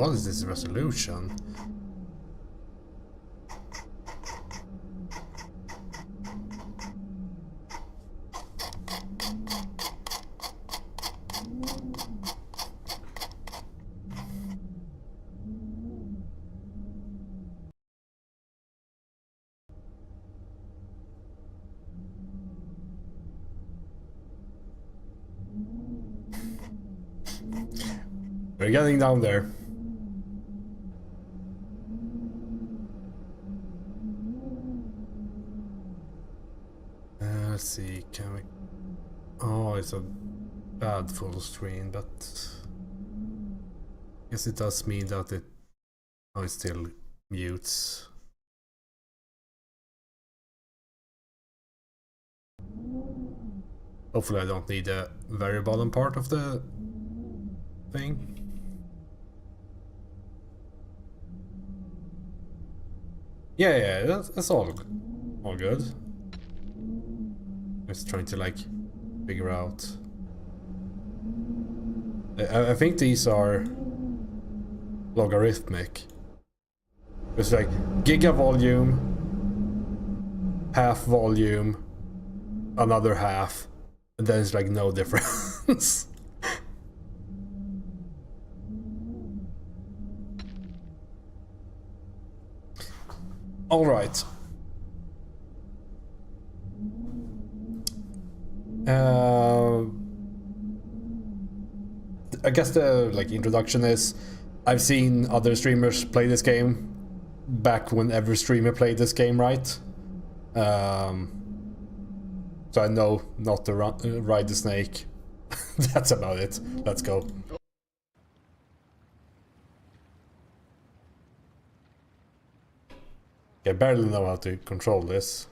What is this resolution? We're getting down there. Let's see, can we... Oh, it's a bad full screen, but... I guess it does mean that it... Oh, it still mutes. Hopefully I don't need the very bottom part of the thing. Yeah, that's all good. Just trying to like figure out. I think these are logarithmic. It's like giga volume, half volume, another half, and then it's like no difference. All right. I guess the like introduction is I've seen other streamers play this game back when every streamer played this game, right? So I know not to ride the snake. That's about it. Let's go. I barely know how to control this.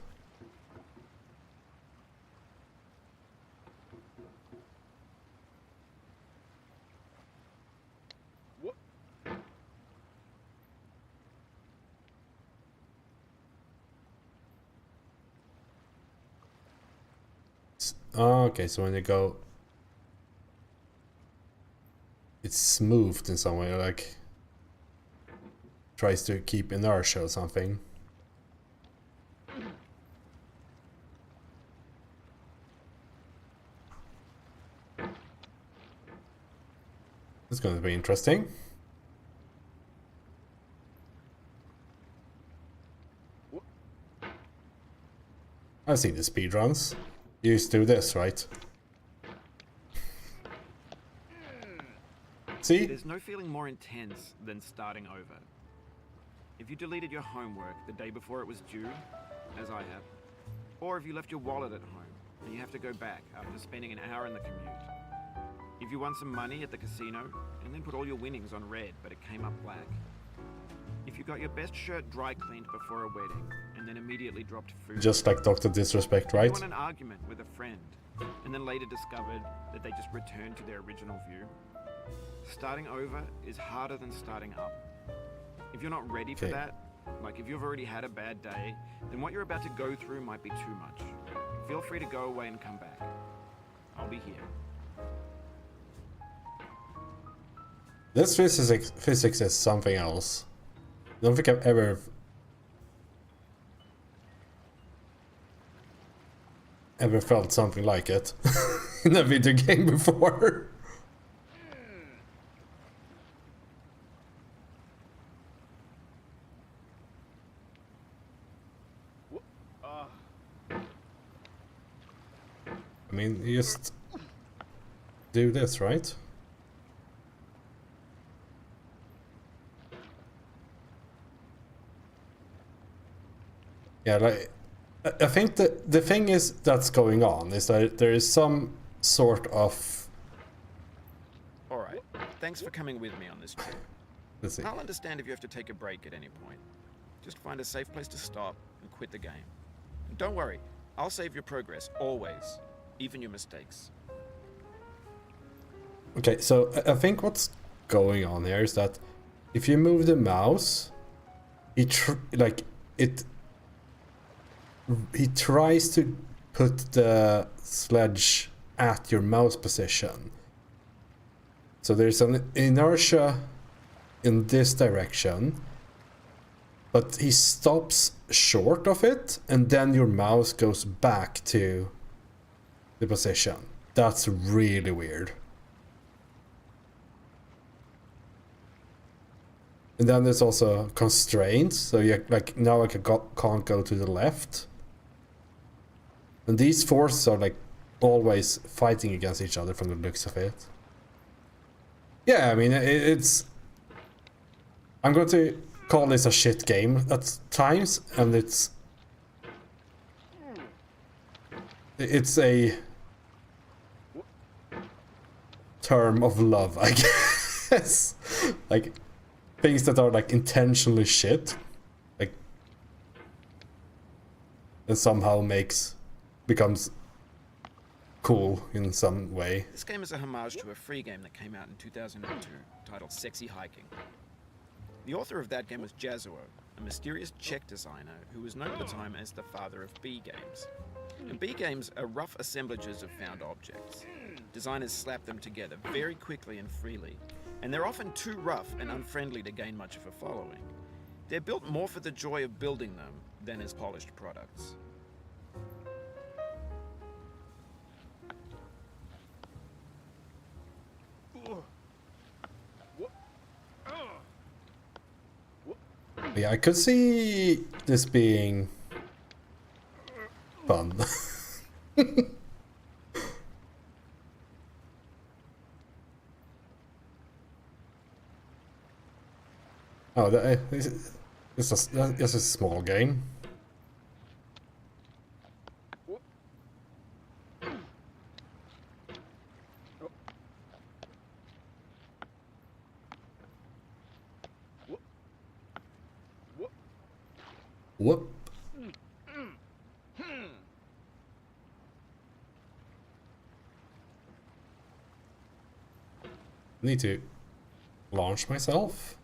Oh, okay, so when you go... It's smoothed in some way, like... Tries to keep inertia or something. It's going to be interesting. I've seen the speedruns. You used to do this, right? See? There's no feeling more intense than starting over. If you deleted your homework the day before it was due, as I have, or if you left your wallet at home and you have to go back after spending an hour in the commute. If you won some money at the casino and then put all your winnings on red but it came up black. If you got your best shirt dry cleaned before a wedding and then immediately dropped food. Just like Dr. Disrespect, right? You won an argument with a friend and then later discovered that they just returned to their original view. Starting over is harder than starting up. If you're not ready for that, like if you've already had a bad day, then what you're about to go through might be too much. Feel free to go away and come back. I'll be here. This physics is something else. I don't think I've ever felt something like it in a video game before. I mean, you just do this, right? Yeah, like, I think that the thing is that's going on is that there is some sort of... Alright, thanks for coming with me on this trip. Let's see. I'll understand if you have to take a break at any point. Just find a safe place to stop and quit the game. And don't worry, I'll save your progress, always. Even your mistakes. Okay, so I think what's going on here is that if you move the mouse, he tries to put the sledge at your mouse position. So there's an inertia in this direction, but he stops short of it, and then your mouse goes back to the position. That's really weird. And then there's also constraints, so you like now I can't go to the left. And these forces are like always fighting against each other from the looks of it. Yeah, I mean it's. I'm going to call this a shit game at times, and it's a term of love, I guess. Like things that are like intentionally shit, like, and somehow becomes cool in some way. This game is a homage to a free game that came out in 2002 titled Sexy Hiking. The author of that game was Jazzuo, a mysterious Czech designer who was known at the time as the father of B games. And B games are rough assemblages of found objects. Designers slap them together very quickly and freely, and they're often too rough and unfriendly to gain much of a following. They're built more for the joy of building them than as polished products. Yeah, I could see this being fun. Oh, it's a small game. Whoop. Need to launch myself.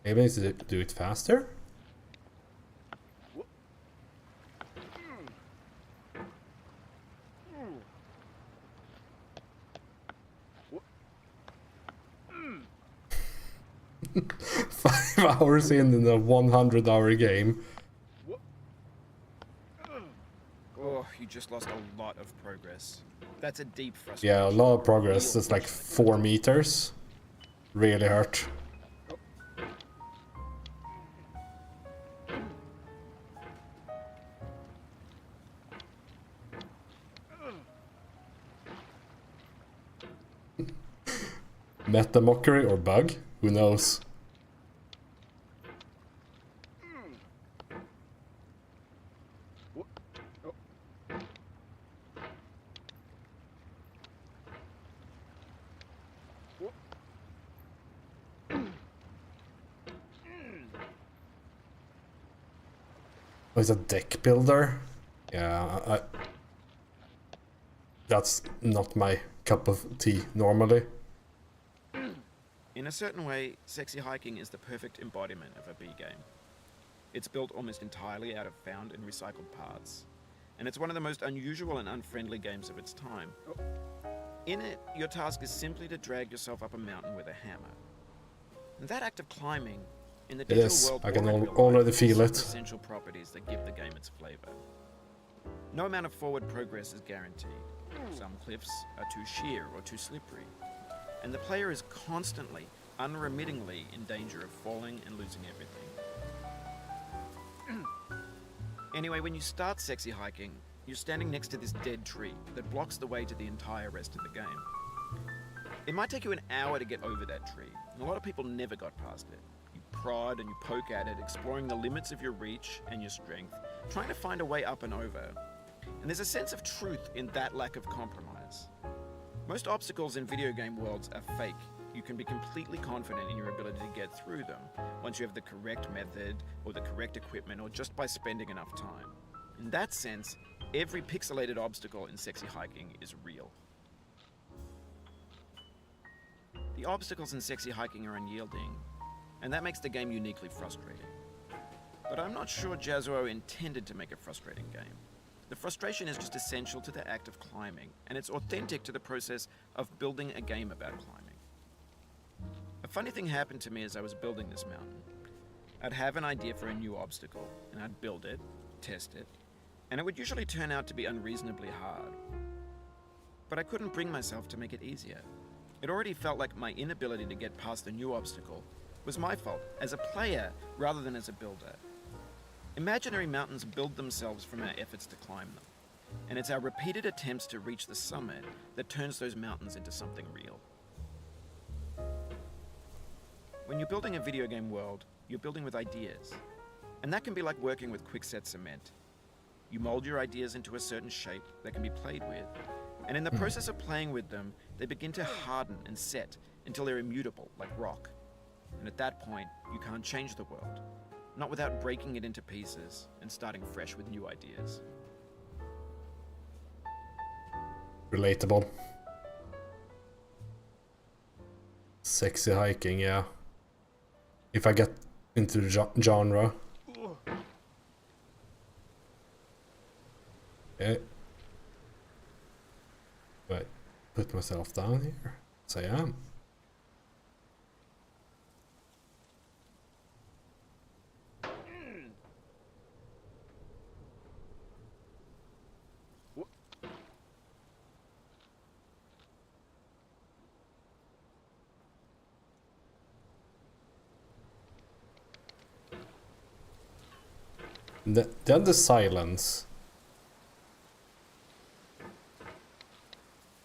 Maybe I need to do it faster. Five hours in a 100-hour game. Oh, you just lost a lot of progress. That's a deep frustration. Yeah, a lot of progress. It's like 4 meters. Really hurt. Meta mockery or bug? Who knows? Oh, it's a deck builder? Yeah, that's not my cup of tea normally. In a certain way, Sexy Hiking is the perfect embodiment of a B game. It's built almost entirely out of found and recycled parts, and it's one of the most unusual and unfriendly games of its time. In it, your task is simply to drag yourself up a mountain with a hammer. And that act of climbing, in the digital world, I can already feel it. Essential properties that give the game its flavor. No amount of forward progress is guaranteed. Some cliffs are too sheer or too slippery, and the player is constantly, unremittingly in danger of falling and losing everything. Anyway, when you start Sexy Hiking, you're standing next to this dead tree that blocks the way to the entire rest of the game. It might take you an hour to get over that tree, and a lot of people never got past it. You prod and you poke at it, exploring the limits of your reach and your strength, trying to find a way up and over. And there's a sense of truth in that lack of compromise. Most obstacles in video game worlds are fake. You can be completely confident in your ability to get through them once you have the correct method or the correct equipment or just by spending enough time. In that sense, every pixelated obstacle in Sexy Hiking is real. The obstacles in Sexy Hiking are unyielding, and that makes the game uniquely frustrating. But I'm not sure Jazzuo intended to make a frustrating game. The frustration is just essential to the act of climbing, and it's authentic to the process of building a game about climbing. A funny thing happened to me as I was building this mountain. I'd have an idea for a new obstacle, and I'd build it, test it, and it would usually turn out to be unreasonably hard. But I couldn't bring myself to make it easier. It already felt like my inability to get past the new obstacle was my fault as a player rather than as a builder. Imaginary mountains build themselves from our efforts to climb them, and it's our repeated attempts to reach the summit that turns those mountains into something real. When you're building a video game world, you're building with ideas, and that can be like working with quickset cement. You mold your ideas into a certain shape that can be played with, and in the process of playing with them, they begin to harden and set until they're immutable, like rock. And at that point, you can't change the world, not without breaking it into pieces and starting fresh with new ideas. Relatable. Sexy hiking, yeah. If I get into the genre. Okay. But put myself down here. So I am. Then the silence.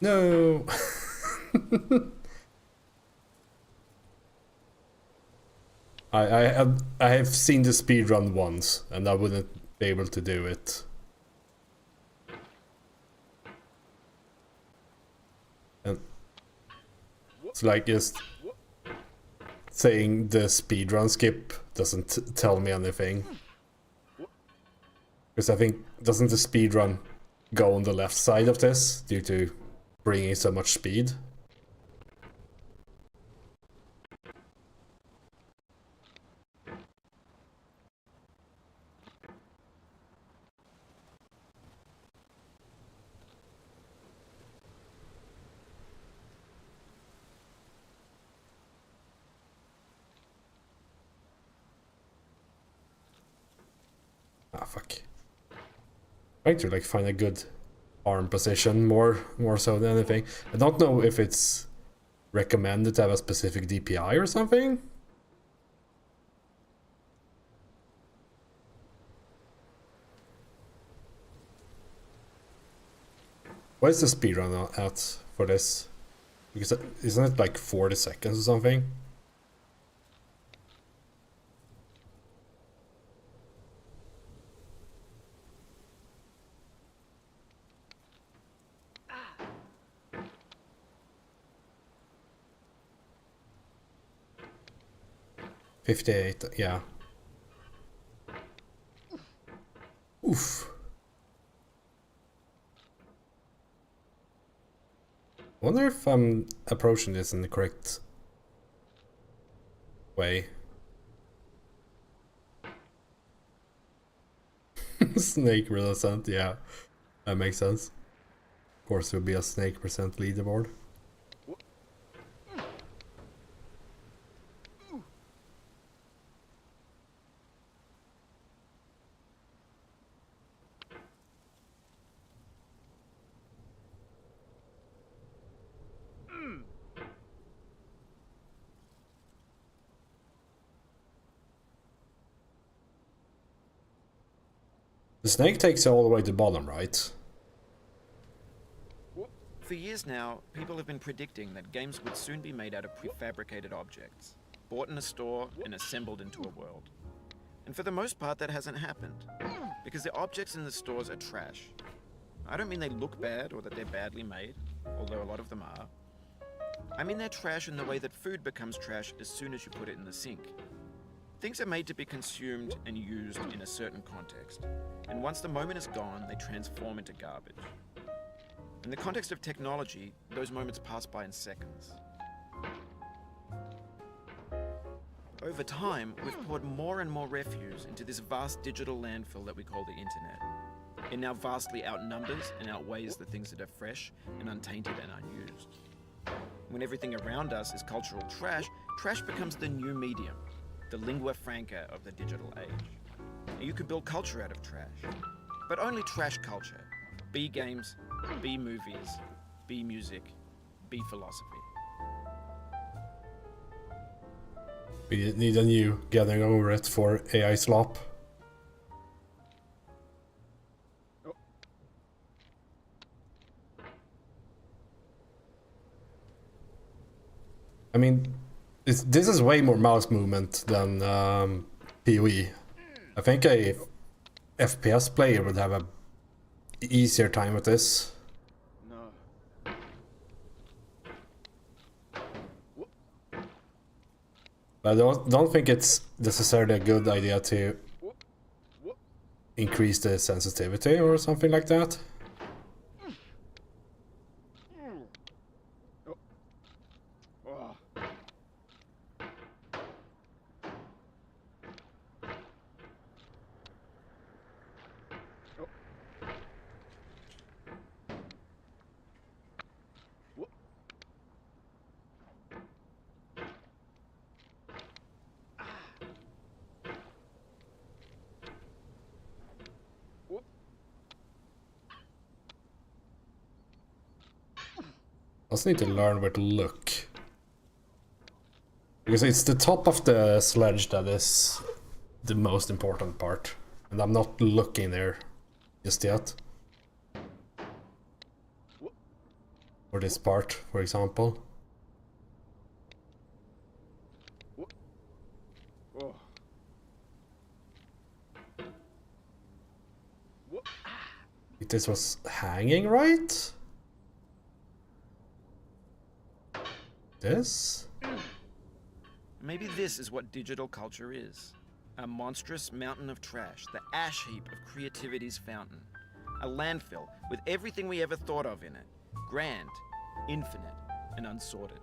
No. I have seen the speedrun once, and I wouldn't be able to do it. And it's like just saying the speedrun skip doesn't tell me anything. Because I think, doesn't the speedrun go on the left side of this due to bringing so much speed? Ah, fuck. Trying to like find a good arm position more so than anything. I don't know if it's recommended to have a specific DPI or something. What is the speedrun at for this? Because isn't it like 40 seconds or something? $58, yeah. Oof. Wonder if I'm approaching this in the correct way. Snake percent, yeah. That makes sense. Of course, there will be a snake percent leaderboard. The snake takes you all the way to the bottom, right? For years now, people have been predicting that games would soon be made out of prefabricated objects, bought in a store and assembled into a world. And for the most part, that hasn't happened, because the objects in the stores are trash. I don't mean they look bad or that they're badly made, although a lot of them are. I mean they're trash in the way that food becomes trash as soon as you put it in the sink. Things are made to be consumed and used in a certain context, and once the moment is gone, they transform into garbage. In the context of technology, those moments pass by in seconds. Over time, we've poured more and more refuse into this vast digital landfill that we call the internet. It now vastly outnumbers and outweighs the things that are fresh and untainted and unused. When everything around us is cultural trash, trash becomes the new medium, the lingua franca of the digital age. You could build culture out of trash, but only trash culture. B games, B movies, B music, B philosophy. We need a new Getting Over It for AI slop. I mean, this is way more mouse movement than PoE. I think a FPS player would have a easier time with this. No. But I don't think it's necessarily a good idea to increase the sensitivity or something like that. I also need to learn where to look. Because it's the top of the sledge that is the most important part. And I'm not looking there just yet. For this part, for example. This was hanging, right? This? Maybe this is what digital culture is. A monstrous mountain of trash, the ash heap of creativity's fountain. A landfill with everything we ever thought of in it. Grand, infinite, and unsorted.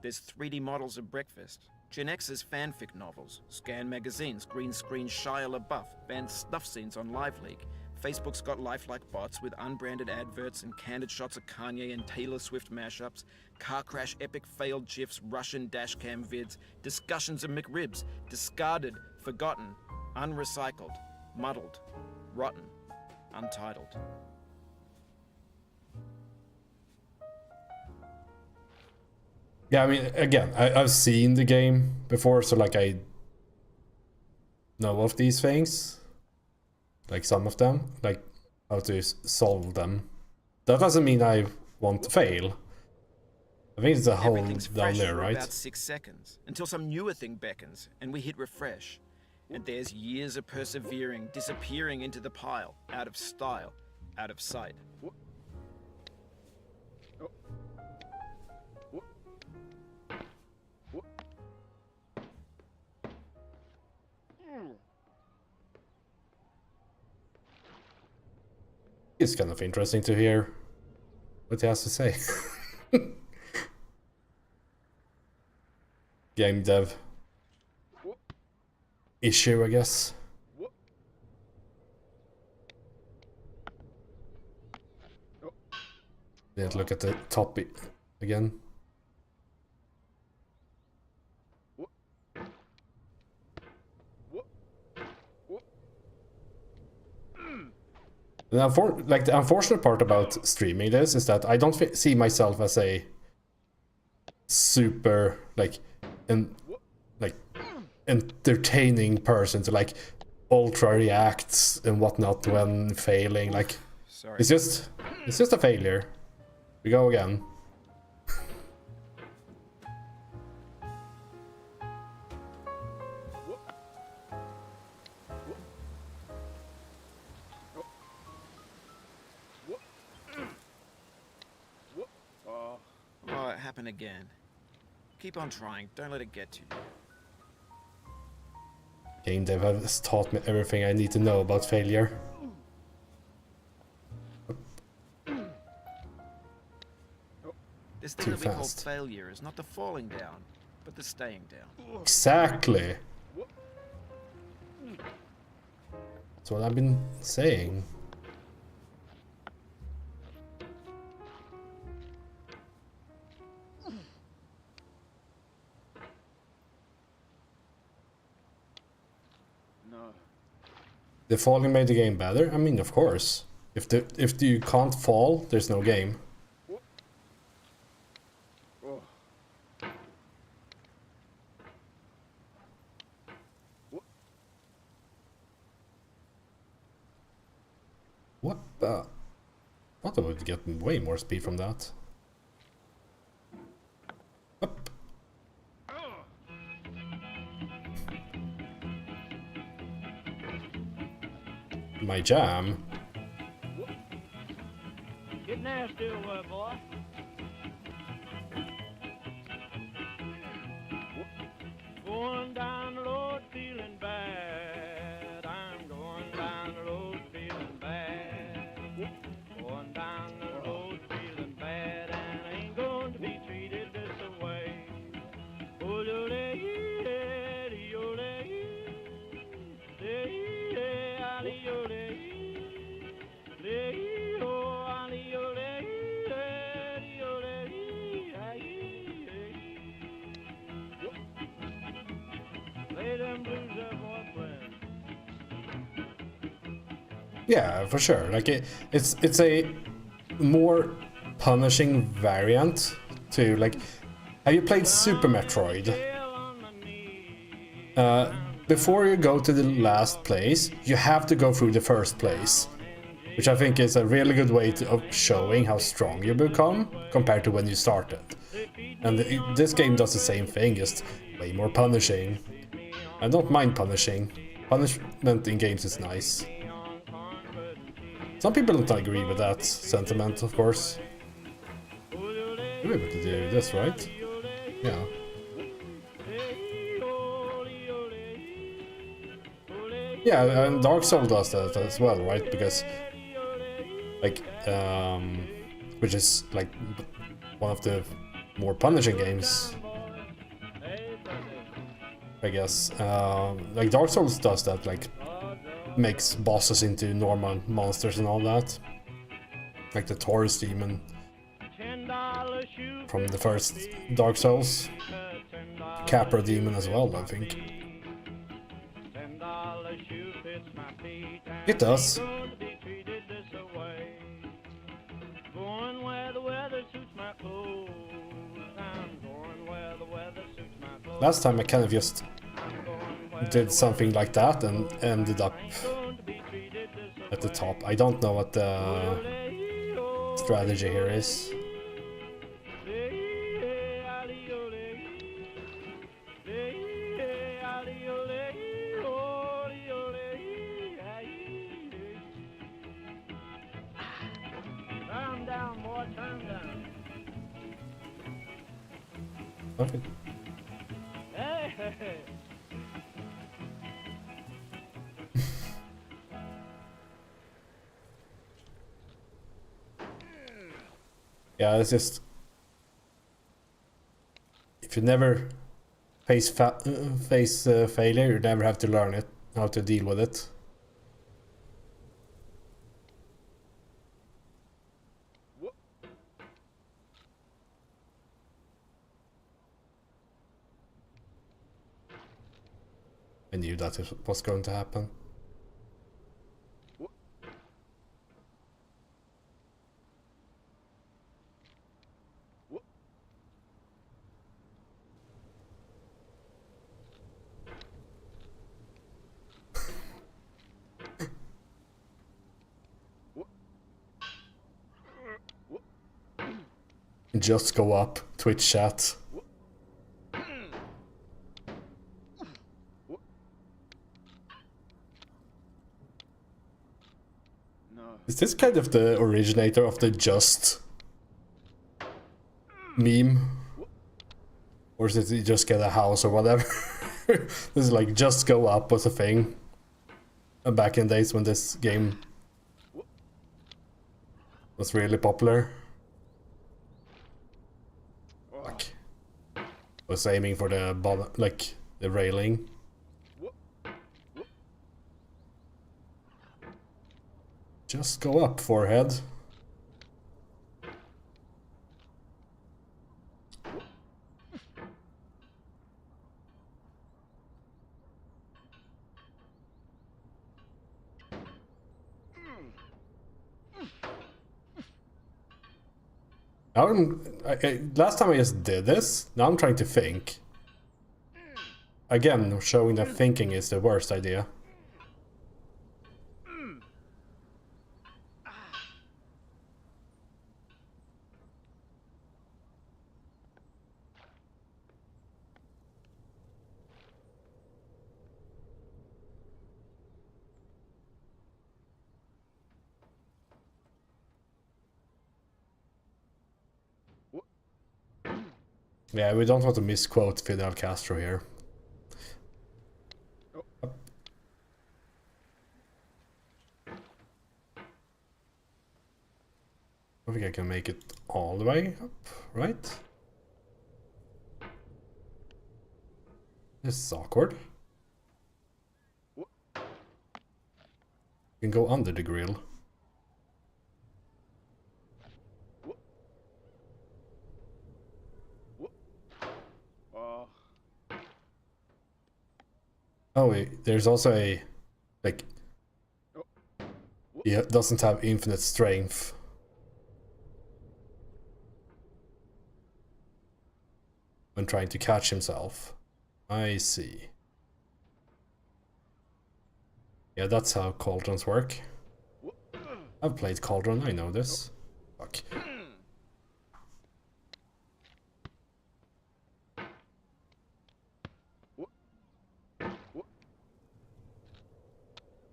There's 3D models of breakfast, Gen X's fanfic novels, Scan magazines, green screen Shia LaBeouf, banned snuff scenes on LiveLeak. Facebook's got lifelike bots with unbranded adverts and candid shots of Kanye and Taylor Swift mashups, car crash epic failed GIFs, Russian dashcam vids, discussions of McRibs, discarded, forgotten, unrecycled, muddled, rotten, untitled. Yeah, I mean, again, I've seen the game before, so like I know of these things. Like some of them, like how to solve them. That doesn't mean I want to fail. I think it's a hole down there, right? About 6 seconds, until some newer thing beckons, and we hit refresh. And there's years of persevering, disappearing into the pile, out of style, out of sight. It's kind of interesting to hear what he has to say. Game dev issue, I guess. Let's look at the top again. The unfortunate part about streaming this is that I don't see myself as a super entertaining person to like ultra reacts and whatnot when failing. Like, sorry. It's just a failure. We go again. Oh, it happened again. Keep on trying. Don't let it get to you. Game dev has taught me everything I need to know about failure. This thing that we call failure is not the falling down, but the staying down. Exactly. That's what I've been saying. The falling made the game better? I mean, of course. If you can't fall, there's no game. What? I thought I would get way more speed from that. Up. My jam. Get nasty, boy. Going down the road feeling bad. I'm going down the road feeling bad. Going down the road feeling bad, and I ain't going to be treated this way. Oh, Yeah, for sure. Like it's a more punishing variant to like. Have you played Super Metroid? Before you go to the last place, you have to go through the first place, which I think is a really good way of showing how strong you become compared to when you started. And this game does the same thing, just way more punishing. I don't mind punishing. Punishment in games is nice. Some people don't agree with that sentiment, of course. You're able to do this, right? Yeah. Yeah, and Dark Souls does that as well, right? Because, like, which is like one of the more punishing games, I guess. Like Dark Souls does that, like makes bosses into normal monsters and all that. Like the Taurus demon from the first Dark Souls. Capra demon as well, I think. It does. Last time I kind of just did something like that and ended up at the top. I don't know what the strategy here is. Okay. Yeah, it's just if you never face failure, you never have to learn it, how to deal with it. I knew that was going to happen. Just go up, Twitch chat. Is this kind of the originator of the just meme? Or is it you just get a house or whatever? This is like just go up was a thing. And back in days when this game was really popular. Fuck. Was aiming for the bottom, like the railing. Just go up, forehead. Last time I just did this. Now I'm trying to think. Again, showing that thinking is the worst idea. Yeah, we don't want to misquote Fidel Castro here. I think I can make it all the way up, right? This is awkward. You can go under the grill. Oh wait, there's also a, like, he doesn't have infinite strength. When trying to catch himself. I see. Yeah, that's how cauldrons work. I've played Cauldron, I know this. Fuck.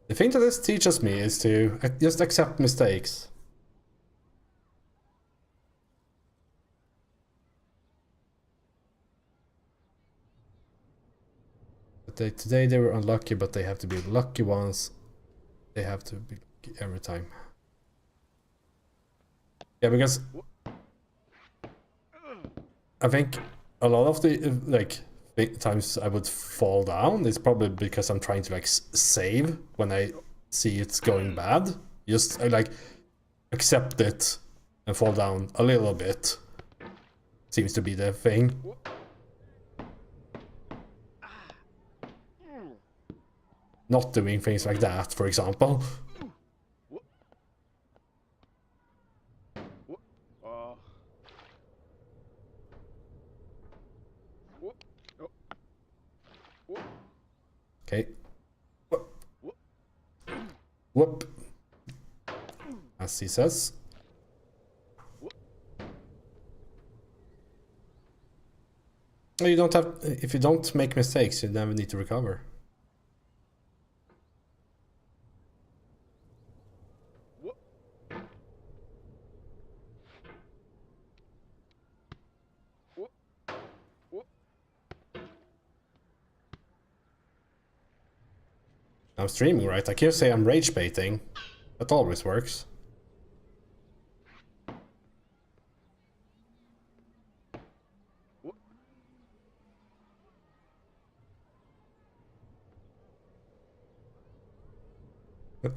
The thing that this teaches me is to just accept mistakes. Today they were unlucky, but they have to be lucky ones. They have to be lucky every time. Yeah, because I think a lot of the times I would fall down is probably because I'm trying to like save when I see it's going bad. Just like accept it and fall down a little bit. Seems to be the thing. Not doing things like that, for example. Okay. Whoop. As he says. You don't have. If you don't make mistakes, you never need to recover. I'm streaming, right? I can't say I'm rage baiting. That always works.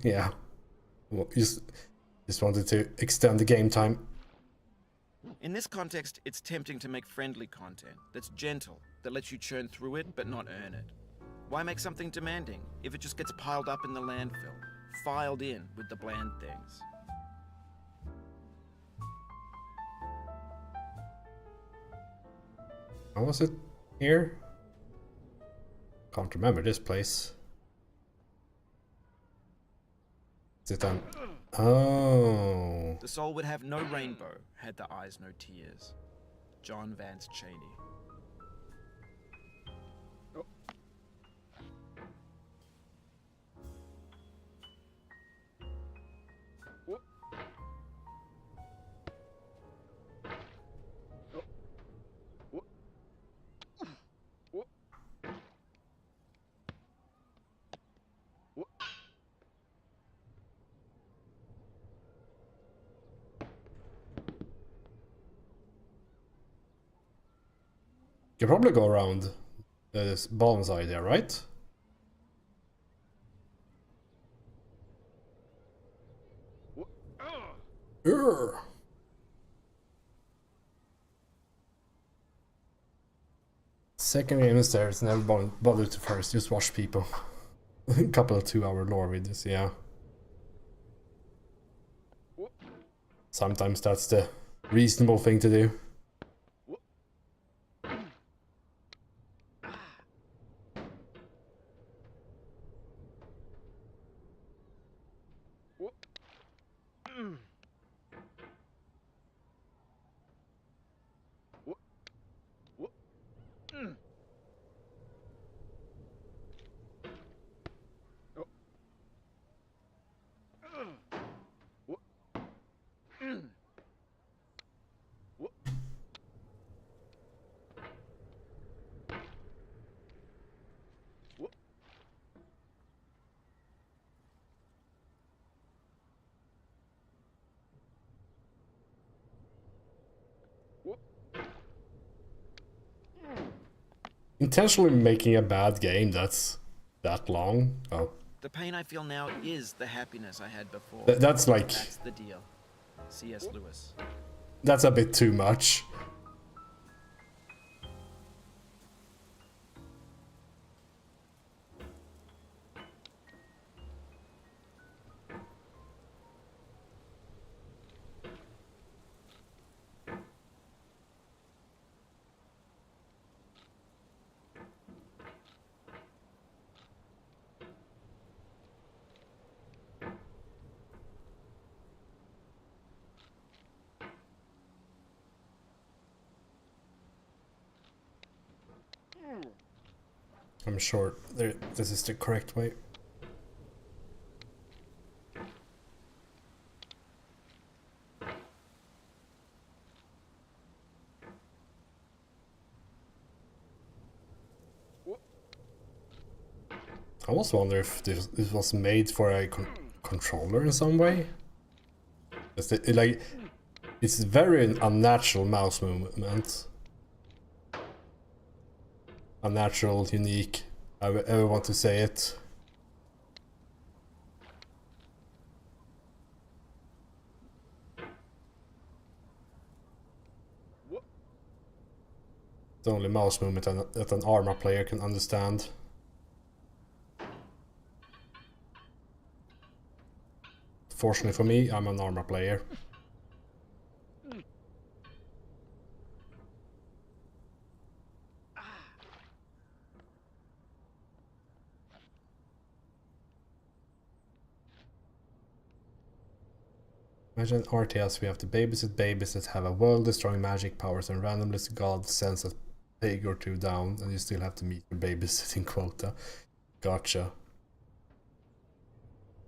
Yeah. Well, just wanted to extend the game time. In this context, it's tempting to make friendly content that's gentle, that lets you churn through it but not earn it. Why make something demanding if it just gets piled up in the landfill, filed in with the bland things? How was it here? Can't remember this place. Is it on? Oh. The soul would have no rainbow had the eyes no tears. John Vance Cheney. You can probably go around this bottom side there, right? Urgh. Second game is there, it's never bothered to first, just watch people. A couple of 2-hour lore videos, yeah. Sometimes that's the reasonable thing to do. Intentionally making a bad game that's that long. Oh, The pain I feel now is the happiness I had before. that's like, That's the deal. C.S. Lewis. that's a bit too much. I'm sure this is the correct way. I almost wonder if this was made for a controller in some way. It's very unnatural mouse movement. Unnatural, unique, however I want to say it. The only mouse movement that an Arma player can understand. Fortunately for me, I'm an Arma player. Imagine RTS, we have to babysit babies that have a world-destroying magic powers and randomly God sends a pig or two down and you still have to meet your babysitting quota. Gotcha.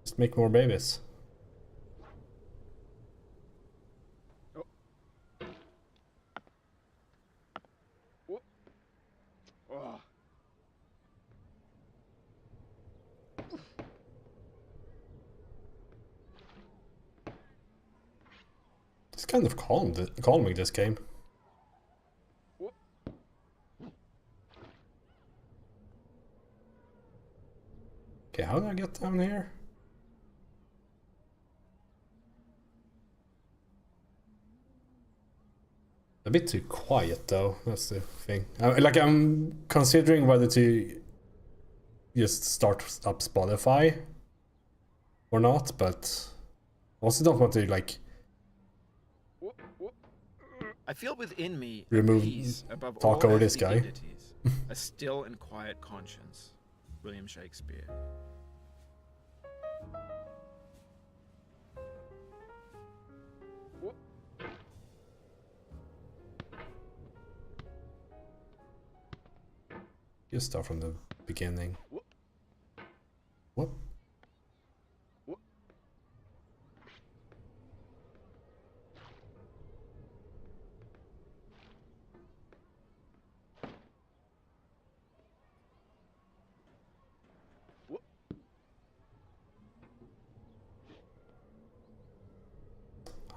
Just make more babies. It's kind of calming, this game. Okay, how do I get down here? A bit too quiet though, that's the thing. I'm considering whether to just start up Spotify or not, but I also don't want to I feel within me remove peace above talk all over this earthly guy. dignities, a still and quiet conscience. William Shakespeare. Just start from the beginning. What?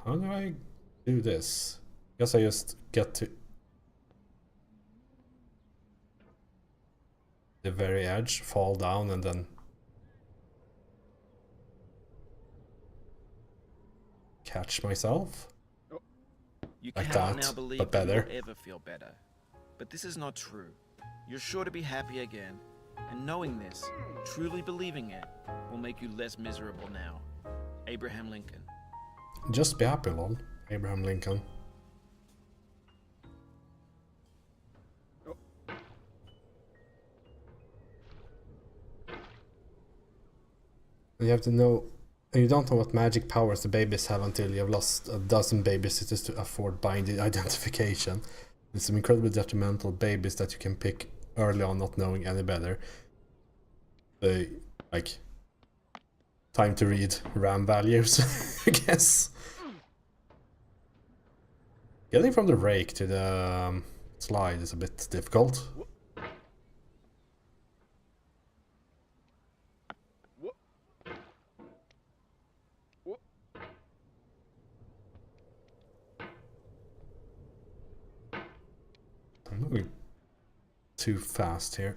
How do I do this? Guess I just get to the very edge, fall down, and then catch myself. You Like cannot that, now believe but that better. you will ever feel better. But this is not true. You're sure to be happy again. And knowing this, truly believing it, will make you less miserable now. Abraham Lincoln. Just be happy, lol. Abraham Lincoln. You have to know, and you don't know what magic powers the babies have until you have lost a dozen babysitters to afford binding identification. It's some incredibly detrimental babies that you can pick early on, not knowing any better. Like, time to read RAM values, I guess. Getting from the rake to the slide is a bit difficult. I'm moving too fast here.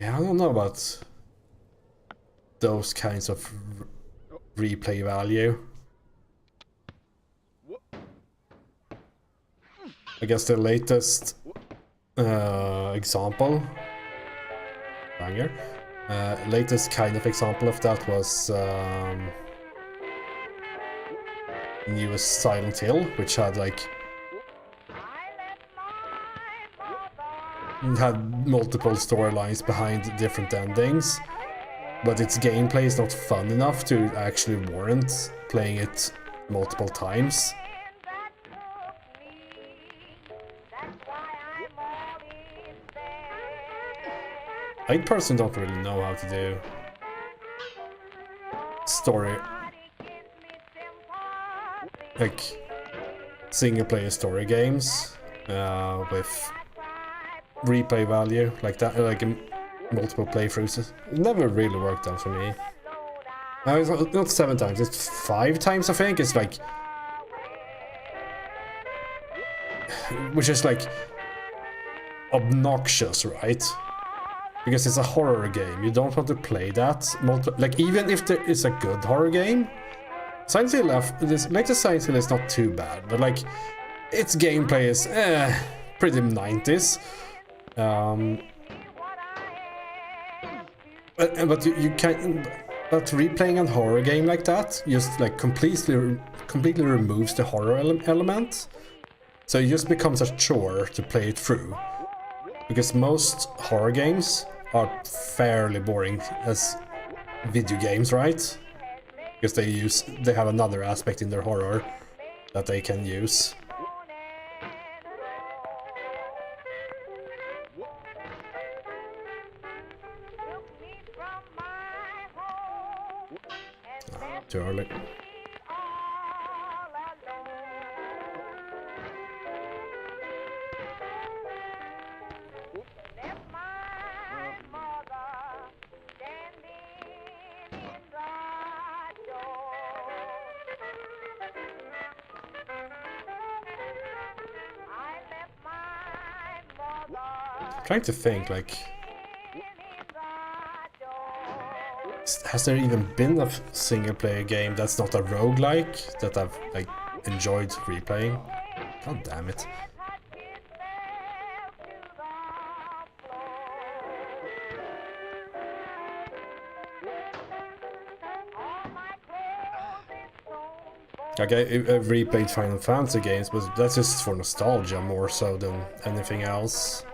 Yeah, I don't know about those kinds of replay value. I guess the latest example, banger, latest kind of example of that was newest Silent Hill, which had like multiple storylines behind different endings, but its gameplay is not fun enough to actually warrant playing it multiple times. I personally don't really know how to do story, like single player story games with replay value like that, like multiple playthroughs. It never really worked out for me. It's not 7 times, it's 5 times I think. It's like, which is like obnoxious, right? Because it's a horror game, you don't want to play that like, even if there is a good horror game. Silent Hill, latest Silent Hill is not too bad, but like its gameplay is pretty 90s. But you can't. But replaying a horror game like that just like completely removes the horror element. So it just becomes a chore to play it through. Because most horror games are fairly boring as video games, right? Because they have another aspect in their horror that they can use. Too early. Trying to think, like, has there even been a single player game that's not a roguelike that I've like enjoyed replaying? God damn it. Like, I've replayed Final Fantasy games, but that's just for nostalgia more so than anything else.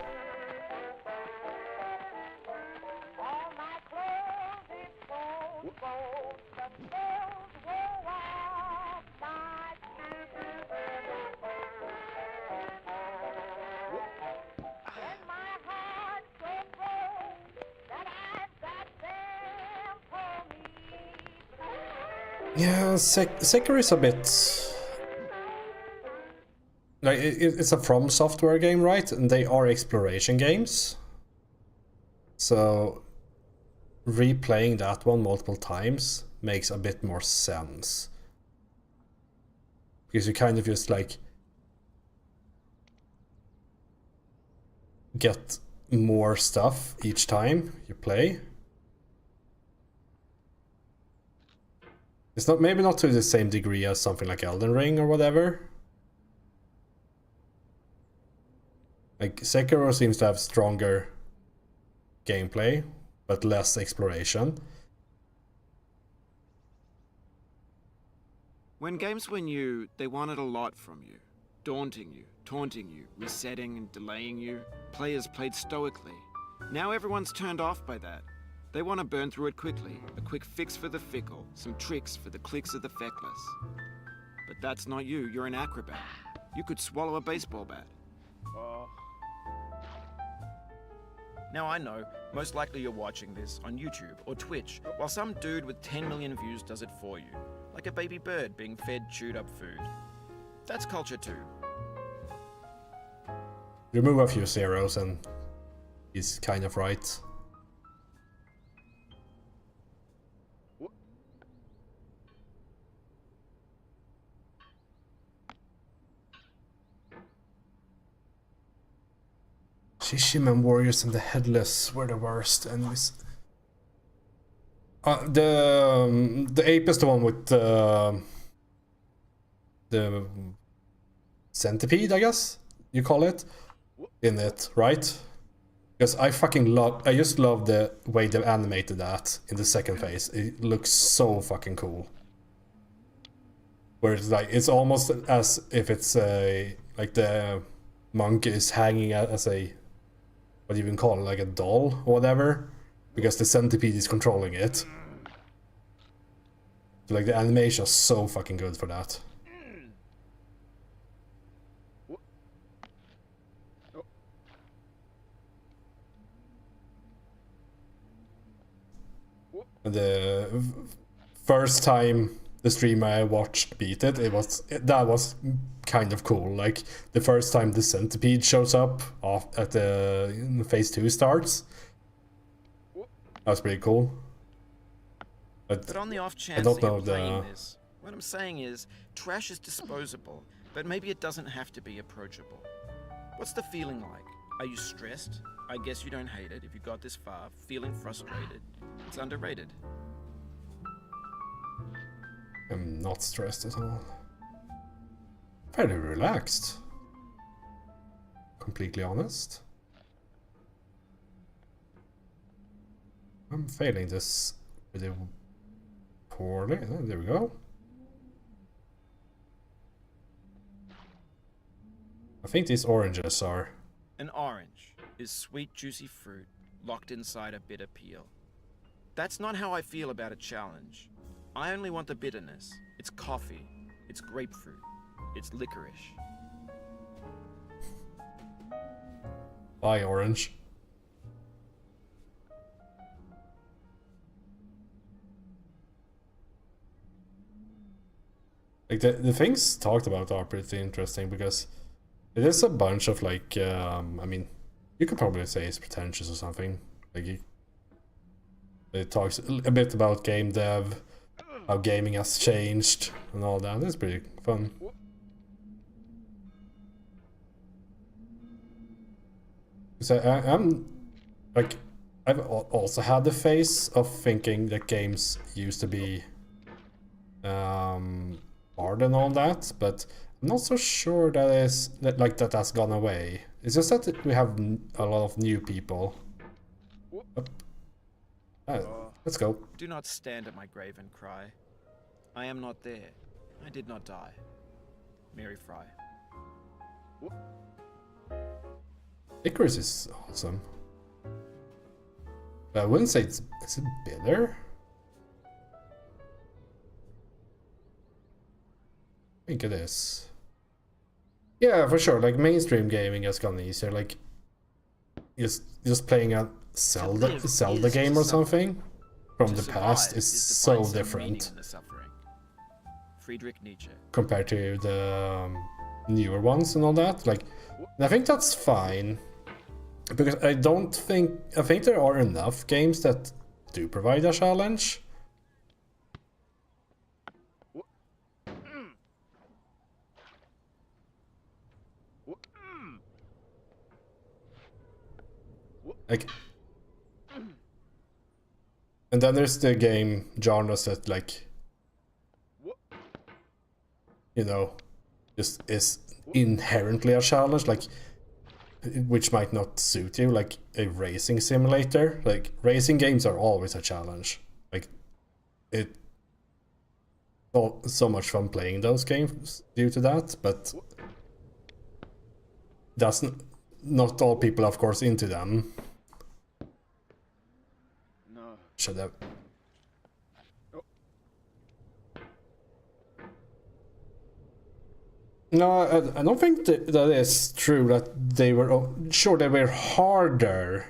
Yeah, Sekiro is a bit... like, it's a From Software game, right? And they are exploration games. So replaying that one multiple times makes a bit more sense. Because you kind of just like get more stuff each time you play. It's not, maybe not to the same degree as something like Elden Ring or whatever. Like, Sekiro seems to have stronger gameplay, but less exploration. When games were new, they wanted a lot from you. Daunting you, taunting you, resetting and delaying you. Players played stoically. Now everyone's turned off by that. They want to burn through it quickly. A quick fix for the fickle. Some tricks for the clicks of the feckless. But that's not you. You're an acrobat. You could swallow a baseball bat. Now I know, most likely you're watching this on YouTube or Twitch, while some dude with 10 million views does it for you. Like a baby bird being fed chewed up food. That's culture too. Remove a few zeros and he's kind of right. Shishiman Warriors and the Headless were the worst enemies. The ape is the one with the centipede, I guess you call it, in it, right? Because I just love the way they animated that in the second phase. It looks so fucking cool. Where it's like, it's almost as if it's like the monkey is hanging as a, what do you even call it, like a doll or whatever, because the centipede is controlling it. So like the animation is so fucking good for that. The first time the streamer I watched beat it, that was kind of cool. Like the first time the centipede shows up at the phase 2 starts, that was pretty cool. But on the off chance don't that know you're playing this, what I'm saying is, trash is disposable, but maybe it doesn't have to be approachable. What's the feeling like? Are you stressed? I guess you don't hate it if you got this far. Feeling frustrated? It's underrated. I'm not stressed at all. Fairly relaxed. Completely honest. I'm failing this pretty poorly. Oh, there we go. I think these oranges are... An orange is sweet, juicy fruit locked inside a bitter peel. That's not how I feel about a challenge. I only want the bitterness. It's coffee. It's grapefruit. It's licorice. Bye, orange. Like the things talked about are pretty interesting because it is a bunch of like, I mean, you could probably say it's pretentious or something. Like it talks a bit about game dev, how gaming has changed and all that. It's pretty fun. So I'm like, I've also had the phase of thinking that games used to be hard and all that, but I'm not so sure that that's gone away. It's just that we have a lot of new people. Let's go. Do not stand at my grave and cry. I am not there. I did not die. Mary Fry. Icarus is awesome. But I wouldn't say is it bitter? I think it is. Yeah, for sure. Like mainstream gaming has gone easier. Like just playing a Zelda game or something from the past is so different Friedrich Nietzsche. compared to the newer ones and all that. Like, and I think that's fine because I think there are enough games that do provide a challenge. Like, and then there's the game genres that, like, you know, just is inherently a challenge. Like, which might not suit you, like a racing simulator. Like racing games are always a challenge. Like it, so much fun playing those games due to that, but that's not all people, of course, into them. No. Should have. No, I don't think that is true. That they were sure they were harder,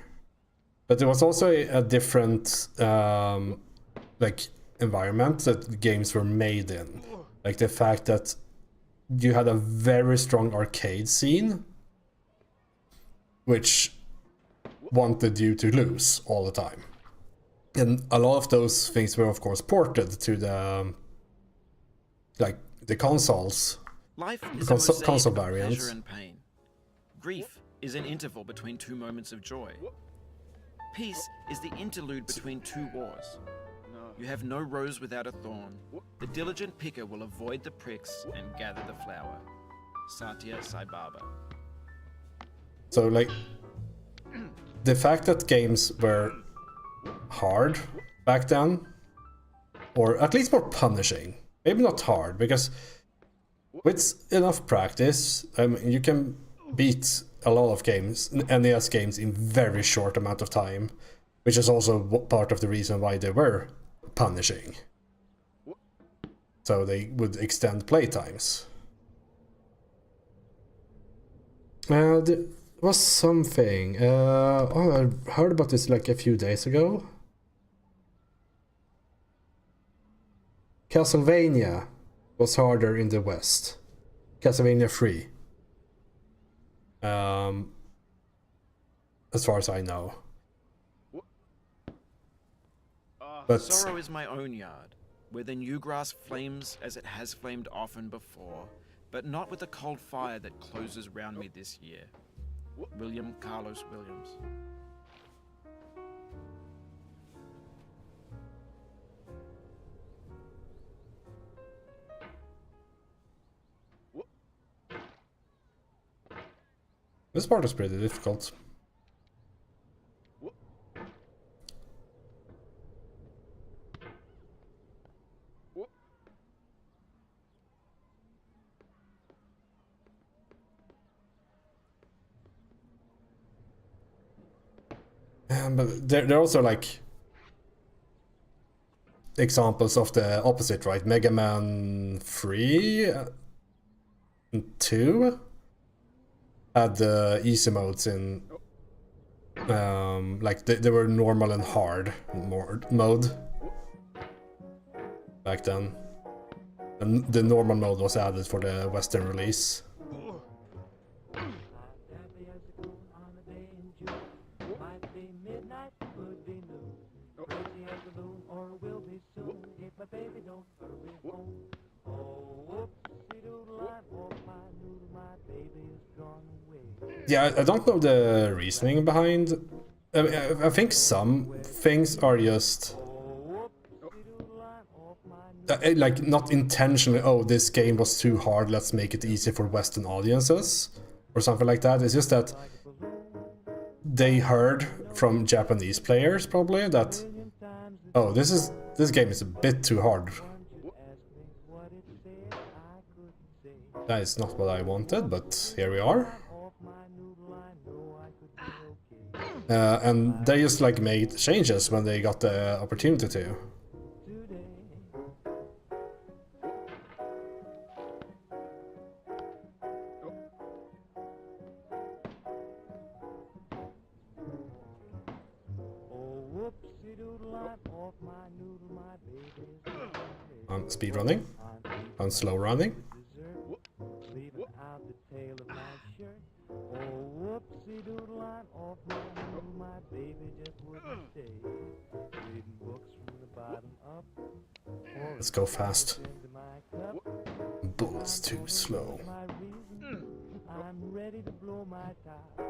but there was also a different like environment that the games were made in. Like the fact that you had a very strong arcade scene, which wanted you to lose all the time. And a lot of those things were, of course, ported to the like the consoles. Life is Console- a mosaic console of variants. pleasure and pain. Grief is an interval between two moments of joy. Peace is the interlude between two wars. You have no rose without a thorn. The diligent picker will avoid the pricks and gather the flower. Satya Sai Baba. So like the fact that games were hard back then, or at least more punishing, maybe not hard, because with enough practice, you can beat a lot of games, NES games, in very short amount of time, which is also part of the reason why they were punishing. So they would extend playtimes. There was something. I heard about this like a few days ago. Castlevania was harder in the West. Castlevania 3. As far as I know. But Sorrow is my own yard, where the new grass flames as it has flamed often before, but not with the cold fire that closes round me this year. William Carlos Williams. this part is pretty difficult. But there are also like examples of the opposite, right? Mega Man 3 and 2 had the easy modes in like they were normal and hard mode back then, and the normal mode was added for the Western release. Yeah, I don't know the reasoning behind. I think some things are just like not intentionally. Oh, this game was too hard. Let's make it easy for Western audiences, or something like that. It's just that they heard from Japanese players probably that, oh, this game is a bit too hard. That is not what I wanted, but here we are. And they just like made changes when they got the opportunity to. I'm speed running. I'm slow running. Let's go fast. Bullets too slow. I'm ready to blow my top.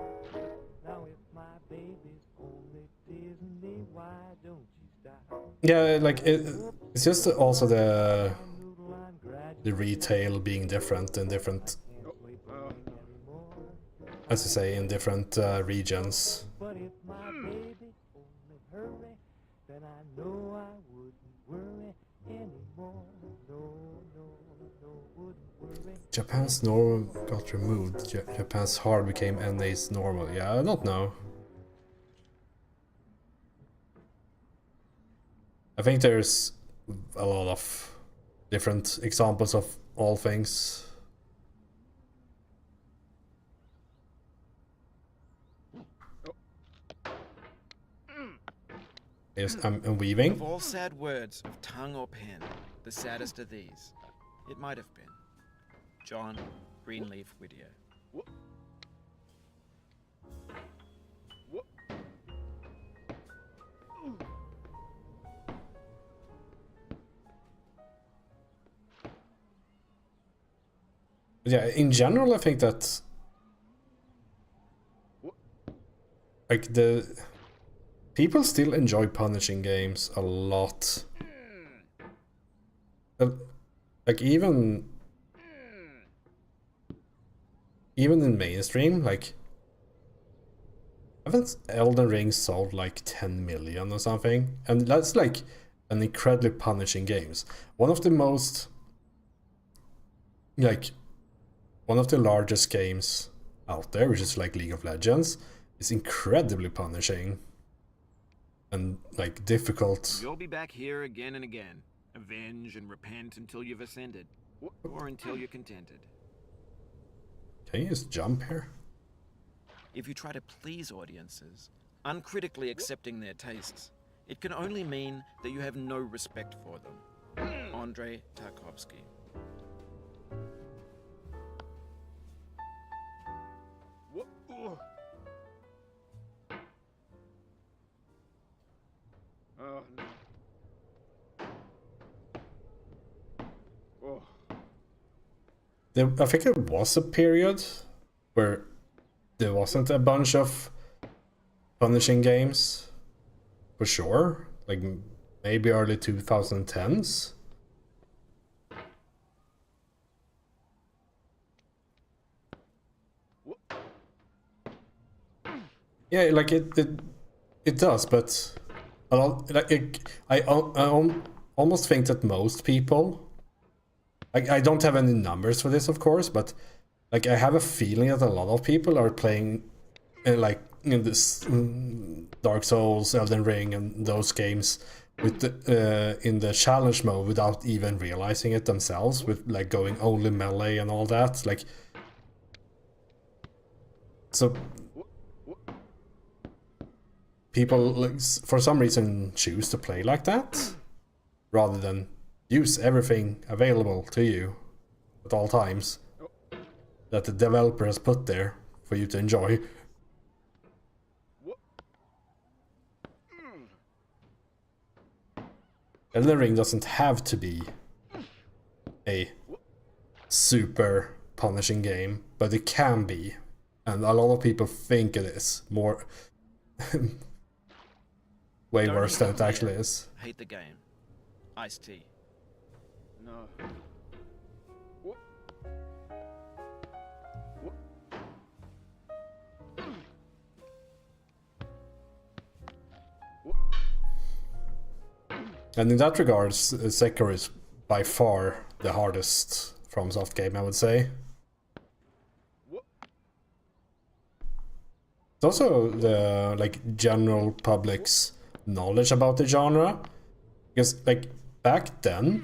Now if my baby's only teasing me, why don't you stop? Yeah, like it's just also the retail being different and different as I say, in different regions. But if my baby only hurry, then I know I wouldn't worry anymore. No, wouldn't worry. Japan's normal got removed. Japan's hard became NA's normal. Yeah, I don't know. I think there's a lot of different examples of all things. Yes, I'm weaving. Of all sad words of tongue or pen, the saddest of these, it might have been John Greenleaf Whittier. Yeah, in general, I think that like the people still enjoy punishing games a lot. Like even in mainstream, like haven't Elden Ring sold like 10 million or something? And that's like an incredibly punishing games. One of the most like one of the largest games out there, which is like League of Legends, is incredibly punishing and like difficult. You'll be back here again and again. Avenge and repent until you've ascended. Or until you're contented. Can you just jump here? If you try to please audiences, uncritically accepting their tastes, it can only mean that you have no respect for them. Andrei Tarkovsky. Oh, no. Oh. I think there was a period where there wasn't a bunch of punishing games, for sure. Like maybe early 2010s. Yeah, like it does, but a lot like I almost think that most people. I don't have any numbers for this, of course, but like I have a feeling that a lot of people are playing like in this Dark Souls, Elden Ring, and those games with in the challenge mode without even realizing it themselves, with like going only melee and all that. Like, so people like for some reason choose to play like that rather than use everything available to you at all times that the developer has put there for you to enjoy. Elden Ring doesn't have to be a super punishing game, but it can be. And a lot of people think it is more way worse than it actually is. Hate the game. Ice-T. No. And in that regard, Sekiro is by far the hardest FromSoft game, I would say. It's also the like general public's knowledge about the genre, because like back then,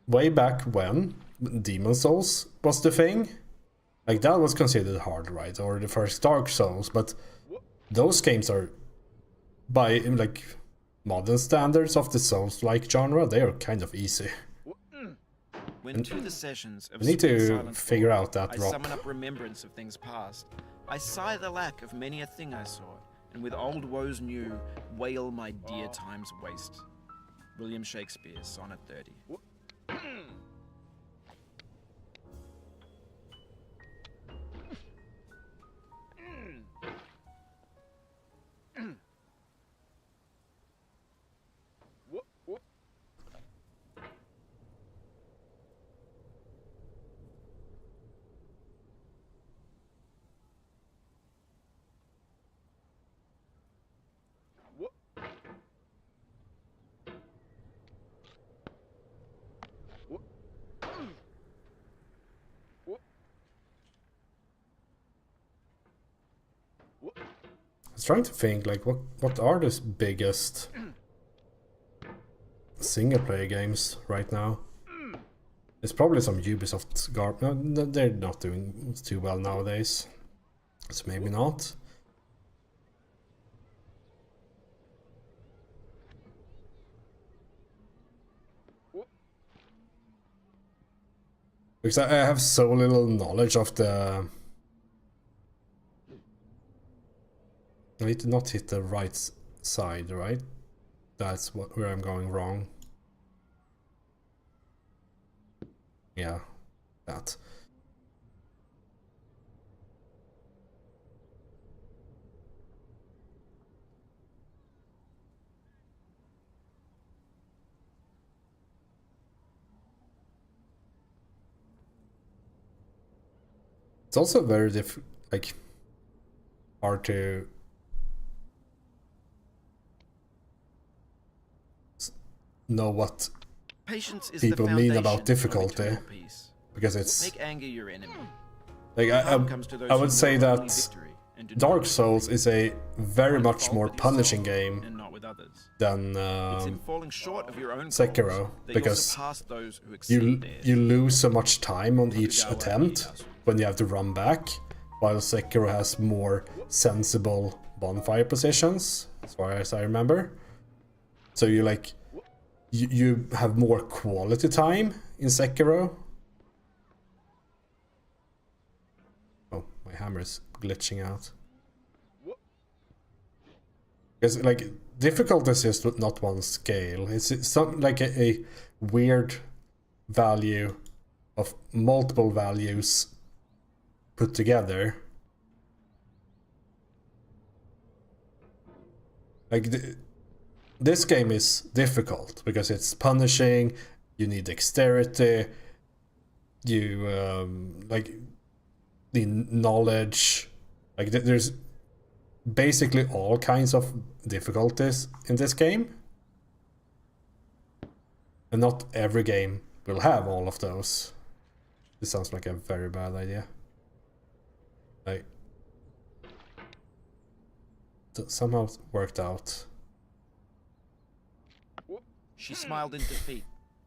way back when Demon's Souls was the thing, like that was considered hard, right? Or the first Dark Souls, but those games are, by like modern standards of the Souls-like genre, they are kind of easy. When to the sessions of We need Sweet to Silent figure Fall, out that I drop. summon up remembrance of things past. I sigh the lack of many a thing I saw, and with old woes new, wail my dear time's waste. William Shakespeare, Sonnet 30. trying to think like what are the biggest single player games right now? It's probably some Ubisoft no, they're not doing too well nowadays. So maybe not. Because I have so little knowledge of the... I need to not hit the right side, right? That's where I'm going wrong. Yeah, that. It's also very hard to know what Patience is people the mean about foundation difficulty, of eternal peace. because it's Make anger your enemy. like Harm comes to those I who would say know only that victory and do Dark not Souls is a very find much fault more with yourself punishing game and not with others. than It's in falling short of your own Sekiro, goals that because you'll surpass those who exceed theirs. you lose so much time on each attempt when you have to run back, while Sekiro has more sensible bonfire positions, as far as I remember. So you like you have more quality time in Sekiro. Oh, my hammer is glitching out. Because like difficulty is just not one scale. It's some like a weird value of multiple values put together. Like this game is difficult because it's punishing. You need dexterity. You like the knowledge. Like there's basically all kinds of difficulties in this game, and not every game will have all of those. This sounds like a very bad idea. Like somehow it worked out. She smiled in defeat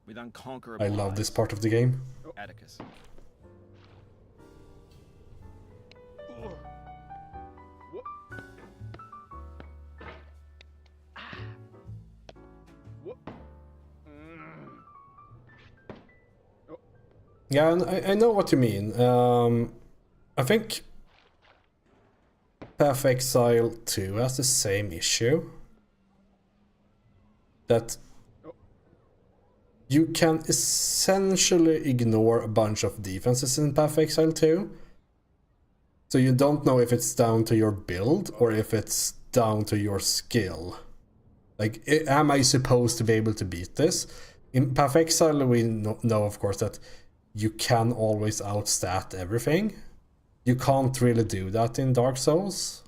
with unconquerable I love this eyes. part of the game. Atticus. Yeah, and I know what you mean. I think Path of Exile 2 has the same issue. That you can essentially ignore a bunch of defenses in Path of Exile 2. So you don't know if it's down to your build or if it's down to your skill. Like, am I supposed to be able to beat this? In Path of Exile, we know of course that you can always outstat everything. You can't really do that in Dark Souls.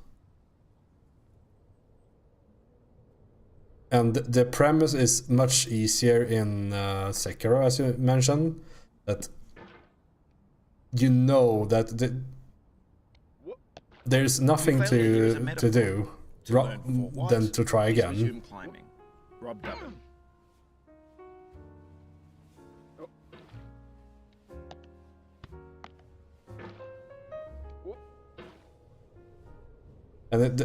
And the premise is much easier in Sekiro, as you mentioned. That you know that there's nothing to do than to try again. Resume climbing. Rob Dubbin. And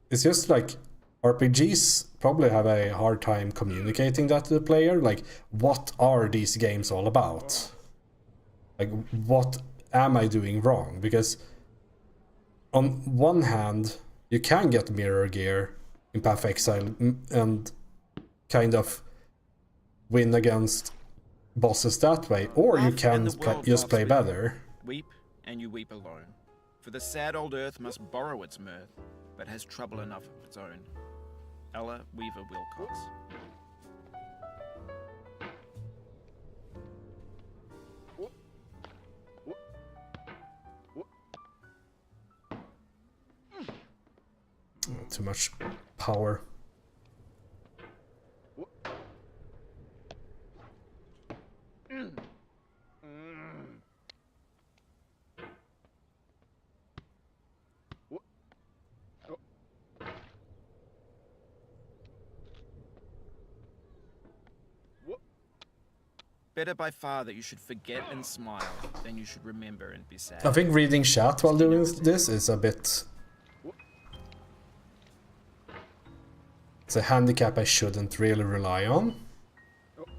it's just like RPGs probably have a hard time communicating that to the player. Like, what are these games all about? Like, what am I doing wrong? Because on one hand, you can get mirror gear in Path of Exile and kind of win against bosses that way, or you can just play better. Weep, and you weep alone. For the sad old earth must borrow its mirth, but has trouble enough of its own. Ella Weaver Wilcox. Too much power. Better by far that you should forget and smile than you should remember and be sad. I think reading chat while doing this is a bit... It's a handicap I shouldn't really rely on.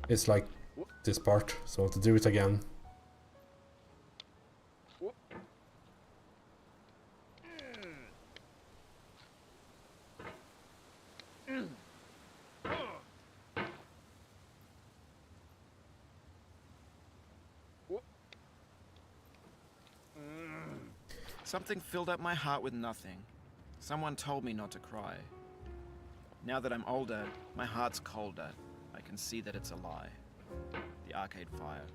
It's like this part, so to do it again. Something filled up my heart with nothing. Someone told me not to cry. Now that I'm older, my heart's colder. I can see that it's a lie. The arcade fire.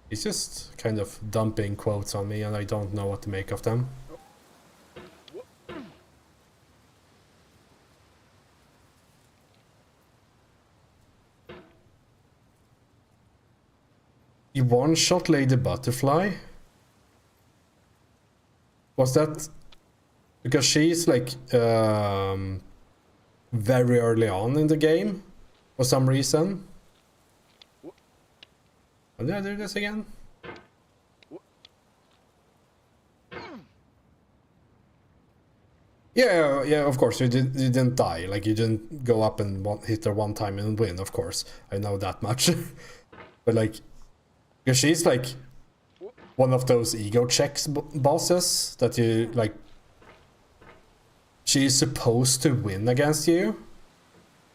He's just kind of dumping quotes on me and I don't know what to make of them. You one-shot Lady Butterfly? Was that because she's like very early on in the game for some reason? Did I do this again? Yeah, of course, you didn't die. Like, you didn't go up and hit her one time and win, of course. I know that much. But like, because she's like one of those ego checks bosses that you like. She's supposed to win against you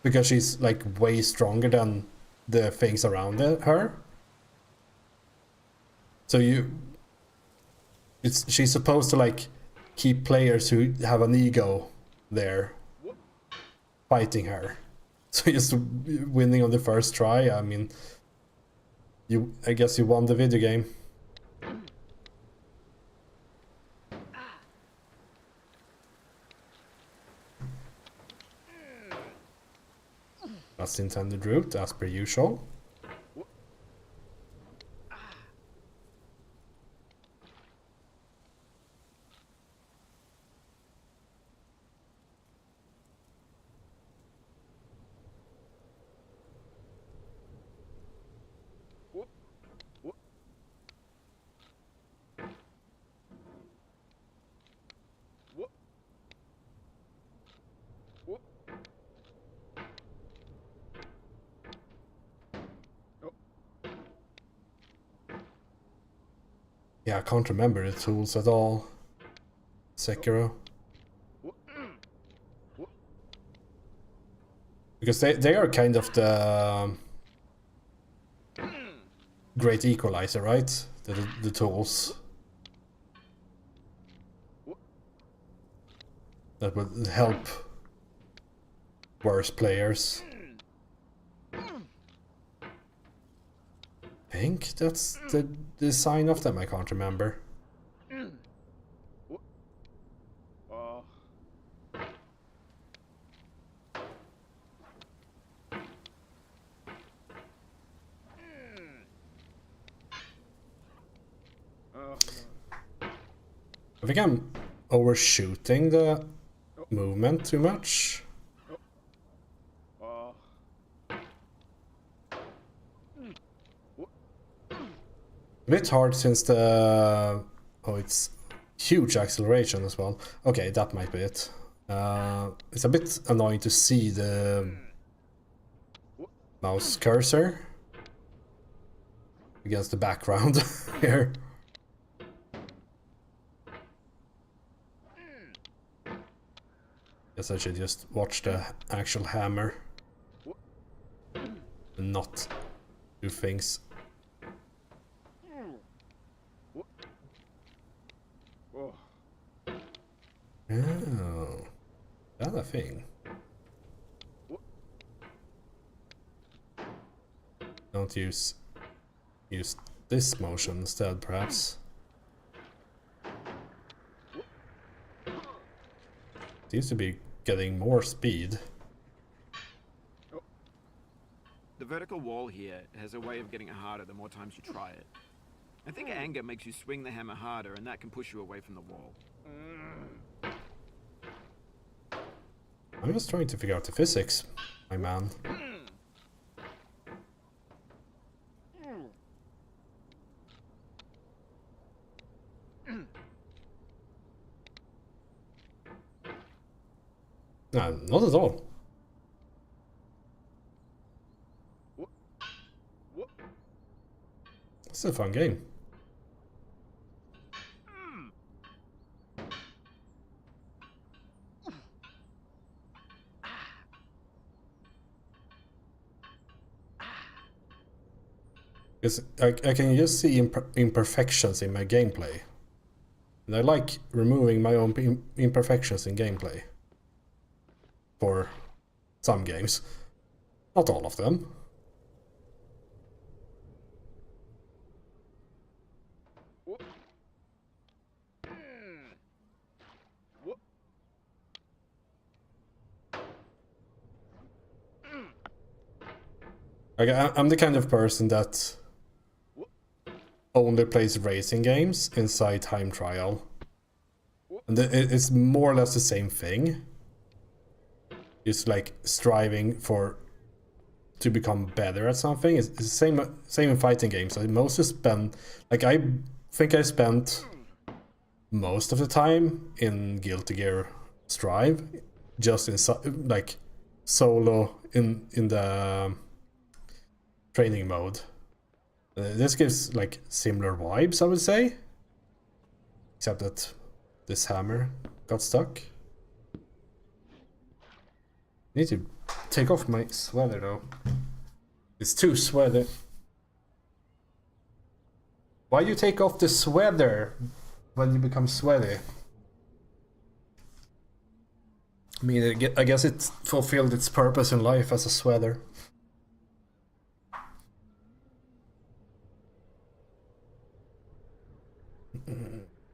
because she's like way stronger than the things around her. So she's supposed to like keep players who have an ego there fighting her. So just winning on the first try, I mean, I guess you won the video game. That's the intended route, as per usual. Yeah, I can't remember the tools at all. Sekiro. Because they are kind of the great equalizer, right? The tools. That would help worse players. I think that's the design of them, I can't remember. I think I'm overshooting the movement too much. A bit hard since the... Oh, it's huge acceleration as well. Okay, that might be it. It's a bit annoying to see the mouse cursor against the background here. Guess I should just watch the actual hammer and not do things. Oh, that's a thing. Don't use this motion instead, perhaps. Seems to be getting more speed. The vertical wall here has a way of getting it harder the more times you try it. I think anger makes you swing the hammer harder, and that can push you away from the wall. I'm just trying to figure out the physics, my man. No, not at all. It's a fun game. Because I can just see imperfections in my gameplay. And I like removing my own imperfections in gameplay. For some games. Not all of them. I'm the kind of person that only plays racing games inside time trial. And it's more or less the same thing. Just like striving to become better at something. It's the same in fighting games. I mostly spend, like, I think I spent most of the time in Guilty Gear Strive, just in like solo in the training mode. This gives like similar vibes, I would say, except that this hammer got stuck. I need to take off my sweater though. It's too sweaty. Why do you take off the sweater when you become sweaty? I mean, I guess it fulfilled its purpose in life as a sweater.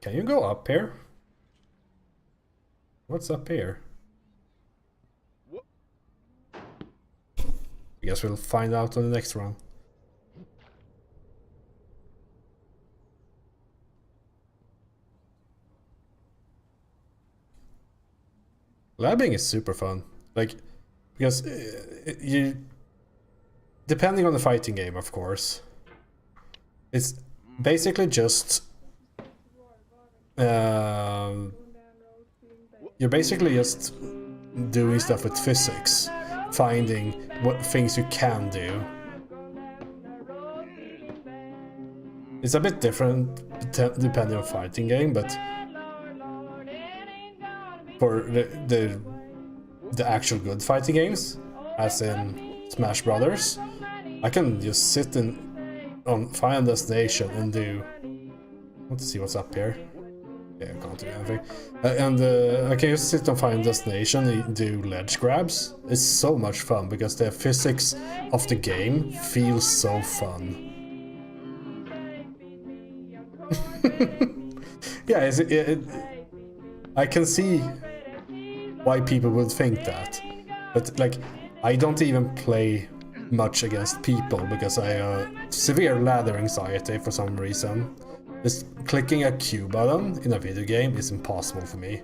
Can you go up here? What's up here? I guess we'll find out on the next round. Labbing is super fun. Like, because you... Depending on the fighting game, of course. It's basically just... you're basically just doing stuff with physics, finding what things you can do. It's a bit different depending on fighting game, but for the actual good fighting games, as in Smash Brothers, I can just sit on Final Destination and do... I want to see what's up here. Yeah, I can't do anything. I can just sit on Final Destination and do ledge grabs. It's so much fun because the physics of the game feels so fun. Yeah, I can see why people would think that. But like, I don't even play much against people because I have severe ladder anxiety for some reason. Just clicking a Q button in a video game is impossible for me.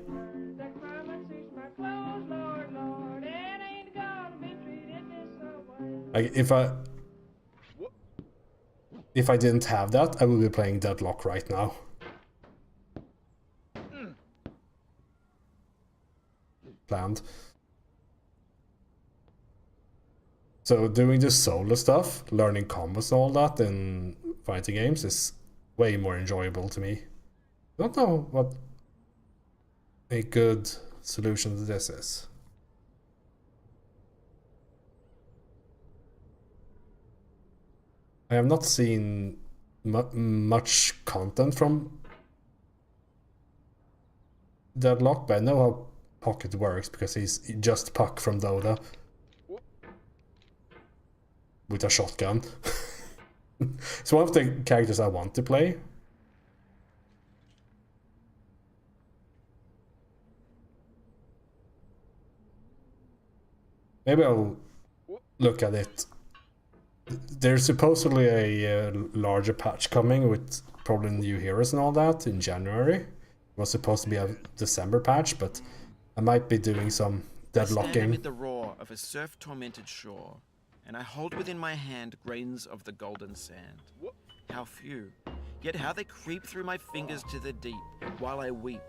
Like, if I didn't have that, I would be playing Deadlock right now. Planned. So doing the solo stuff, learning combos and all that in fighting games is way more enjoyable to me. I don't know what a good solution to this is. I have not seen much content from Deadlock, but I know how Pocket works because he's just Puck from Dota. With a shotgun. It's one of the characters I want to play. Maybe I'll look at it. There's supposedly a larger patch coming with probably new heroes and all that in January. It was supposed to be a December patch, but I might be doing some deadlocking. Stand amid the roar of a surf-tormented shore, and I hold within my hand grains of the golden sand. How few, yet how they creep through my fingers to the deep, while I weep,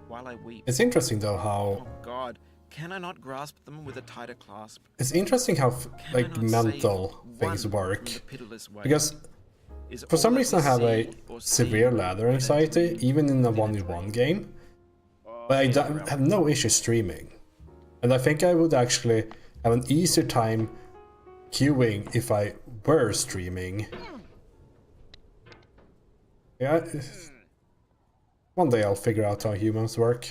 while I weep. It's interesting though how... Oh God, Can I not grasp them with a tighter clasp? It's interesting how Can like I not mental save things one work, from the pitiless waves? because Is for all some that reason I we have a see or severe see ladder but anxiety, it's even in a then it's 1v1 game, but I yeah, don't around have no issue streaming. And I think I would actually have an easier time queuing if I were streaming. Yeah, one day I'll figure out how humans work.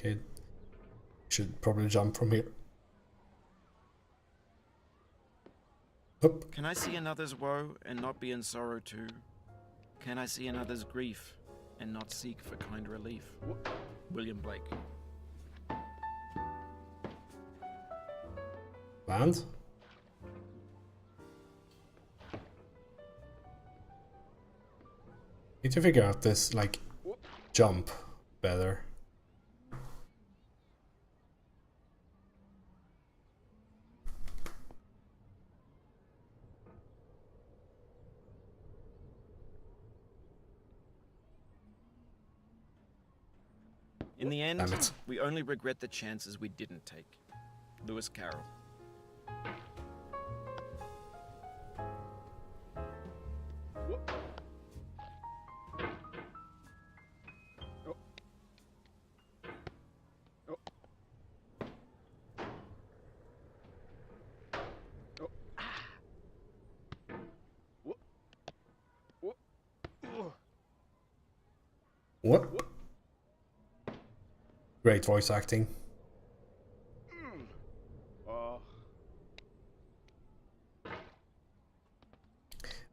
Okay, should probably jump from here. Oop. Can I see another's woe and not be in sorrow too? Can I see another's grief and not seek for kind relief? William Blake. Land? Need to figure out this, like, jump better. In the end, Damn it. we only regret the chances we didn't take. Lewis Carroll. What? Great voice acting. I'm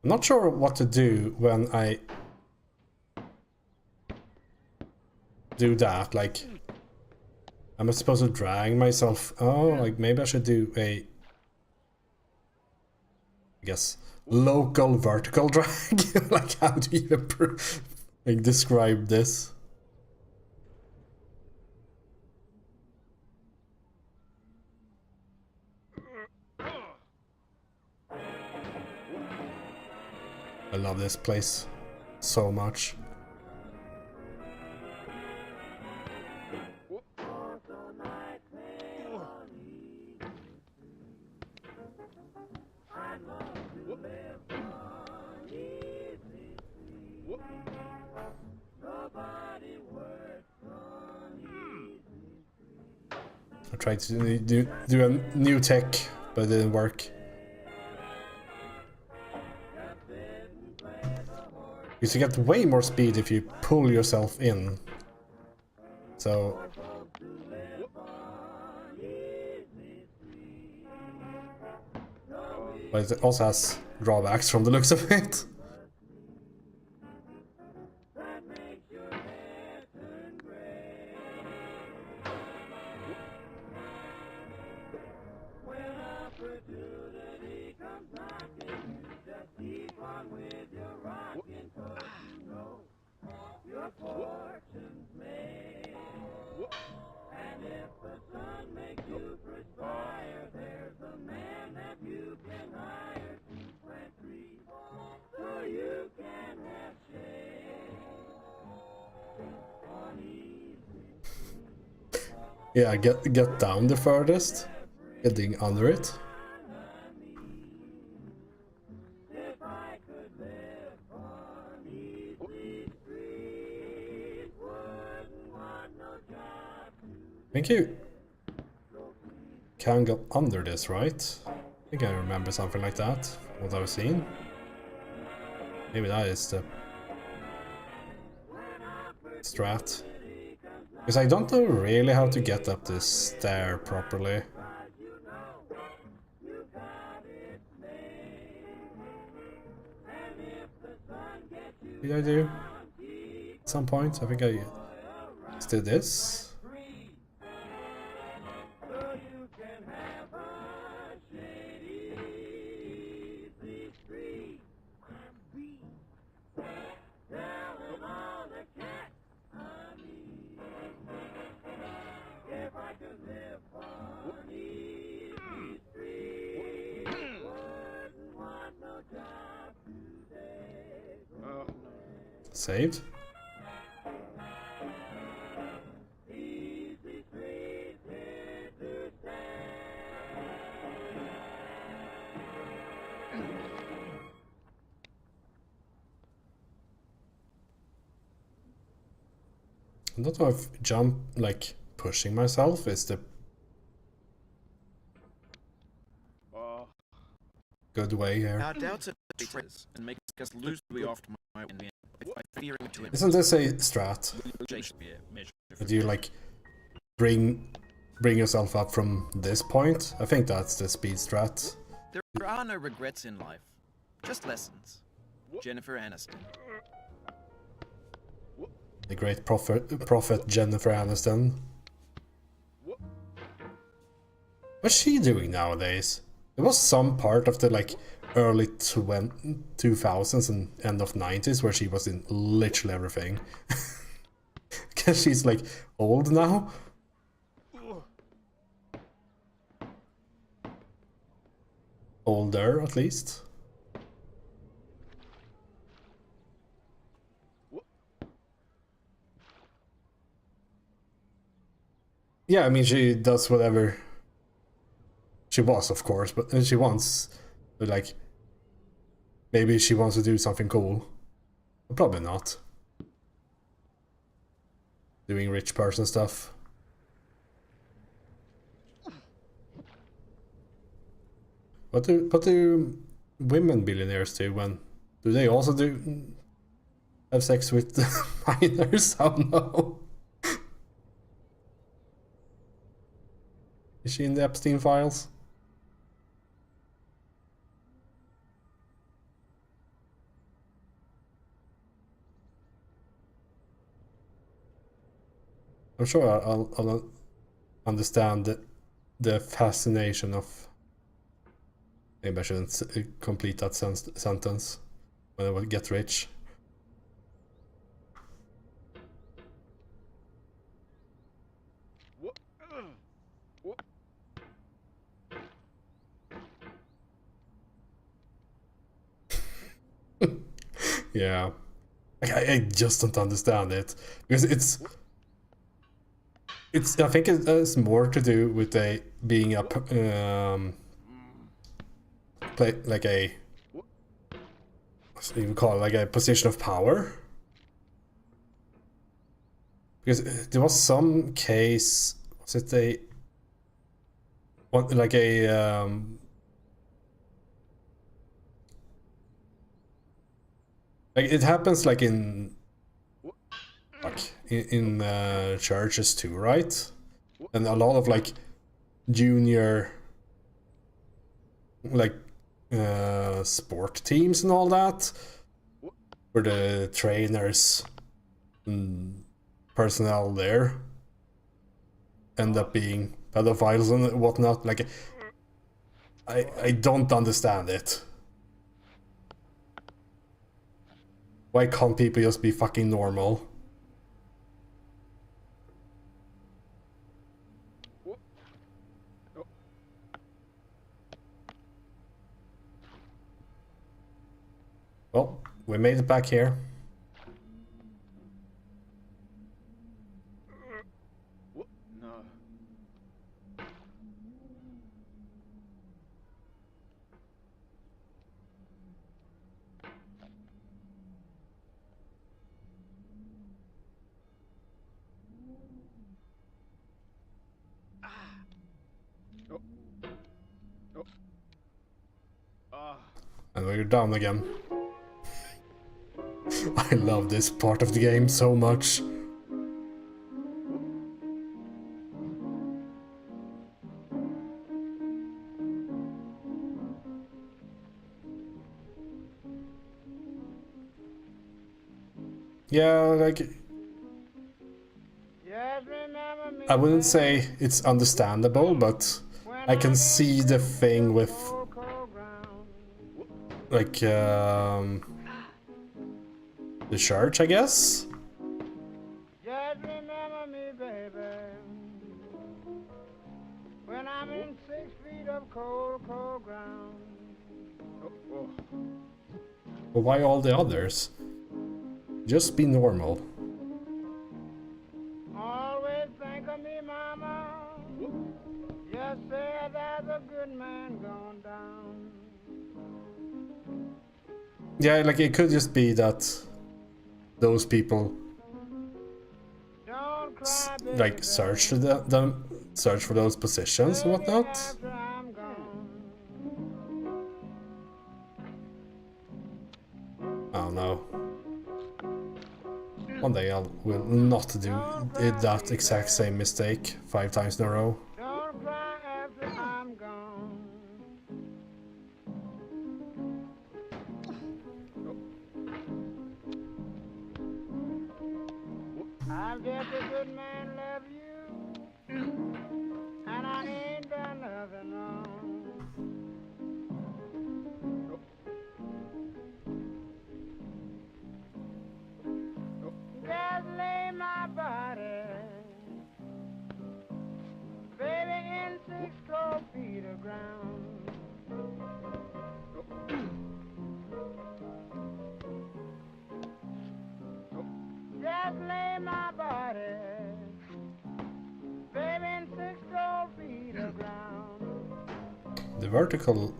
not sure what to do when I do that. Like, am I supposed to drag myself? Oh, like maybe I should do a, I guess, local vertical drag. Like, how do you even like describe this? I love this place so much. I tried to do a new tech, but it didn't work. Because you get way more speed if you pull yourself in. So... But it also has drawbacks from the looks of it. Yeah, get down the furthest, getting under it. Thank you. Can go under this, right? I think I remember something like that, what I've seen. Maybe that is the strat. Because I don't know really how to get up this stair properly. Did I do? At some point, I think I just did this. Saved? I don't know if jump, like pushing myself, is the good way here. Our doubts are triggers and make us lose the way off to my end by fearing to it. Isn't this a strat? Do you like bring yourself up from this point? I think that's the speed strat. There are no regrets in life, just lessons. Jennifer Aniston. The great prophet Jennifer Aniston. What's she doing nowadays? There was some part of the like early 2000s and end of 90s where she was in literally everything. Because she's like old now. Older at least. Yeah, I mean, she does whatever she was, of course, but she wants, but like, maybe she wants to do something cool. But probably not. Doing rich person stuff. What do women billionaires do when? Do they also have sex with minors? Oh no. Is she in the Epstein files? I'm sure I'll understand the fascination of... Maybe I shouldn't complete that sentence when I will get rich. Yeah, I just don't understand it because I think it has more to do with being a like a, what do you call it, like a position of power. Because there was some case, was it like it happens like in churches too, right? And a lot of like junior like sport teams and all that, where the trainers and personnel there end up being pedophiles and whatnot. Like, I don't understand it. Why can't people just be fucking normal? Well, we made it back here. No. And we're down again. I love this part of the game so much. Yeah, like, I wouldn't say it's understandable, but I can see the thing with like the church, I guess. Just remember me, baby, when I'm in 6 feet of cold, cold ground. But why all the others? Just be normal. Always think of me, mama. Just say there's a good man gone down. Yeah, like it could just be that those people Don't cry, like baby, search for them, search for those positions and whatnot. after I'm gone. Oh no. One day I will not do that exact same mistake 5 times in a row. Don't cry after I'm gone. I'll get the good man love you, and I ain't done nothing wrong. Just lay my body, baby, in 6 cold feet of ground. Just lay my body, baby, in 6 cold feet of ground. The vertical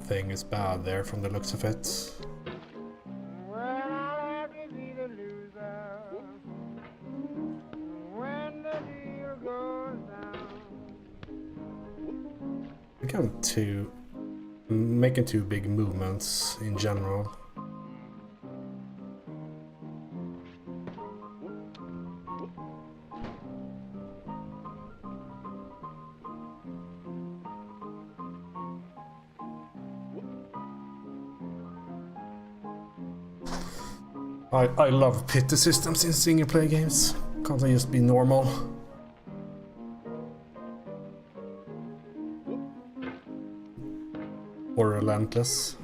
thing is bad there from the looks of it. Well, I'll have to be the loser when the deal goes down. I think I'm making too big movements in general. I love pity systems in single player games. Can't they just be normal? Or relentless?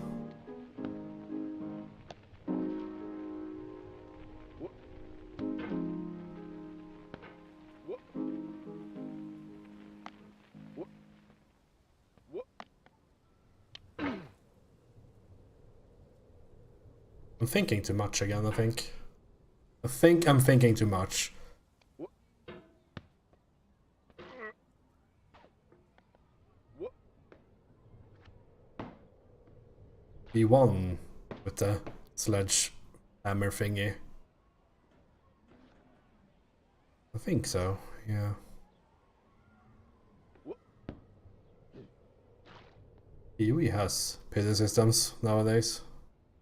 I'm thinking too much again, I think. I think I'm thinking too much. He won with the sledgehammer thingy. I think so, yeah. PoE has pity systems nowadays.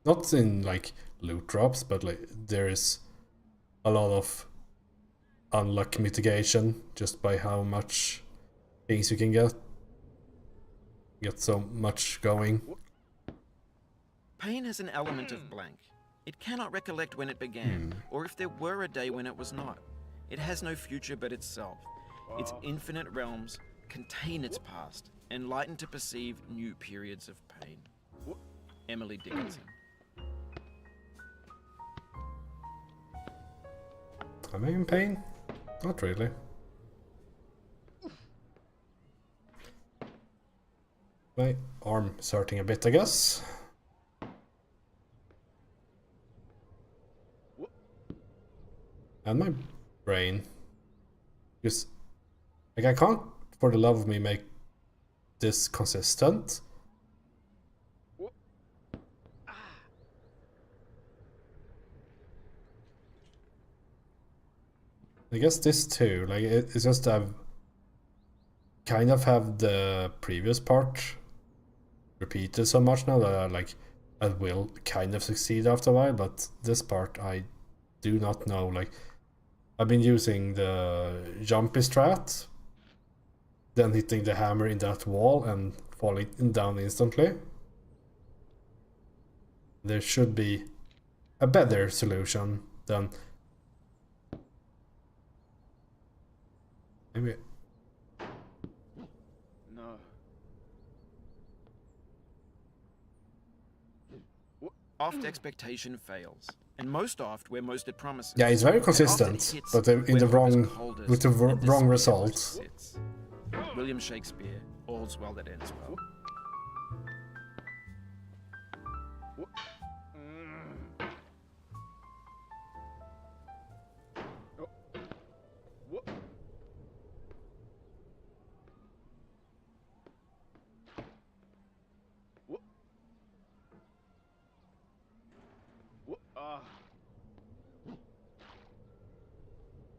Not in like loot drops, but like there is a lot of unluck mitigation just by how much things you can get. Get so much going. Pain has an element of blank. It cannot recollect when it began, or if there were a day when it was not. It has no future but itself. Its infinite realms contain its past, enlightened to perceive new periods of pain. Emily Dickinson. Am I in pain? Not really. My arm is hurting a bit, I guess. And my brain. Because, like, I can't, for the love of me, make this consistent. I guess this too, like it's just I've kind of have the previous part repeated so much now that I will kind of succeed after a while, but this part I do not know. Like I've been using the jumpy strat, then hitting the hammer in that wall and falling down instantly. There should be a better solution than maybe. No. Oft expectation fails, and most oft where most it promises. Yeah, it's very And often consistent, hits but in where the hope is wrong coldest with the and wrong despair results. sits. William Shakespeare, all's well that ends well.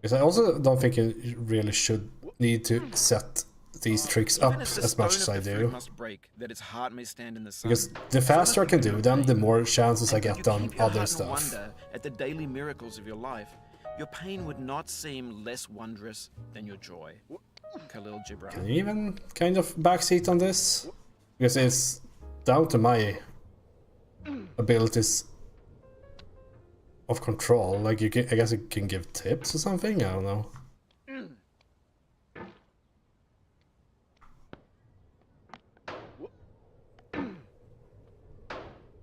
Because I also don't think you really should need to set these tricks up Even as the as much stone as of I the do. fruit must break, that its heart may stand in the sun. Because the faster I can do them, the more chances I And could get you on keep your other heart in stuff. wonder at the daily miracles of your life, your pain would not seem less wondrous than your joy. Khalil Gibran. Can you even kind of backseat on this? Because it's down to my abilities of control. Like you can, I guess you can give tips or something. I don't know.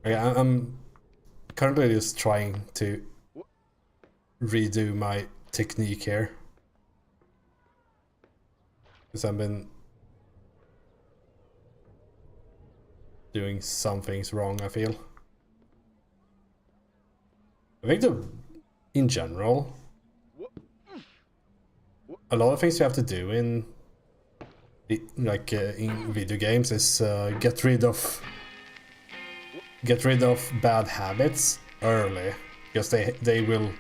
I'm currently just trying to redo my technique here. Because I've been doing some things wrong, I feel. I think in general, a lot of things you have to do in video games is get rid of bad habits early, because they will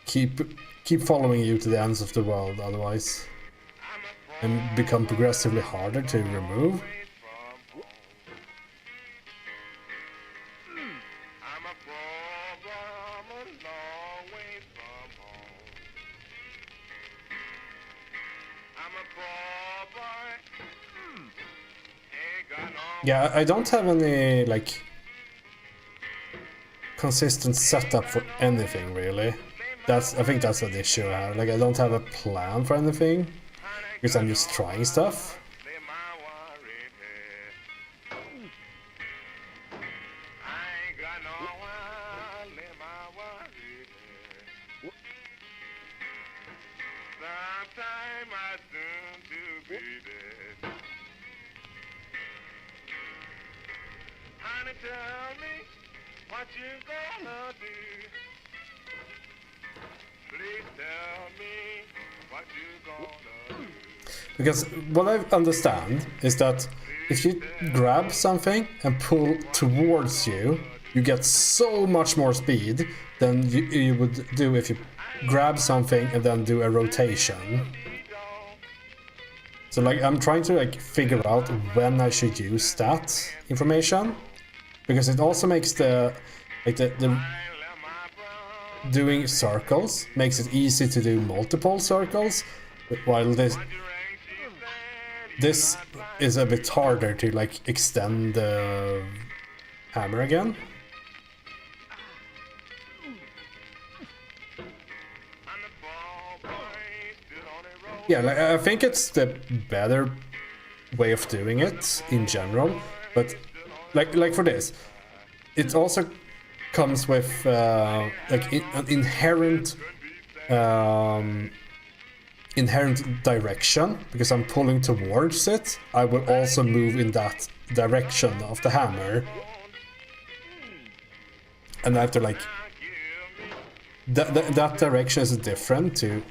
keep following you to the ends of the world otherwise, and become progressively harder to remove. Yeah, I don't have any like consistent setup for anything really. I think that's an issue I have. Like I don't have a plan for anything because I'm just trying stuff. Tell me what you gonna do. Please tell me what you gonna do. Because what I understand is that if you grab something and pull towards you, you get so much more speed than you would do if you grab something and then do a rotation. So like I'm trying to like figure out when I should use that information. Because it also makes the doing circles makes it easy to do multiple circles, while this is a bit harder to like extend the hammer again. Yeah, like, I think it's the better way of doing it in general, but like for this, it also comes with like an inherent direction. Because I'm pulling towards it, I will also move in that direction of the hammer, and I have to like that direction is different to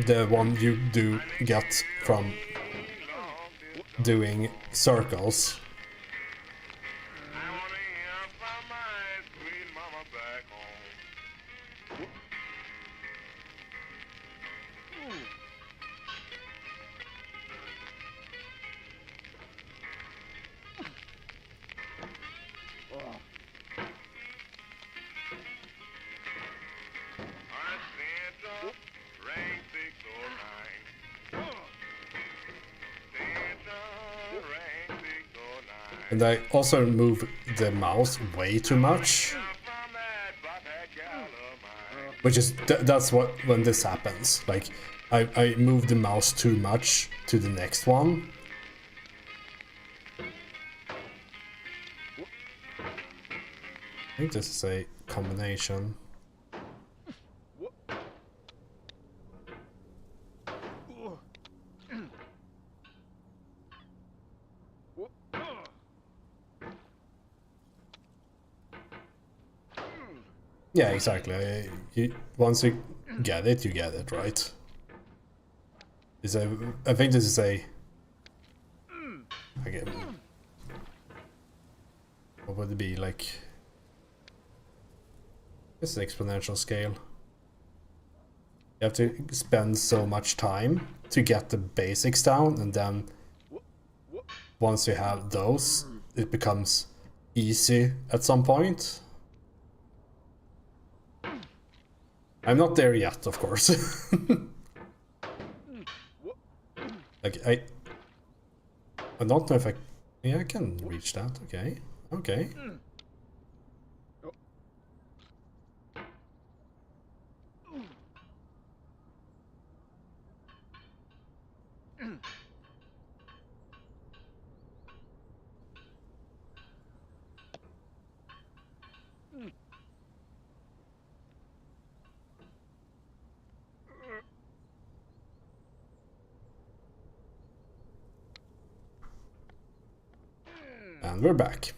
the one you do get from doing circles. And I also move the mouse way too much, which is that's when this happens. Like I move the mouse too much to the next one. I think this is a combination. Yeah, exactly. Once you get it, right? I think this is a... Okay, what would it be, like... This is exponential scale. You have to spend so much time to get the basics down, and then once you have those, it becomes easy at some point. I'm not there yet, of course. Like, I don't know if yeah, I can reach that. Okay. Okay. And we're back.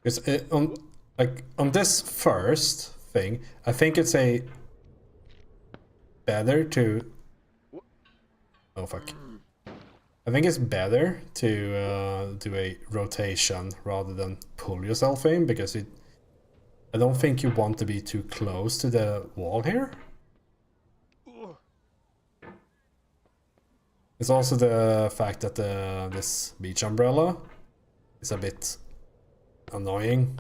Because on this first thing, I think it's better to. Oh fuck! I think it's better to do a rotation rather than pull yourself in, because I don't think you want to be too close to the wall here. It's also the fact that this beach umbrella is a bit annoying.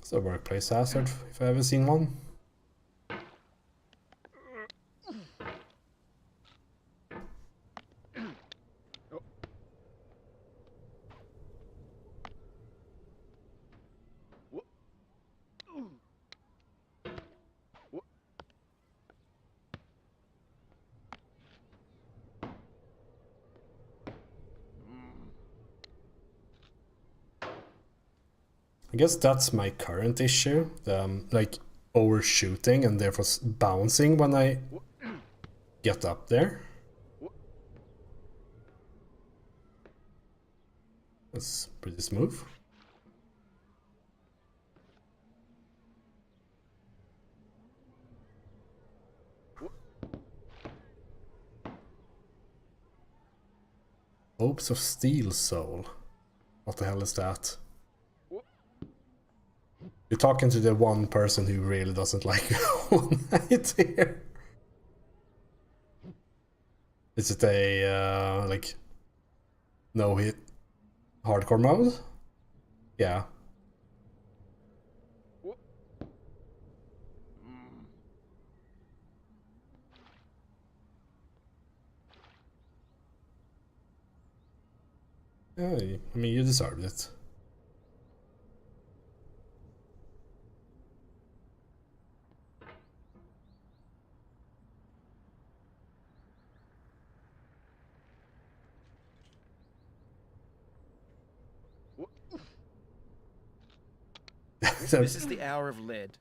It's a workplace hazard, if I've ever seen one. I guess that's my current issue, like overshooting and therefore bouncing when I get up there. That's pretty smooth. Hopes of Steel Soul. What the hell is that? You're talking to the one person who really doesn't like Hollow Knight here. Is it a, like, no hit hardcore mode? Yeah. Yeah, I mean, you deserved it. This is the hour of lead.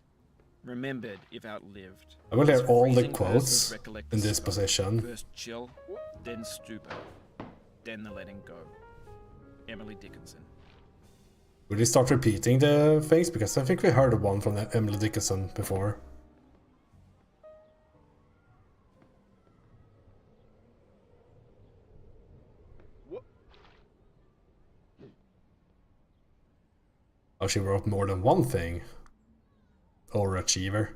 Remembered if outlived. I will hear As all the freezing quotes earthers recollect in the this smoke. position. First chill, then stupor, then the letting go. Emily Dickinson. Will you start repeating the things? Because I think we heard one from Emily Dickinson before. Oh, she wrote more than one thing. Overachiever.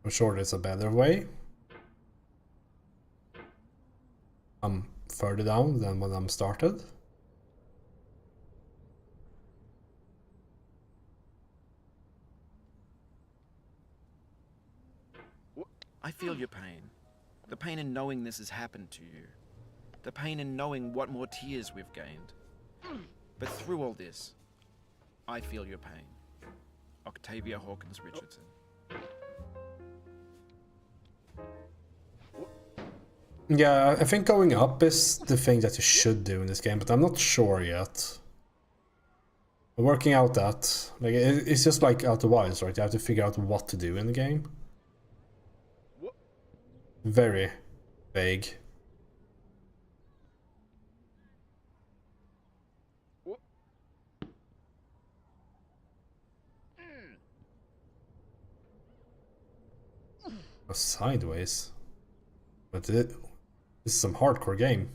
I'm sure there's a better way. I'm further down than when I'm started. feel your pain. The pain in knowing this has happened to you. The pain in knowing what more tears we've gained. But through all this, I feel your pain. Octavia Hawkins Richardson. Yeah, I think going up is the thing that you should do in this game, but I'm not sure yet. Working out that, like, it's just like Outer Wilds, right? You have to figure out what to do in the game. Very vague. Oh, sideways. But this is some hardcore game.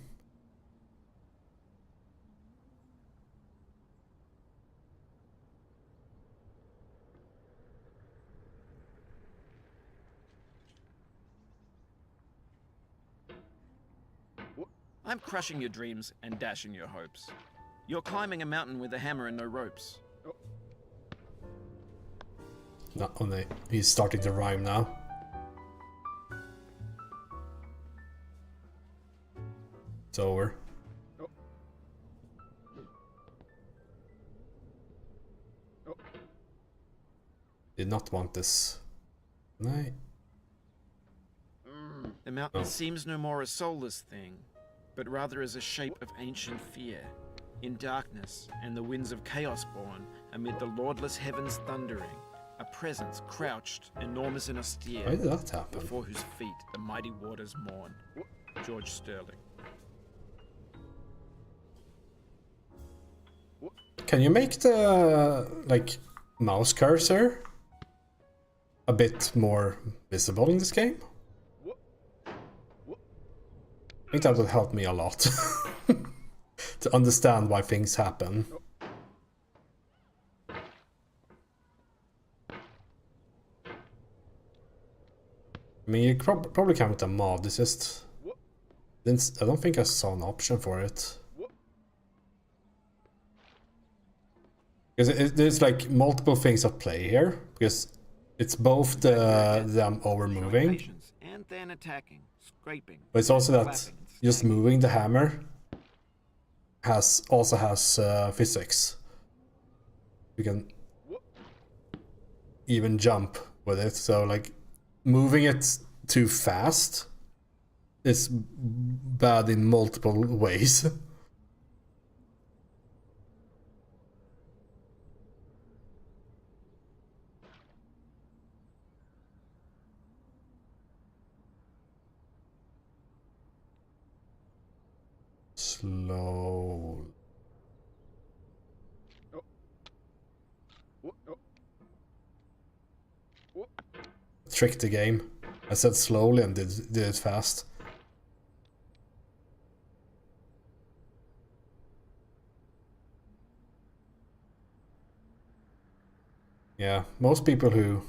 I'm crushing your dreams and dashing your hopes. You're climbing a mountain with a hammer and no ropes. Not only he's starting to rhyme now. It's over. Did not want this. No. The mountain seems no more a soulless thing, but rather as a shape of ancient fear, in darkness and the winds of chaos born, amid the lordless heavens thundering, a presence crouched, enormous and austere, Why did that happen? before whose feet the mighty waters mourn. George Sterling. Can you make the, like, mouse cursor a bit more visible in this game? I think that would help me a lot to understand why things happen. I mean, you probably can with a mod. It's just I don't think I saw an option for it. Because there's like multiple things at play here. Because it's both them over moving, Patience, and then attacking, scraping, but it's also that clapping, and just snapping. moving the hammer also has physics. You can even jump with it. So like moving it too fast is bad in multiple ways. Slow. Tricked the game. I said slowly and did it fast. Yeah, most people who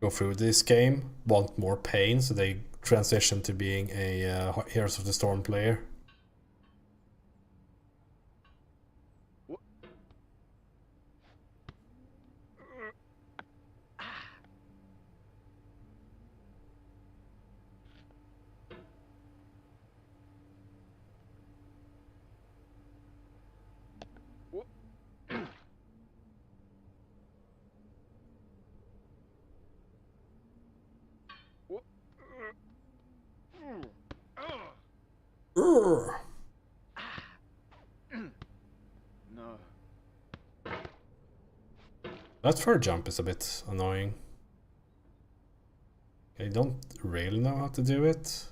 go through this game want more pain, so they transition to being a Heroes of the Storm player. Urgh. No. That fur jump is a bit annoying. I don't really know how to do it.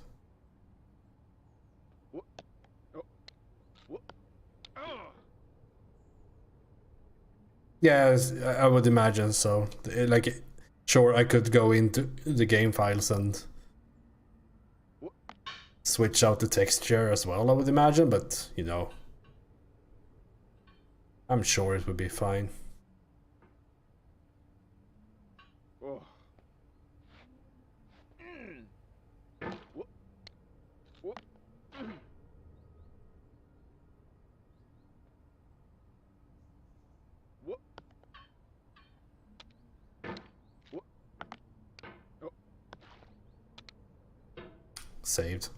Yes, I would imagine so. Like, sure, I could go into the game files and switch out the texture as well, I would imagine, but, you know, I'm sure it would be fine. saved.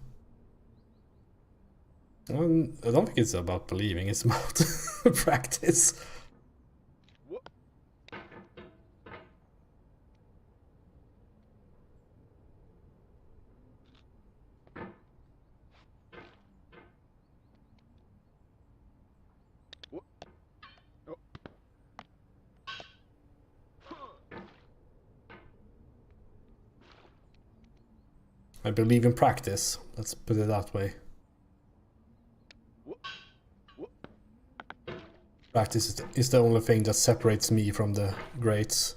I don't think it's about believing, it's about practice. I believe in practice, let's put it that way. Practice is the only thing that separates me from the greats.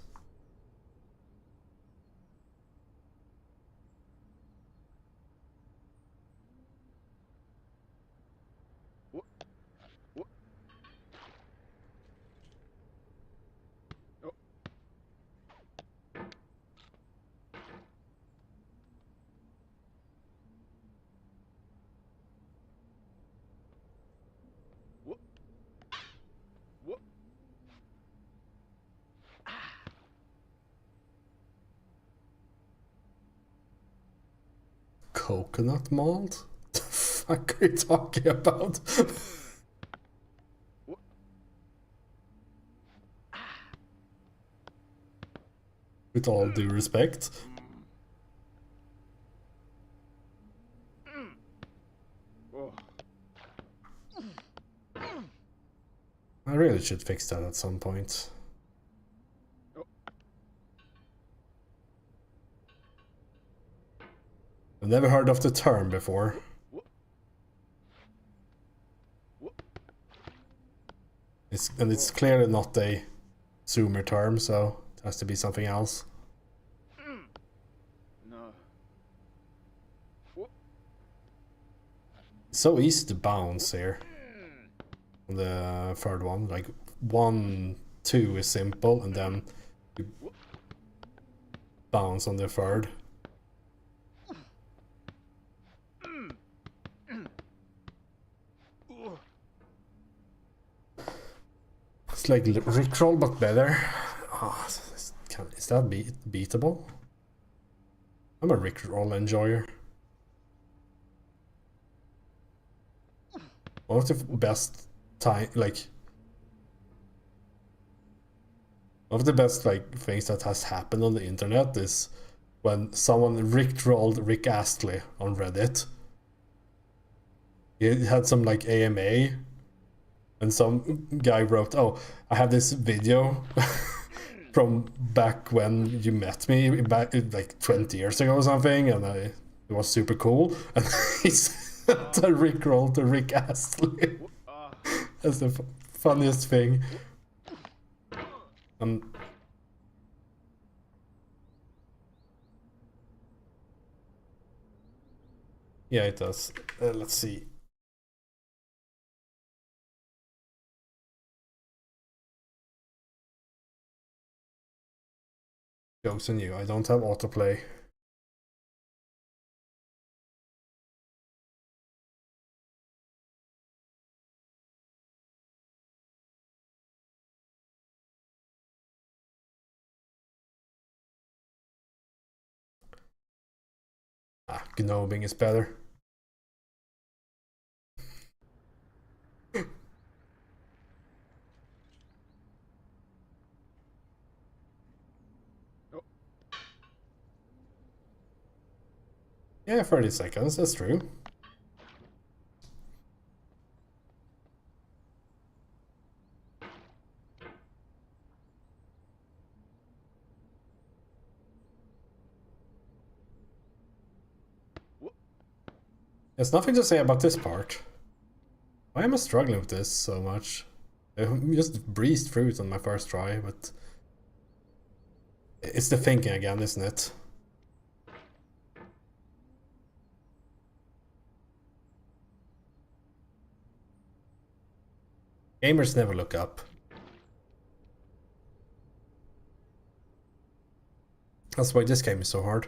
Coconut malt? The fuck are you talking about? With all due respect. I really should fix that at some point. I've never heard of the term before. It's clearly not a Zoomer term, so it has to be something else. It's so easy to bounce here. On the third one, like 1, 2 is simple, and then you bounce on the third. It's like Rickroll but better. Oh, is that beatable? I'm a Rickroll enjoyer. One of the best one of the best things that has happened on the internet is when someone Rickrolled Rick Astley on Reddit. He had some AMA. And some guy wrote, "Oh, I have this video from back when you met me, back 20 years ago or something, and it was super cool." And he sent a Rickroll to Rick Astley. That's the funniest thing. Yeah, it does. Let's see. Jokes on you, I don't have autoplay. Gnobing is better. Yeah, 30 seconds, that's true. There's nothing to say about this part. Why am I struggling with this so much? I just breezed through it on my first try, but it's the thinking again, isn't it? Gamers never look up. That's why this game is so hard.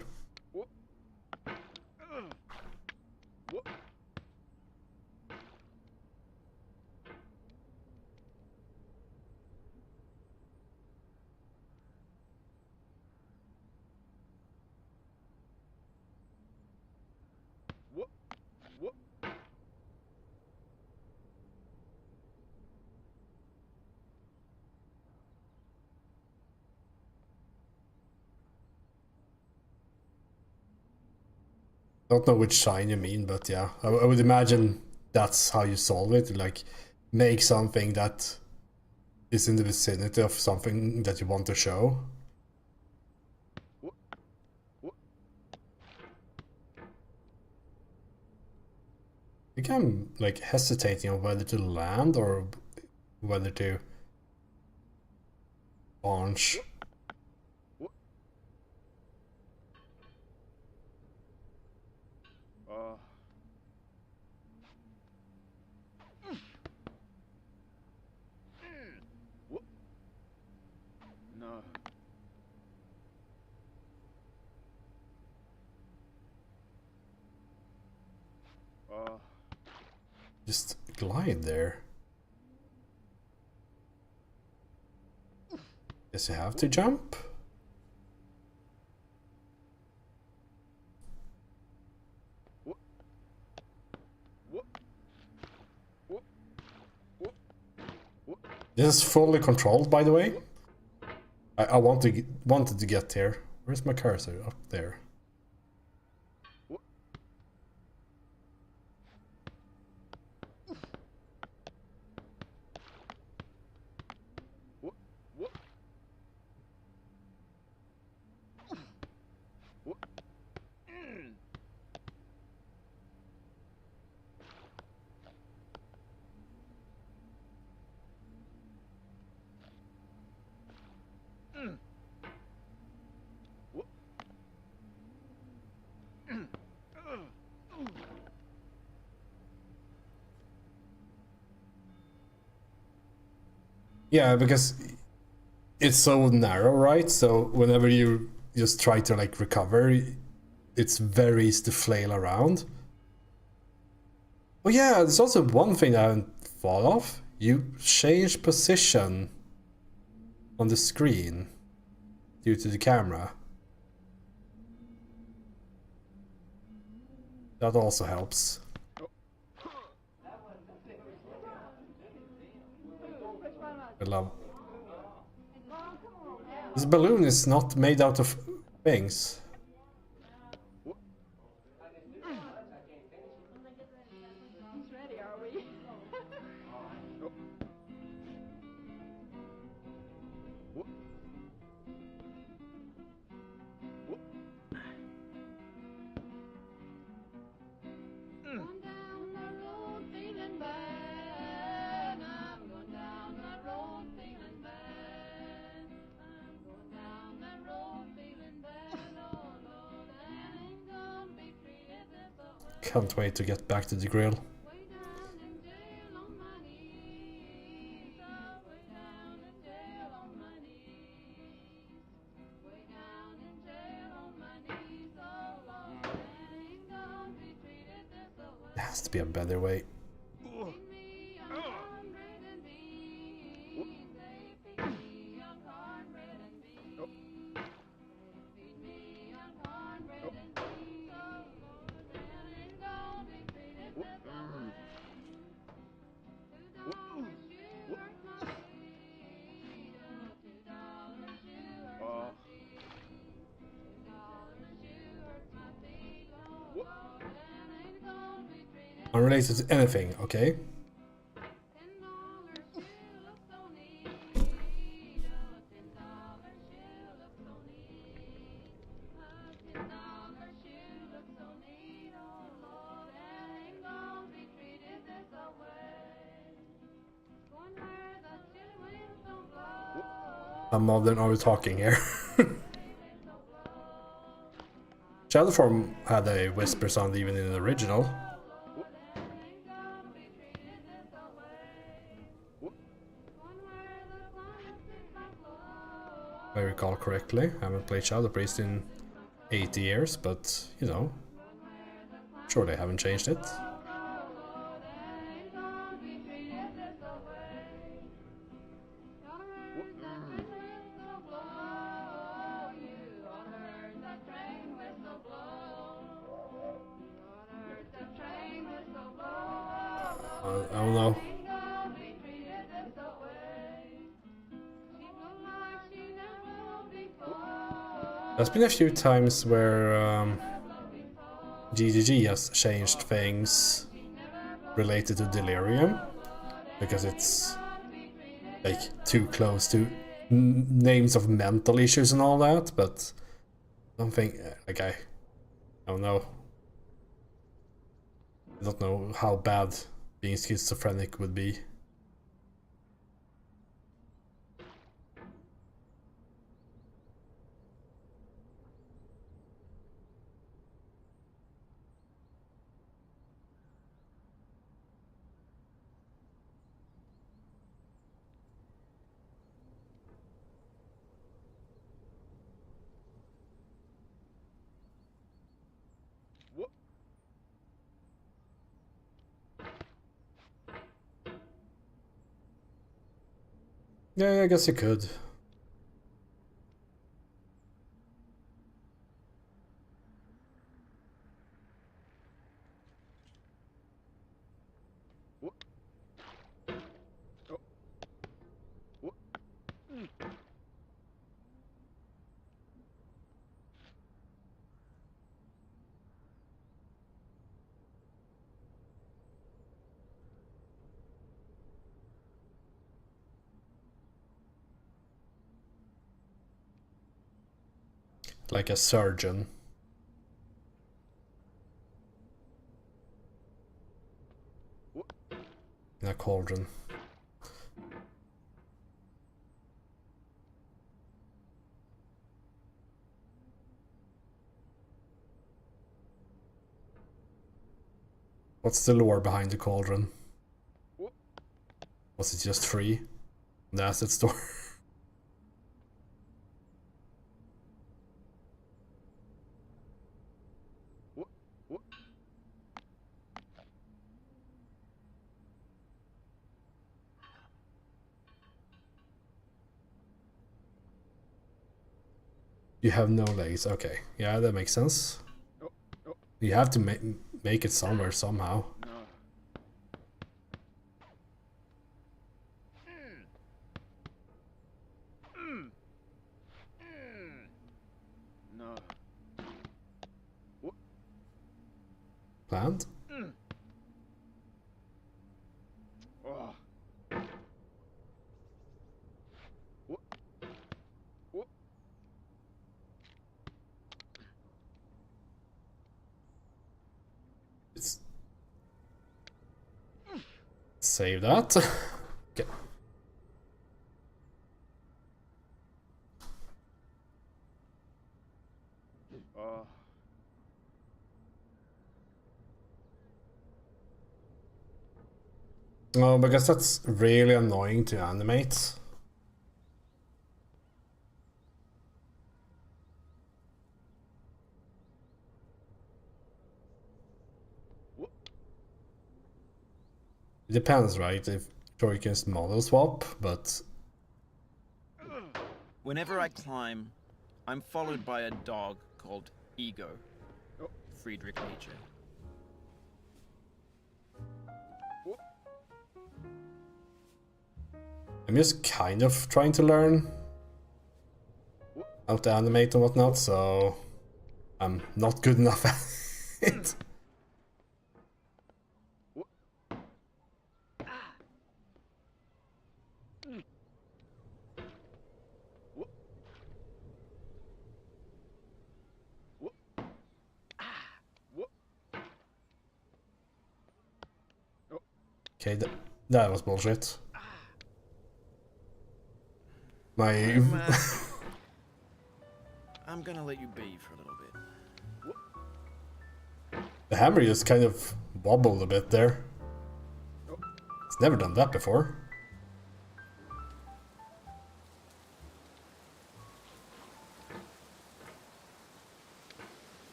Don't know which sign you mean, but yeah, I would imagine that's how you solve it. Like, make something that is in the vicinity of something that you want to show. I think I'm like hesitating on whether to land or whether to launch. No. Just glide there. Guess you have to jump. This is fully controlled, by the way. I wanted to get here. Where's my cursor? Up there. Yeah, because it's so narrow, right? So whenever you just try to like recover, it's very easy to flail around. Oh yeah, there's also one thing I haven't thought of. You change position on the screen due to the camera. That also helps. I love. This balloon is not made out of things. Ready, are we? Going down the road feeling bad. I'm going down the road feeling bad. I'm going down the road feeling bad. Oh Lord, I ain't gonna be treated this way. Can't wait to get back to the grill. Way down in jail on my knees. Oh, way down in jail on my knees. Way down in jail on my knees. Oh Lord, I ain't gonna be treated this way. There has to be a better way. Feed me on cornbread and beans. They feed me on cornbread and beans. Feed me on cornbread and beans. Oh Lord, I ain't gonna be treated this way. $2 you hurt my feet. Oh, $2 you hurt my feet. $2 you hurt my feet. Oh Lord, I ain't gonna be treated. Unrelated to anything, okay? $10 shoe looks so neat. Oh, $10 shoe looks so neat. $10 shoe looks so neat. Oh Lord, I ain't gonna be treated this way. Going where the chilly winds don't blow. How modern are we talking here? Shadowform had a whisper sound even in the original. If I recall correctly. I haven't played Shadow Priest in 80 years, but you know, sure they haven't changed it. I don't know. There's been a few times where GGG has changed things related to Delirium because it's like too close to names of mental issues and all that, but I don't think like I don't know. I don't know how bad being schizophrenic would be. Yeah, I guess you could. Like a surgeon. In a cauldron. What's the lore behind the cauldron? Was it just free? The asset store? You have no legs. Okay, yeah, that makes sense. You have to make it somewhere somehow. No. Planned? Oh. It's... Save that. Okay. Oh. No, because that's really annoying to animate. It depends, right? If sure you can model swap, but Whenever I climb, I'm followed by a dog called Ego. Friedrich Nietzsche. I'm just kind of trying to learn how to animate and whatnot, so I'm not good enough at it. Okay, that was bullshit. My... I'm gonna let you be for a little bit. The hammer just kind of wobbled a bit there. It's never done that before.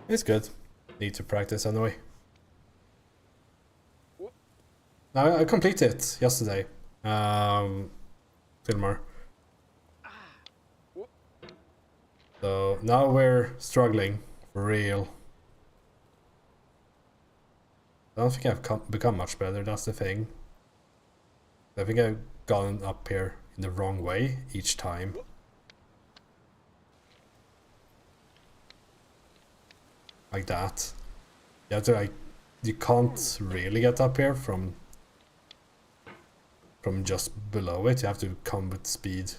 It's good. Need to practice anyway. I completed it yesterday. Filmar. So now we're struggling for real. I don't think I've become much better, that's the thing. I think I've gone up here in the wrong way each time. Like that. You have to like, you can't really get up here from just below it, you have to come with speed.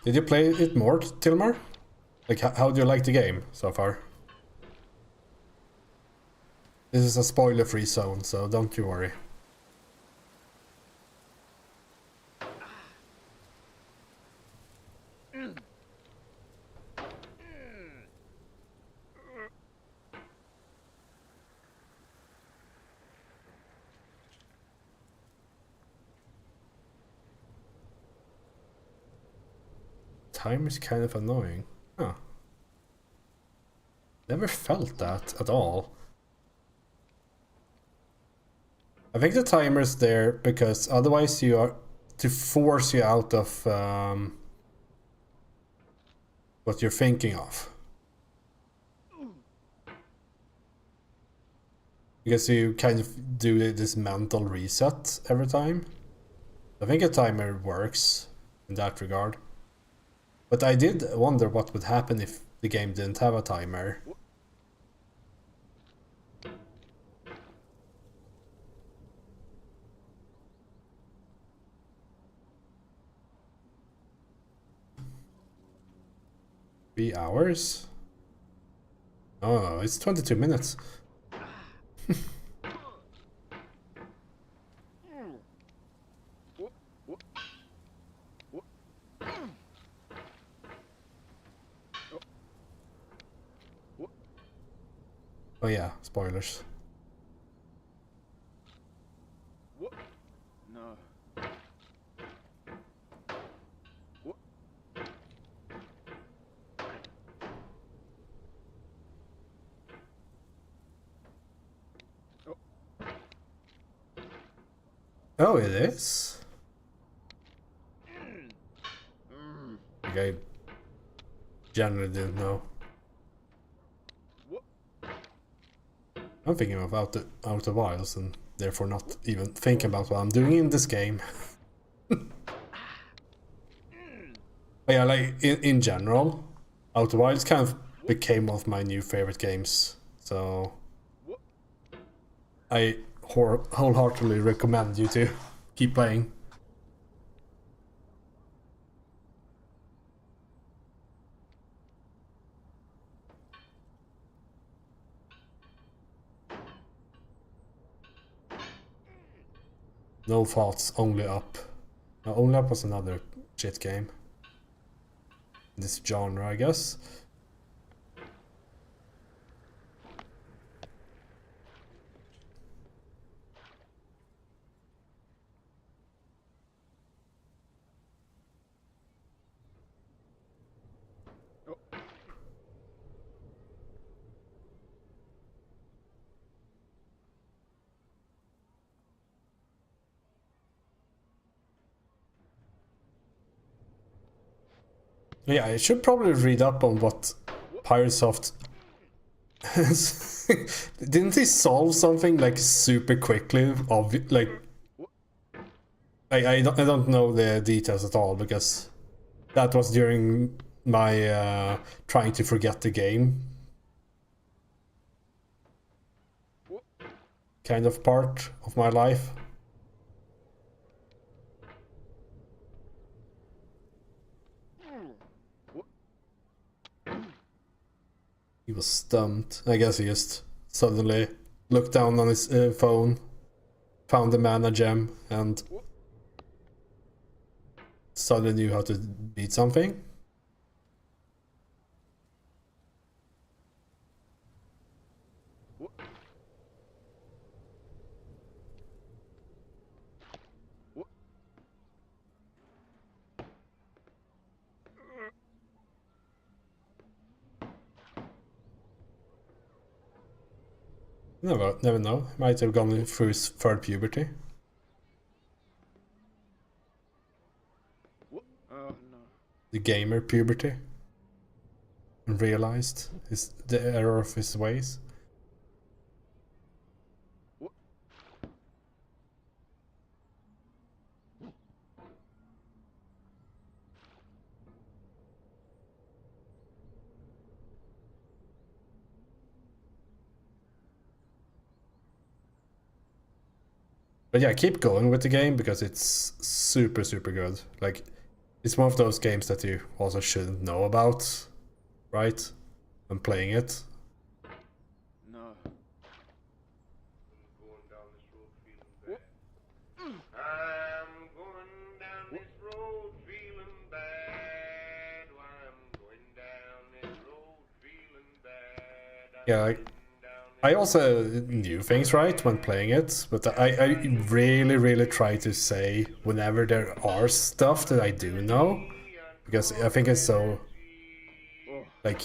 Did you play it more, Tilmar? Like, how do you like the game so far? This is a spoiler-free zone, so don't you worry. Time is kind of annoying. Huh. Never felt that at all. I think the timer is there because otherwise you are to force you out of what you're thinking of. Because you kind of do this mental reset every time. I think a timer works in that regard. But I did wonder what would happen if the game didn't have a timer. Three hours? Oh, it's 22 minutes. Oh yeah, spoilers. No. Oh, it is? Okay. Generally didn't know. I'm thinking of Outer Wilds and therefore not even thinking about what I'm doing in this game. But yeah, like in general, Outer Wilds kind of became one of my new favorite games. So I wholeheartedly recommend you to keep playing. No thoughts, only up. No, only up was another shit game. This genre, I guess. Yeah, I should probably read up on what Pyrosoft didn't they solve something like super quickly? Like, I don't know the details at all because that was during my trying to forget the game kind of part of my life. He was stumped. I guess he just suddenly looked down on his phone, found the mana gem, and suddenly knew how to beat something. Never know. Might have gone through his third puberty. Oh no. the gamer puberty and realized the error of his ways. But yeah, keep going with the game because it's super, super good. Like, it's one of those games that you also shouldn't know about, right? When playing it. No. Going down this road feeling bad. I'm going down this road feeling bad. I'm going down this road feeling bad. Yeah, like, I also knew things right when playing it, but I really, really try to say whenever there are stuff that I do know, because I think it's so, like,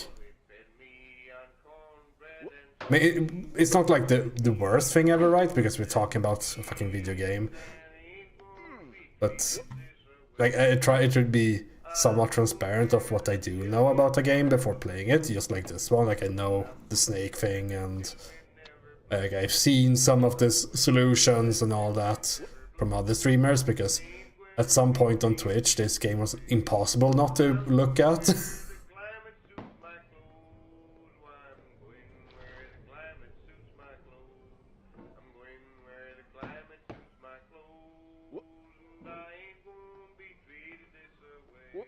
I mean, it's not like the worst thing ever, right? Because we're talking about a fucking video game, but like I try to be somewhat transparent of what I do know about a game before playing it, just like this one. Like I know the snake thing, and like I've seen some of the solutions and all that from other streamers, because at some point on Twitch this game was impossible not to look at. Climate suits my clothes. I'm going where the climate suits my clothes. I'm going where the climate suits my clothes. And I ain't gonna be treated this way.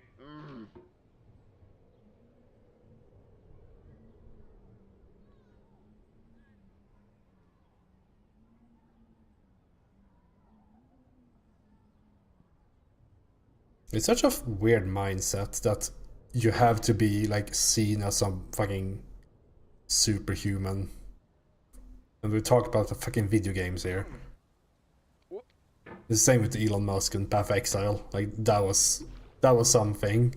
It's such a weird mindset that you have to be like seen as some fucking superhuman. And we talk about the fucking video games here. The same with Elon Musk and Path Exile. Like that was something.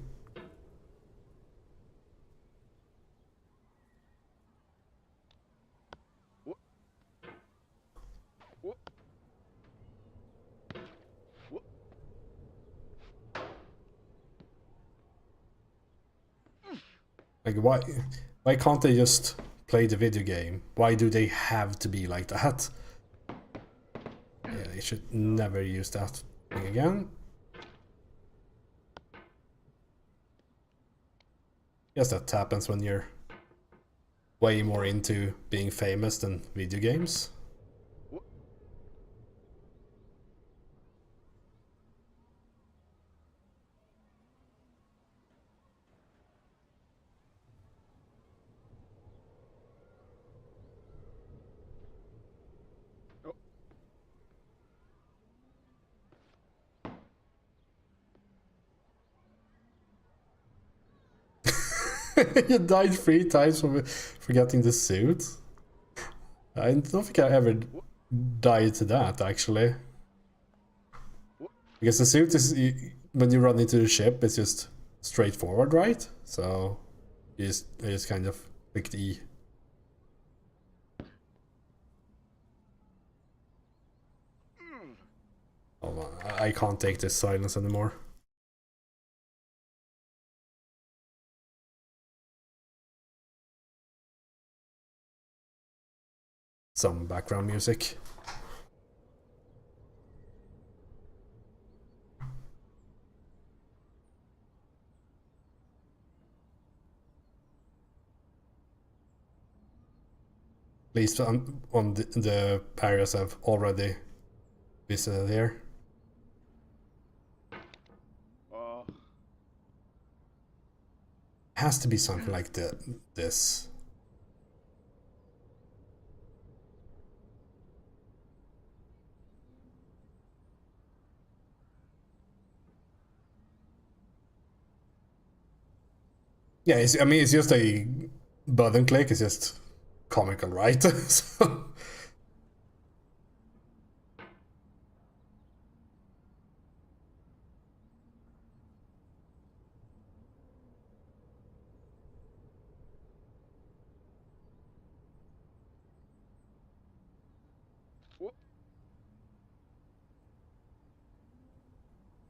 Like why can't they just play the video game? Why do they have to be like that? Yeah, they should never use that thing again. Yes, that happens when you're way more into being famous than video games. You died 3 times for forgetting the suit. I don't think I ever died to that, actually. Because the suit is, when you run into the ship, it's just straightforward, right? So you just kind of click E. Hold on, I can't take this silence anymore. Some background music. At least on the areas I've already visited here. Oh. Has to be something like this. Yeah, I mean, it's just a button click. It's just comical, right? So,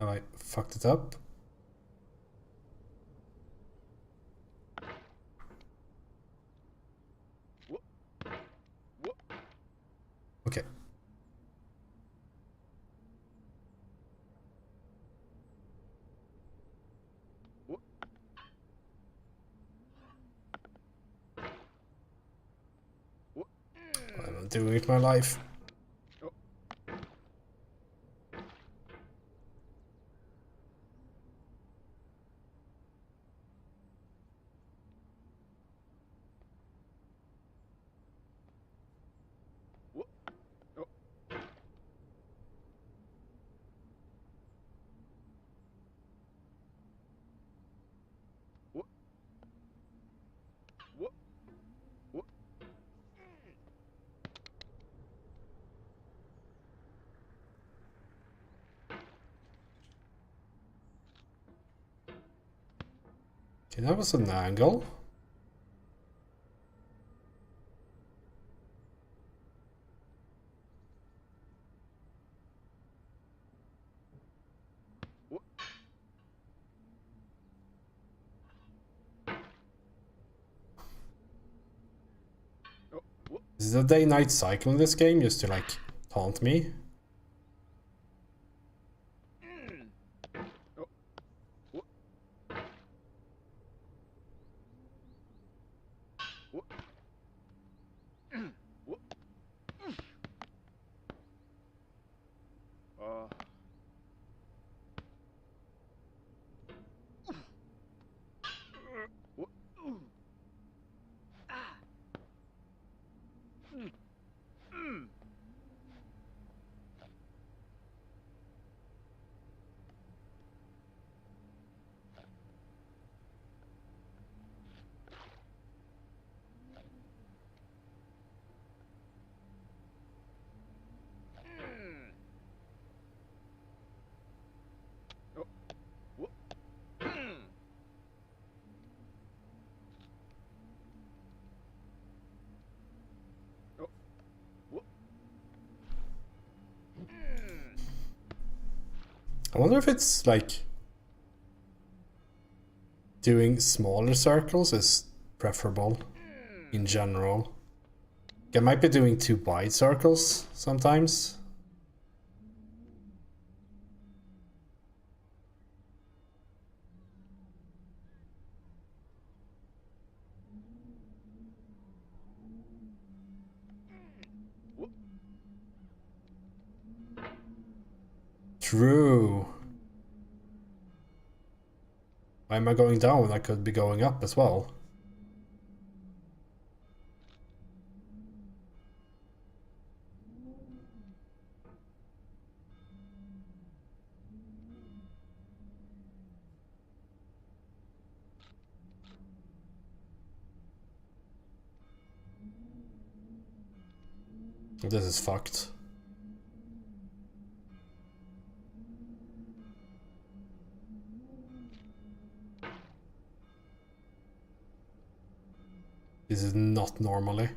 have I fucked it up? doing with my life. Okay, that was an angle. Is it a day-night cycle in this game just to like taunt me? I wonder if it's like doing smaller circles is preferable in general. I might be doing too wide circles sometimes. True. Why am I going down when I could be going up as well? This is fucked. This is not normally.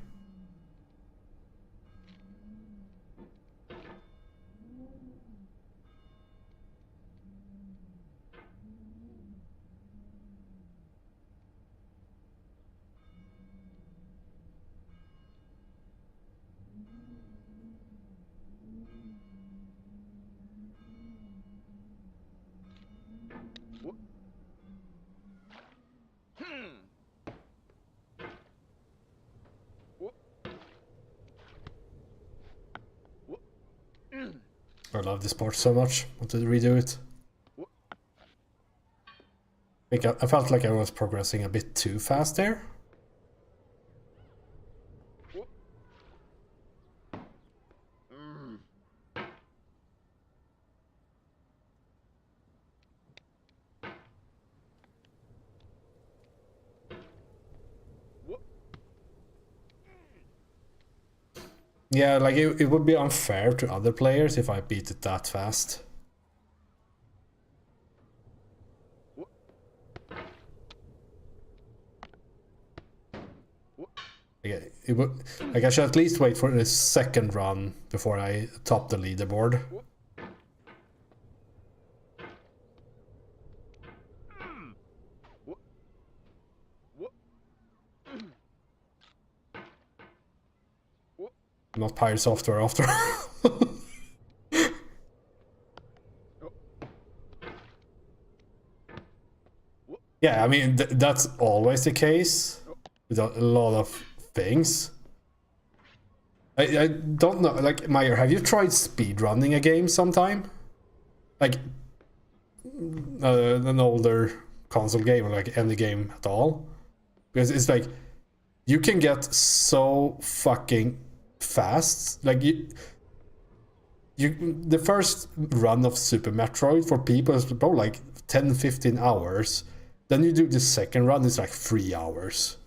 I love this part so much. Want to redo it. I felt like I was progressing a bit too fast there. Yeah, like it would be unfair to other players if I beat it that fast. Yeah, it would, like I should at least wait for the second run before I top the leaderboard. Not Pirate Software after. Yeah, I mean that's always the case with a lot of things. I don't know, like, Meyer, have you tried speedrunning a game sometime? Like, an older console game, or like any game at all? Because it's like, you can get so fucking fast. Like, the first run of Super Metroid for people is probably like 10-15 hours. Then you do the second run, it's like 3 hours.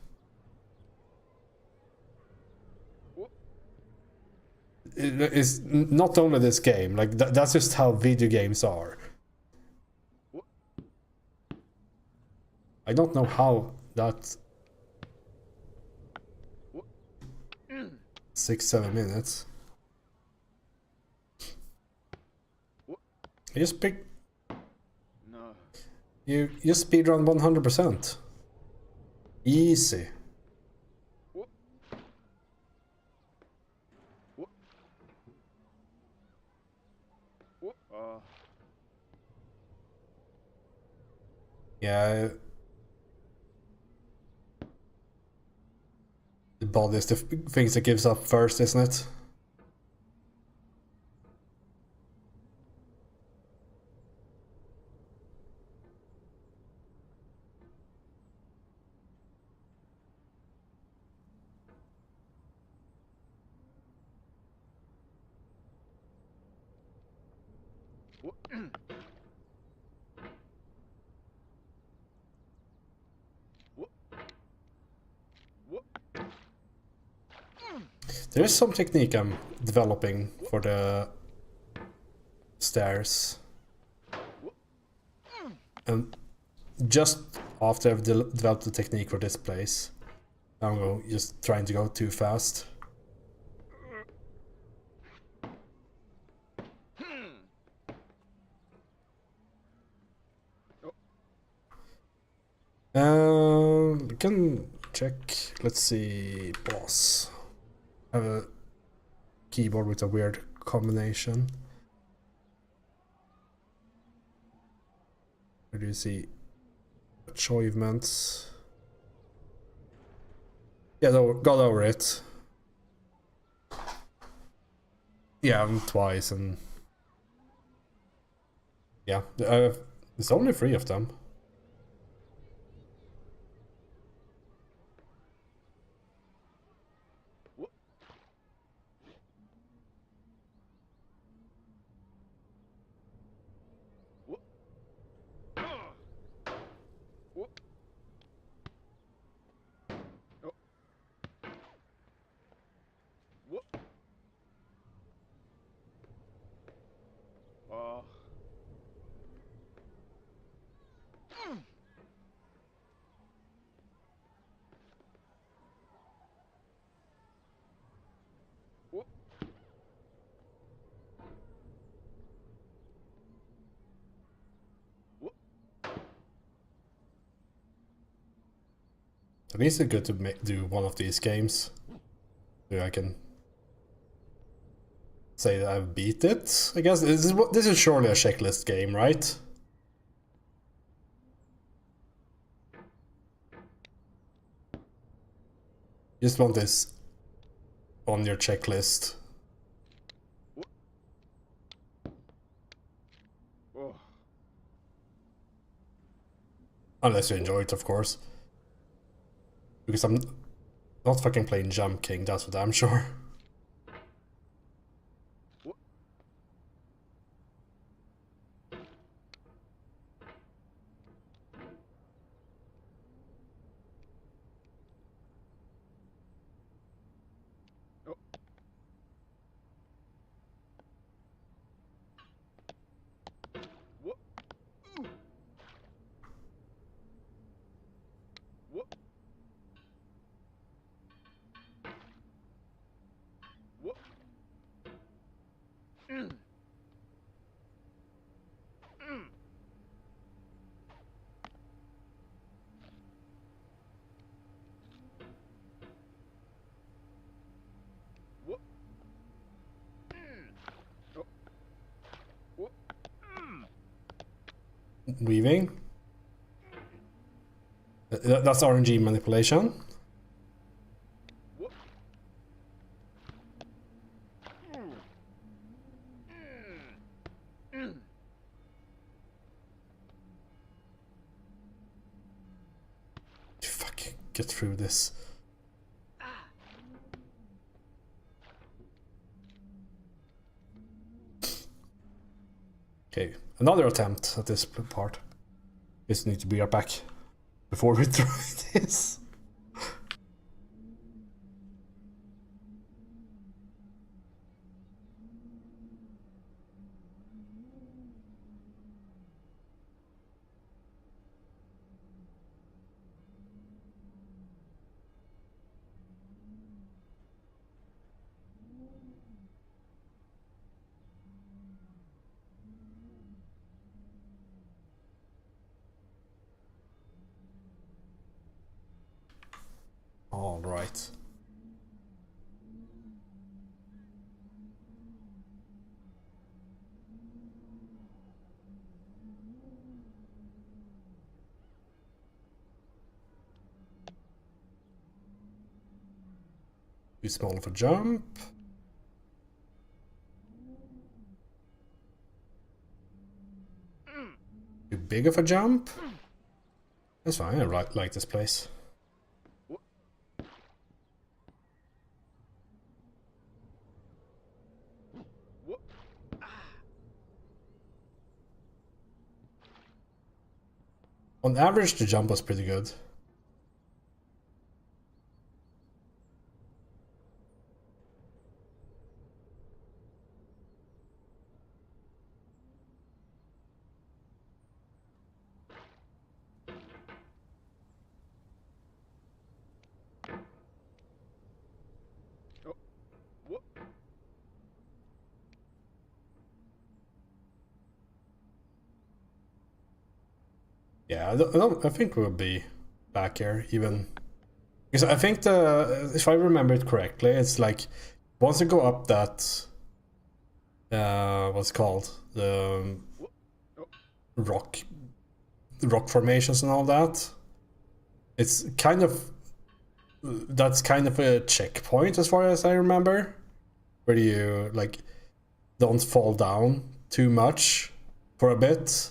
It's not only this game, like that's just how video games are. I don't know how that 6-7 minutes. You just pick. No. You speedrun 100%. Easy. Yeah. The body is the things that gives up first, isn't it? There is some technique I'm developing for the stairs. And just after I've developed the technique for this place, I'm just trying to go too fast. We can check. Let's see, boss. I have a keyboard with a weird combination. Where do you see achievements? Yeah, got over it. Yeah, twice, and yeah, there's only 3 of them. At least it's good to do one of these games, so I can say that I've beat it. I guess this is surely a checklist game, right? You just want this on your checklist. Unless you enjoy it, of course. Because I'm not fucking playing Jump King, that's for damn sure. Weaving. That's RNG manipulation. get through this. Okay, another attempt at this part. Just need to be right back before we try this. All right. Too small of a jump. Too big of a jump. That's fine. I like this place. On average, the jump was pretty good. Yeah, I think we'll be back here even because I think if I remember it correctly, it's like once you go up that what's it called, the rock formations and all that, it's kind of that's kind of a checkpoint as far as I remember, where you like don't fall down too much for a bit.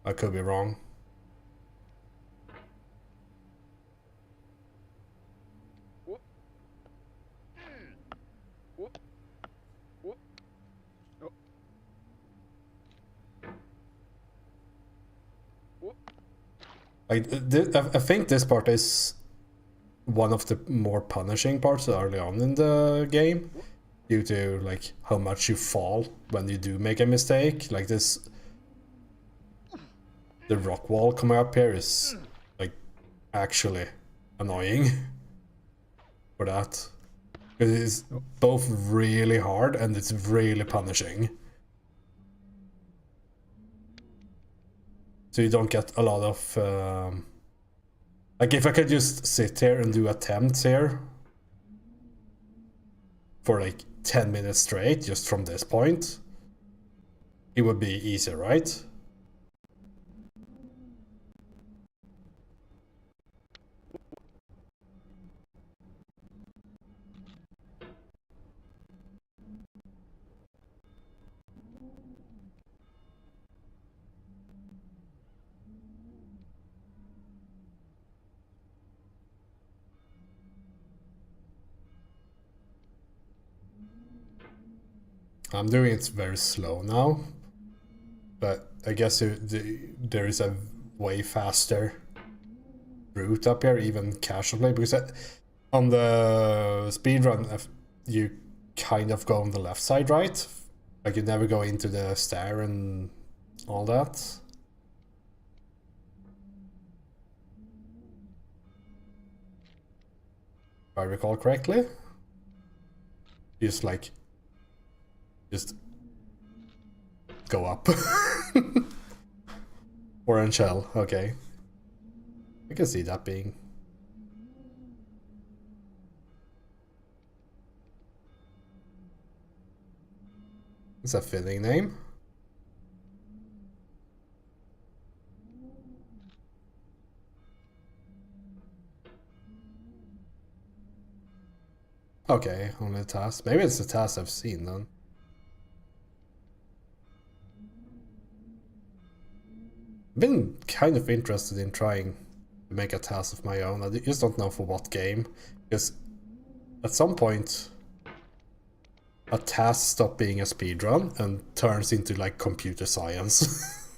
I could be wrong. I think this part is one of the more punishing parts early on in the game, due to like how much you fall when you do make a mistake. Like this, the rock wall coming up here is like actually annoying for that. It is both really hard and it's really punishing. So you don't get a lot of like if I could just sit here and do attempts here for like 10 minutes straight just from this point, it would be easier, right? I'm doing it very slow now, but I guess there is a way faster route up here, even casually, because on the speedrun you kind of go on the left side, right? Like you never go into the stair and all that. If I recall correctly. Just go up. Orange shell, okay. I can see that being. It's a fitting name. Okay, only a task. Maybe it's a task I've seen then. been kind of interested in trying to make a task of my own. I just don't know for what game, because at some point a task stops being a speedrun and turns into like computer science.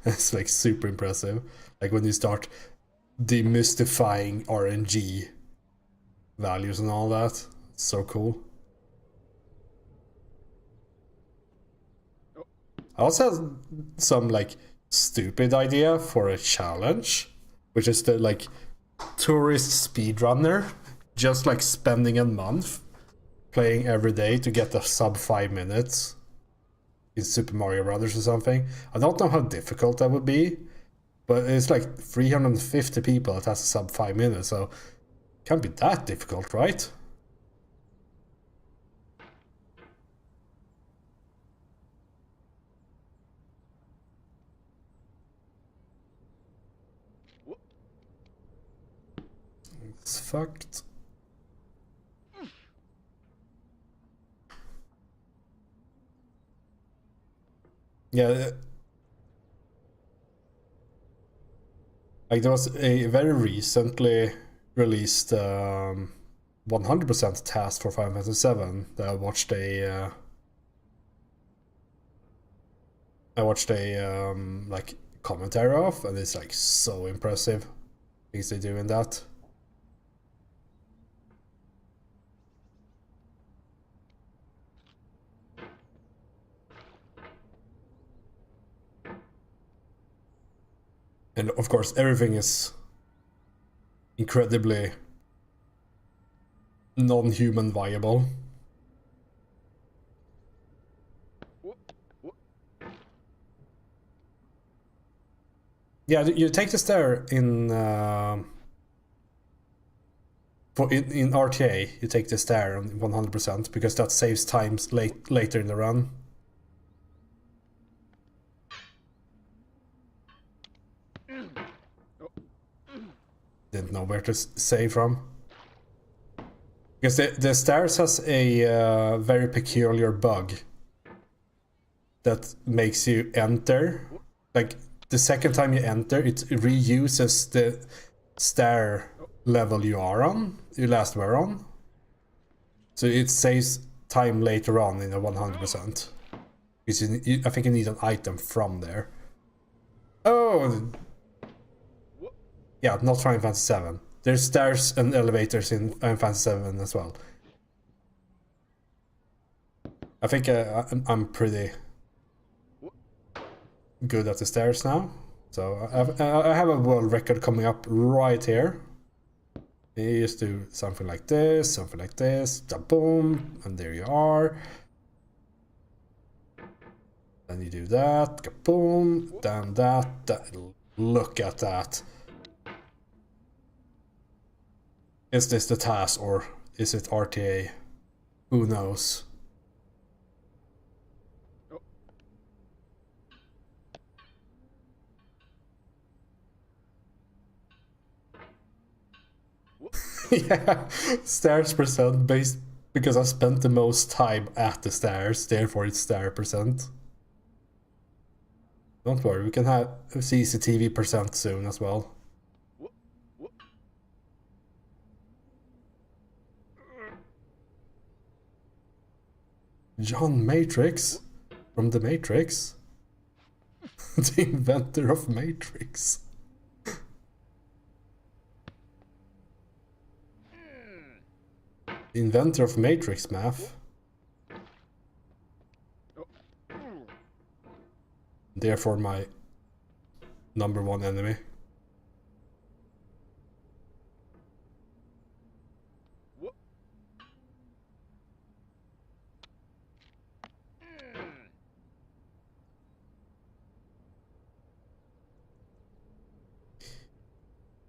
It's like super impressive. Like when you start demystifying RNG values and all that. It's so cool. I also had some like stupid idea for a challenge, which is the like tourist speedrunner, just like spending a month playing every day to get a sub 5 minutes in Super Mario Brothers or something. I don't know how difficult that would be, but it's like 350 people that has a sub 5 minutes, so it can't be that difficult, right? It's fucked. Yeah, like there was a very recently released 100% task for Final Fantasy 7 that I watched a like commentary of, and it's like so impressive things they do in that. And of course, everything is incredibly non-human viable. Yeah, you take the stair in in RTA. You take the stair on 100% because that saves times later in the run. Didn't know where to save from. Because the stairs has a very peculiar bug that makes you enter. Like the second time you enter, it reuses the stair level you last were on. So it saves time later on in a 100%. Because I think you need an item from there. Oh! Yeah, not Final Fantasy 7. There's stairs and elevators in Final Fantasy 7 as well. I think I'm pretty good at the stairs now. So I have a world record coming up right here. You just do something like this, boom, and there you are. Then you do that, boom, then that. Look at that. Is this the task or is it RTA? Who knows? Yeah, stairs percent based because I spent the most time at the stairs, therefore it's stair percent. Don't worry, we can have CCTV percent soon as well. John Matrix from The Matrix. The inventor of Matrix. The inventor of Matrix math. Therefore my #1 enemy.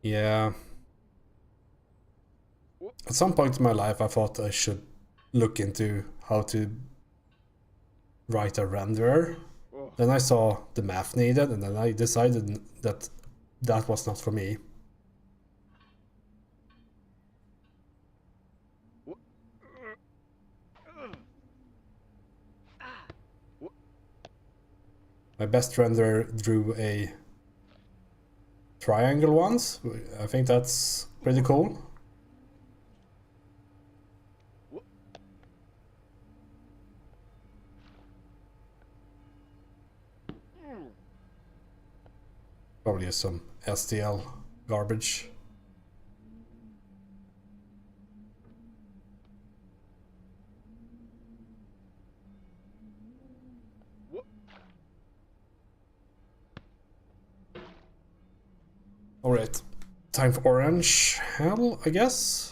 Yeah. At some point in my life, I thought I should look into how to write a renderer. Then I saw the math needed, and then I decided that that was not for me. My best renderer drew a triangle ones. I think that's pretty cool. Probably some STL garbage. Alright, time for orange hell, I guess.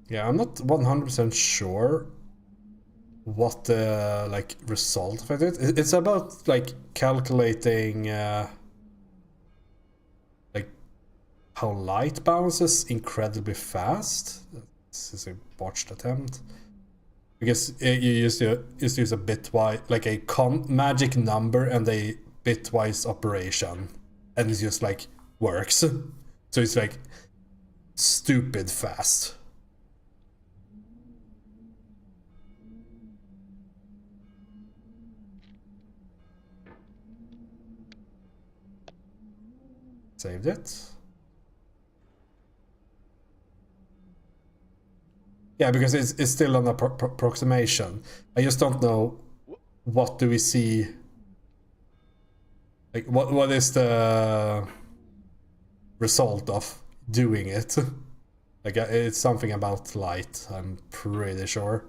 Yeah, I'm not 100% sure what the like result of it is. It's about like calculating like how light bounces incredibly fast. This is a botched attempt because you used to use a bitwise, like a magic number and a bitwise operation, and it just like works. So it's like stupid fast. Saved it. Yeah, because it's still an approximation. I just don't know what do we see. Like what is the result of doing it? Like it's something about light, I'm pretty sure.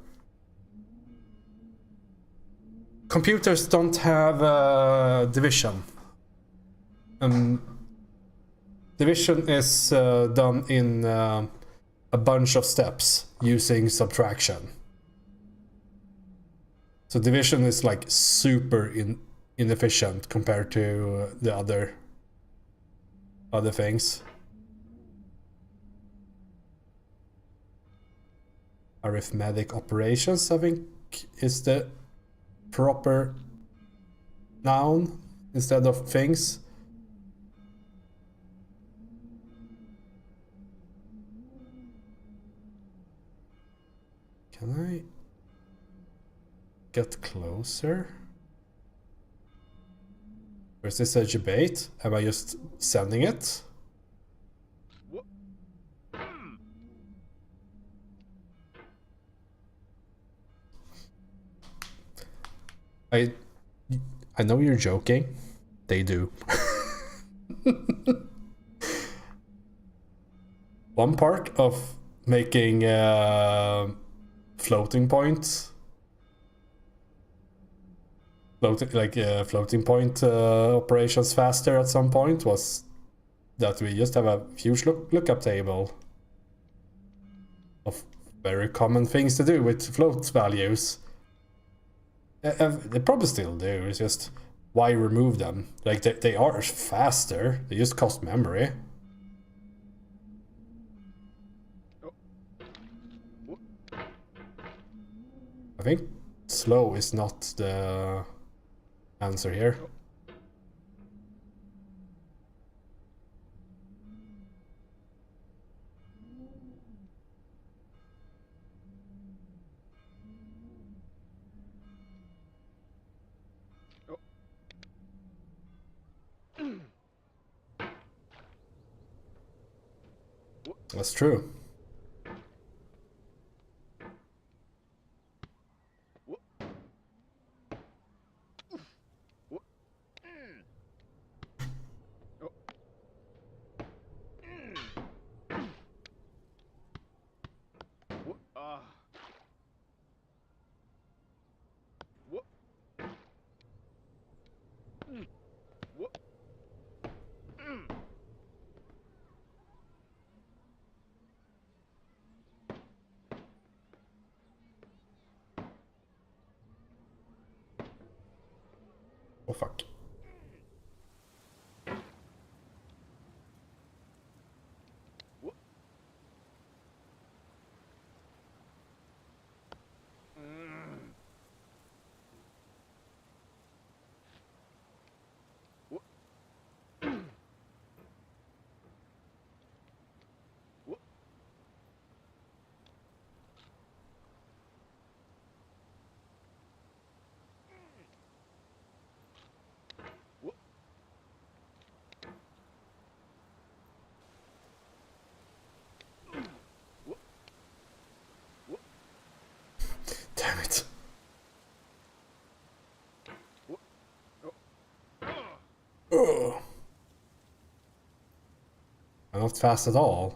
Computers don't have division. Division is done in a bunch of steps using subtraction. So division is like super inefficient compared to the other things. Arithmetic operations, I think, is the proper noun instead of things. Can I get closer? Or is this a debate? Am I just sending it? I know you're joking. They do. One part of making floating points, floating point operations faster at some point was that we just have a huge lookup table of very common things to do with float values. They probably still do. It's just why remove them? Like they are faster. They just cost memory. I think slow is not the answer here. That's true. Oh fuck. not fast at all.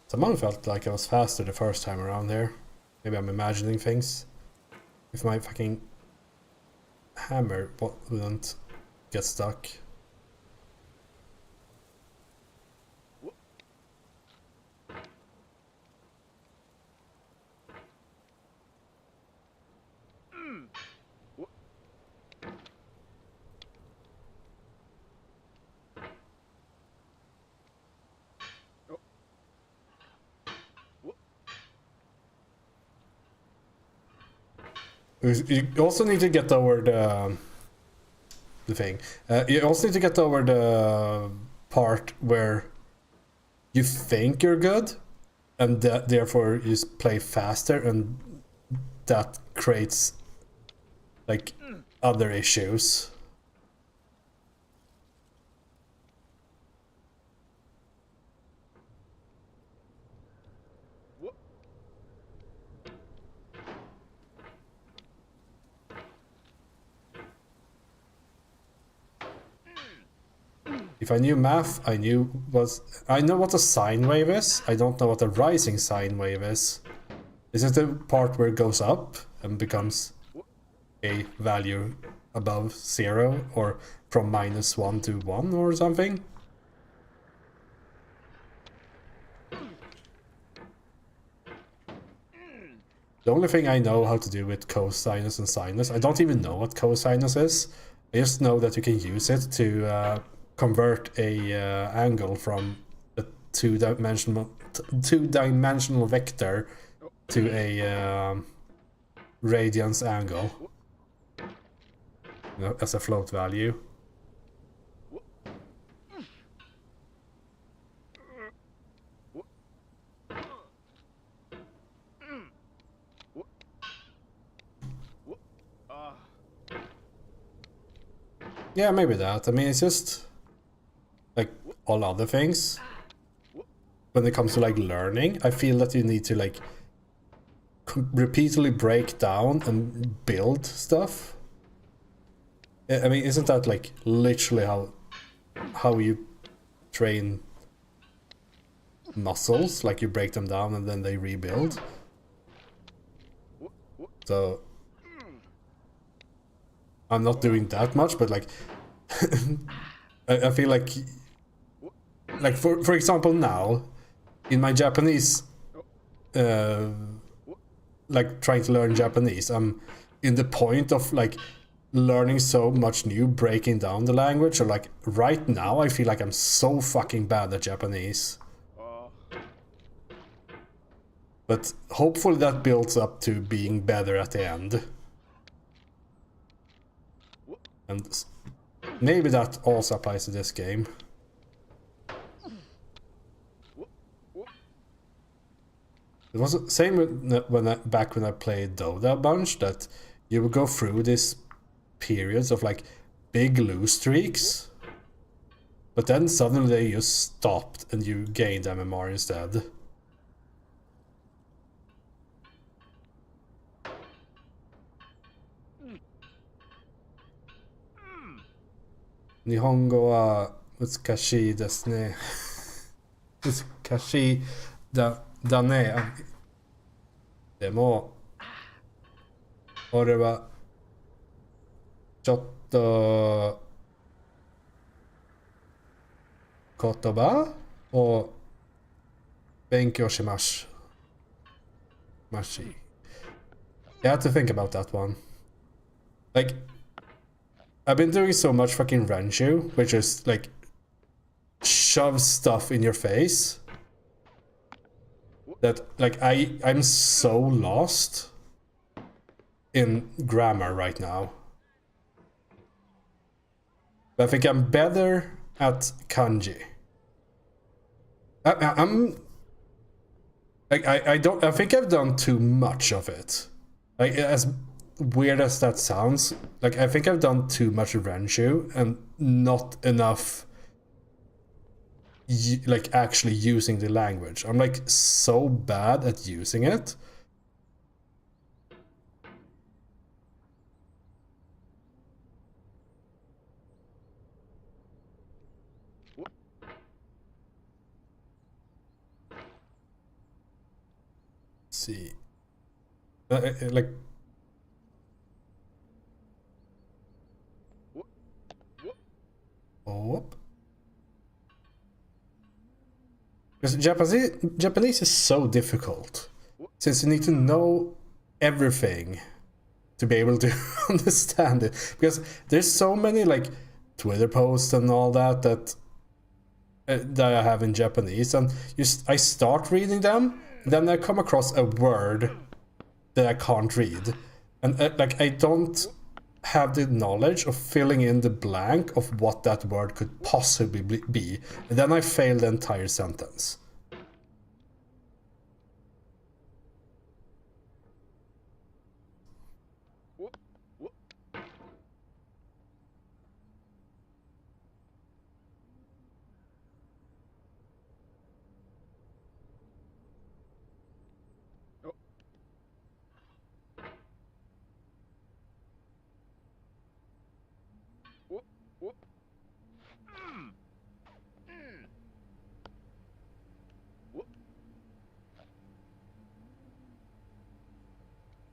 Somehow felt like I was faster the first time around here. Maybe I'm imagining things. If my fucking hammer wouldn't get stuck. You also need to get over the thing. You also need to get over the part where you think you're good, and that therefore you play faster, and that creates like other issues. If I knew math, I know what a sine wave is. I don't know what a rising sine wave is. Is it the part where it goes up and becomes a value above 0, or from -1 to 1 or something? The only thing I know how to do with cosinus and sinus, I don't even know what cosinus is. I just know that you can use it to convert a angle from a two-dimensional vector to a radians angle, you know, as a float value. Yeah, maybe that. I mean, it's just like all other things. When it comes to like learning, I feel that you need to like repeatedly break down and build stuff. I mean, isn't that like literally how you train muscles? Like you break them down and then they rebuild. So I'm not doing that much, but like I feel like for example now in my Japanese, like trying to learn Japanese, I'm in the point of like learning so much new, breaking down the language, or like right now I feel like I'm so fucking bad at Japanese. But hopefully that builds up to being better at the end. And maybe that also applies to this game. It was the same back when I played Dota a bunch, that you would go through these periods of like big lose streaks, but then suddenly they just stopped and you gained MMR instead. Nihongo wa utsukashi desu ne. Utsukashi da ne. でも俺はちょっと言葉を勉強します。I had to think about that one. Like, I've been doing so much fucking Renshu, which is like shove stuff in your face, that like I'm so lost in grammar right now. But I think I'm better at kanji. I Like I think I've done too much of it. Like as weird as that sounds, like I think I've done too much Renshu and not enough like actually using the language. I'm like so bad at using it. See, like oh, because Japanese is so difficult since you need to know everything to be able to understand it, because there's so many like Twitter posts and all that I have in Japanese, and I start reading them, then I come across a word that I can't read, and like I don't have the knowledge of filling in the blank of what that word could possibly be, and then I fail the entire sentence.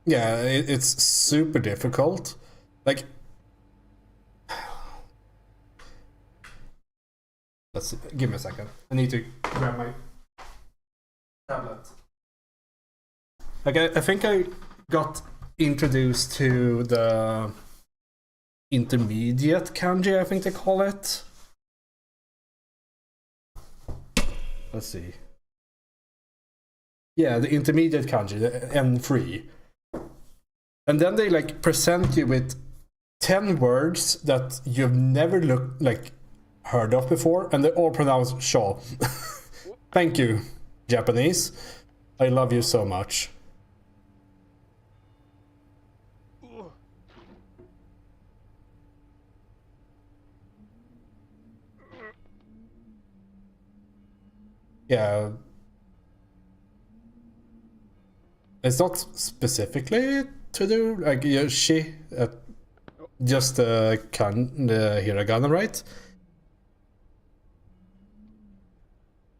Yeah, it's super difficult. Like, let's see, give me a second. I need to grab my tablet. Like, I think I got introduced to the intermediate kanji, I think they call it. Let's see. Yeah, the intermediate kanji, the N3. And then they like present you with 10 words that you've never heard of before, and they're all pronounced Shaw. Thank you, Japanese. I love you so much. Yeah. It's not specifically to do like she, just the hiragana, right?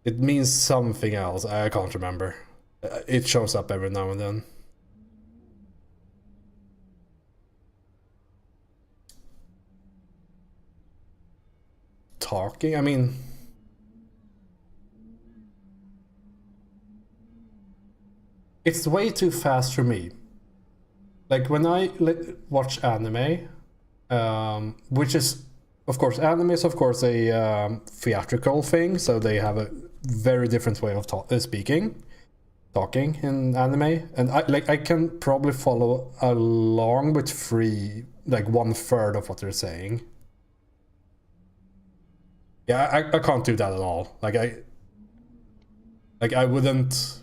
It means something else. I can't remember. It shows up every now and then. Talking, I mean, it's way too fast for me. Like when I watch anime, which is, of course, anime is of course a theatrical thing, so they have a very different way of talking in anime, and I can probably follow along with 1/3 of what they're saying. Yeah, I can't do that at all. I wouldn't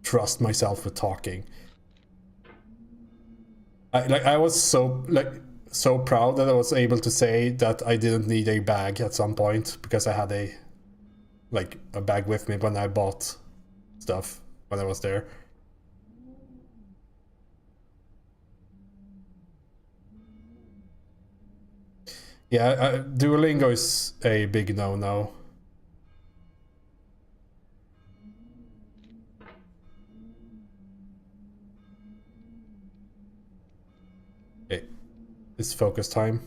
trust myself with talking. I was so proud that I was able to say that I didn't need a bag at some point because I had a bag with me when I bought stuff when I was there. Yeah, Duolingo is a big no-no. Okay, it's focus time.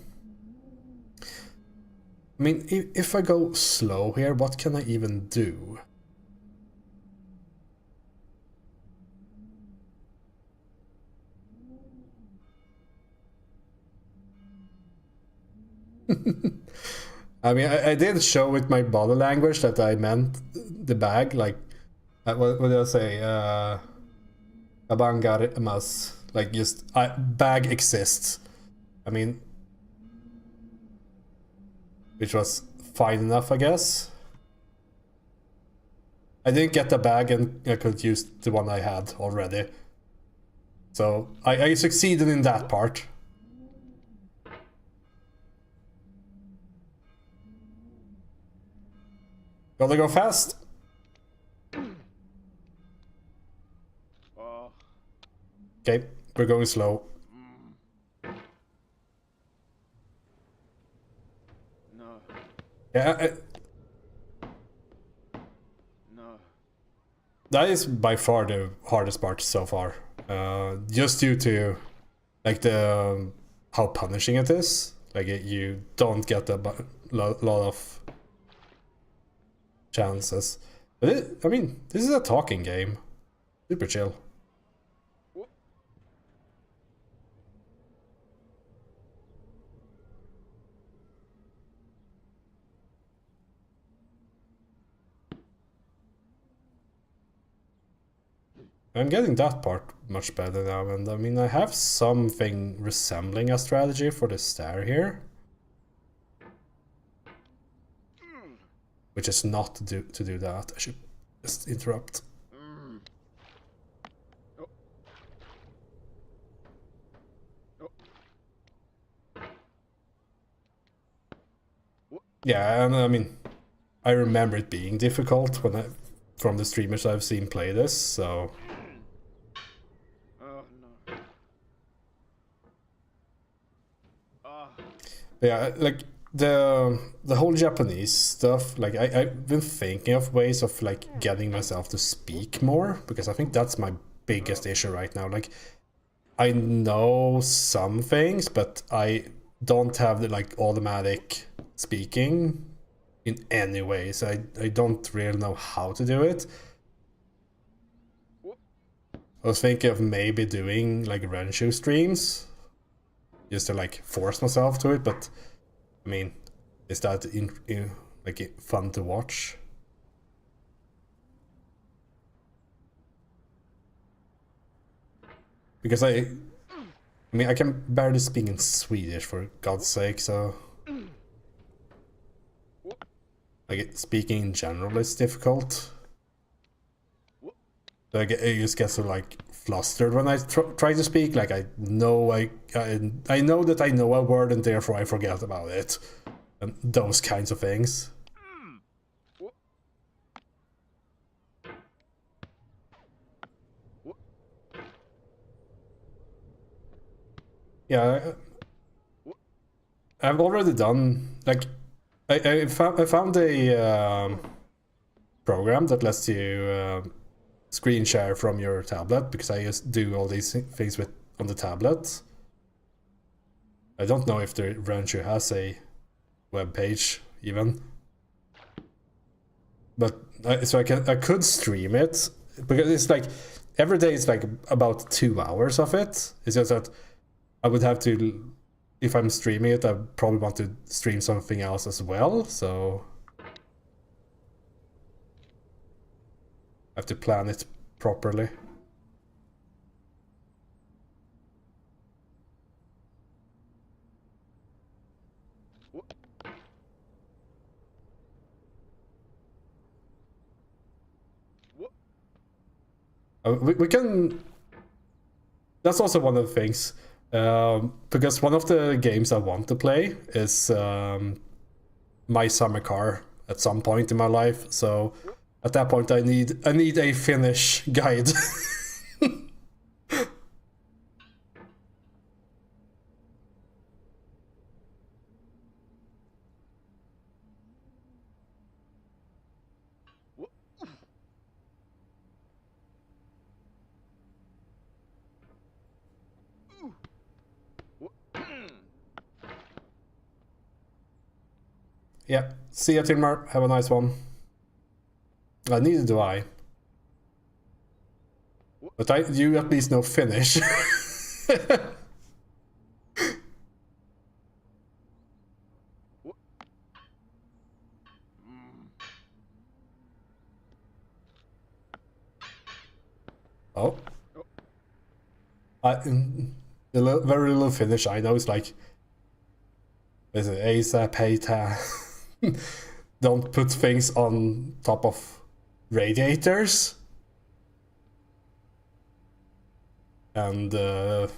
I mean, if I go slow here, what can I even do? I mean, I did show with my body language that I meant the bag, what did I say? Abangarimas, just bag exists. I mean, which was fine enough, I guess. I didn't get the bag and I could use the one I had already. So I succeeded in that part. Gotta go fast. Oh, Okay, we're going slow. no, Yeah, no. that is by far the hardest part so far. Just due to like the how punishing it is. Like you don't get a lot of chances. But I mean, this is a talking game. Super chill. I'm getting that part much better now, and I mean I have something resembling a strategy for the stair here. Which is not to do that. I should just interrupt. Yeah, and I mean, I remember it being difficult when from the streamers I've seen play this, so... Oh, no. Oh, Yeah, like the whole Japanese stuff, like I've been thinking of ways of like getting myself to speak more, because I think that's my biggest issue right now. Like I know some things, but I don't have the like automatic speaking in any way, so I don't really know how to do it. I was thinking of maybe doing like Renshu streams just to like force myself to it, but I mean, is that like fun to watch? Because I mean, I can barely speak in Swedish for God's sake, so like speaking in general is difficult. So I just get so like flustered when I try to speak. Like I know I know that I know a word and therefore I forget about it, and those kinds of things. Yeah, I've already done like I found a program that lets you screen share from your tablet, because I just do all these things with on the tablet. I don't know if the Renshu has a web page even, but so I could stream it, because it's like every day it's like about 2 hours of it. It's just that I would have to, if I'm streaming it, I probably want to stream something else as well, so I have to plan it properly. We can... That's also one of the things. Because one of the games I want to play is My Summer Car at some point in my life. So at that point, I need a Finnish guide. Yeah, see ya, Tilmar. Have a nice one. Neither do I. But you at least know Finnish. Oh. The very little Finnish I know is like... Is it ASAP, Heita? Don't put things on top of radiators. And the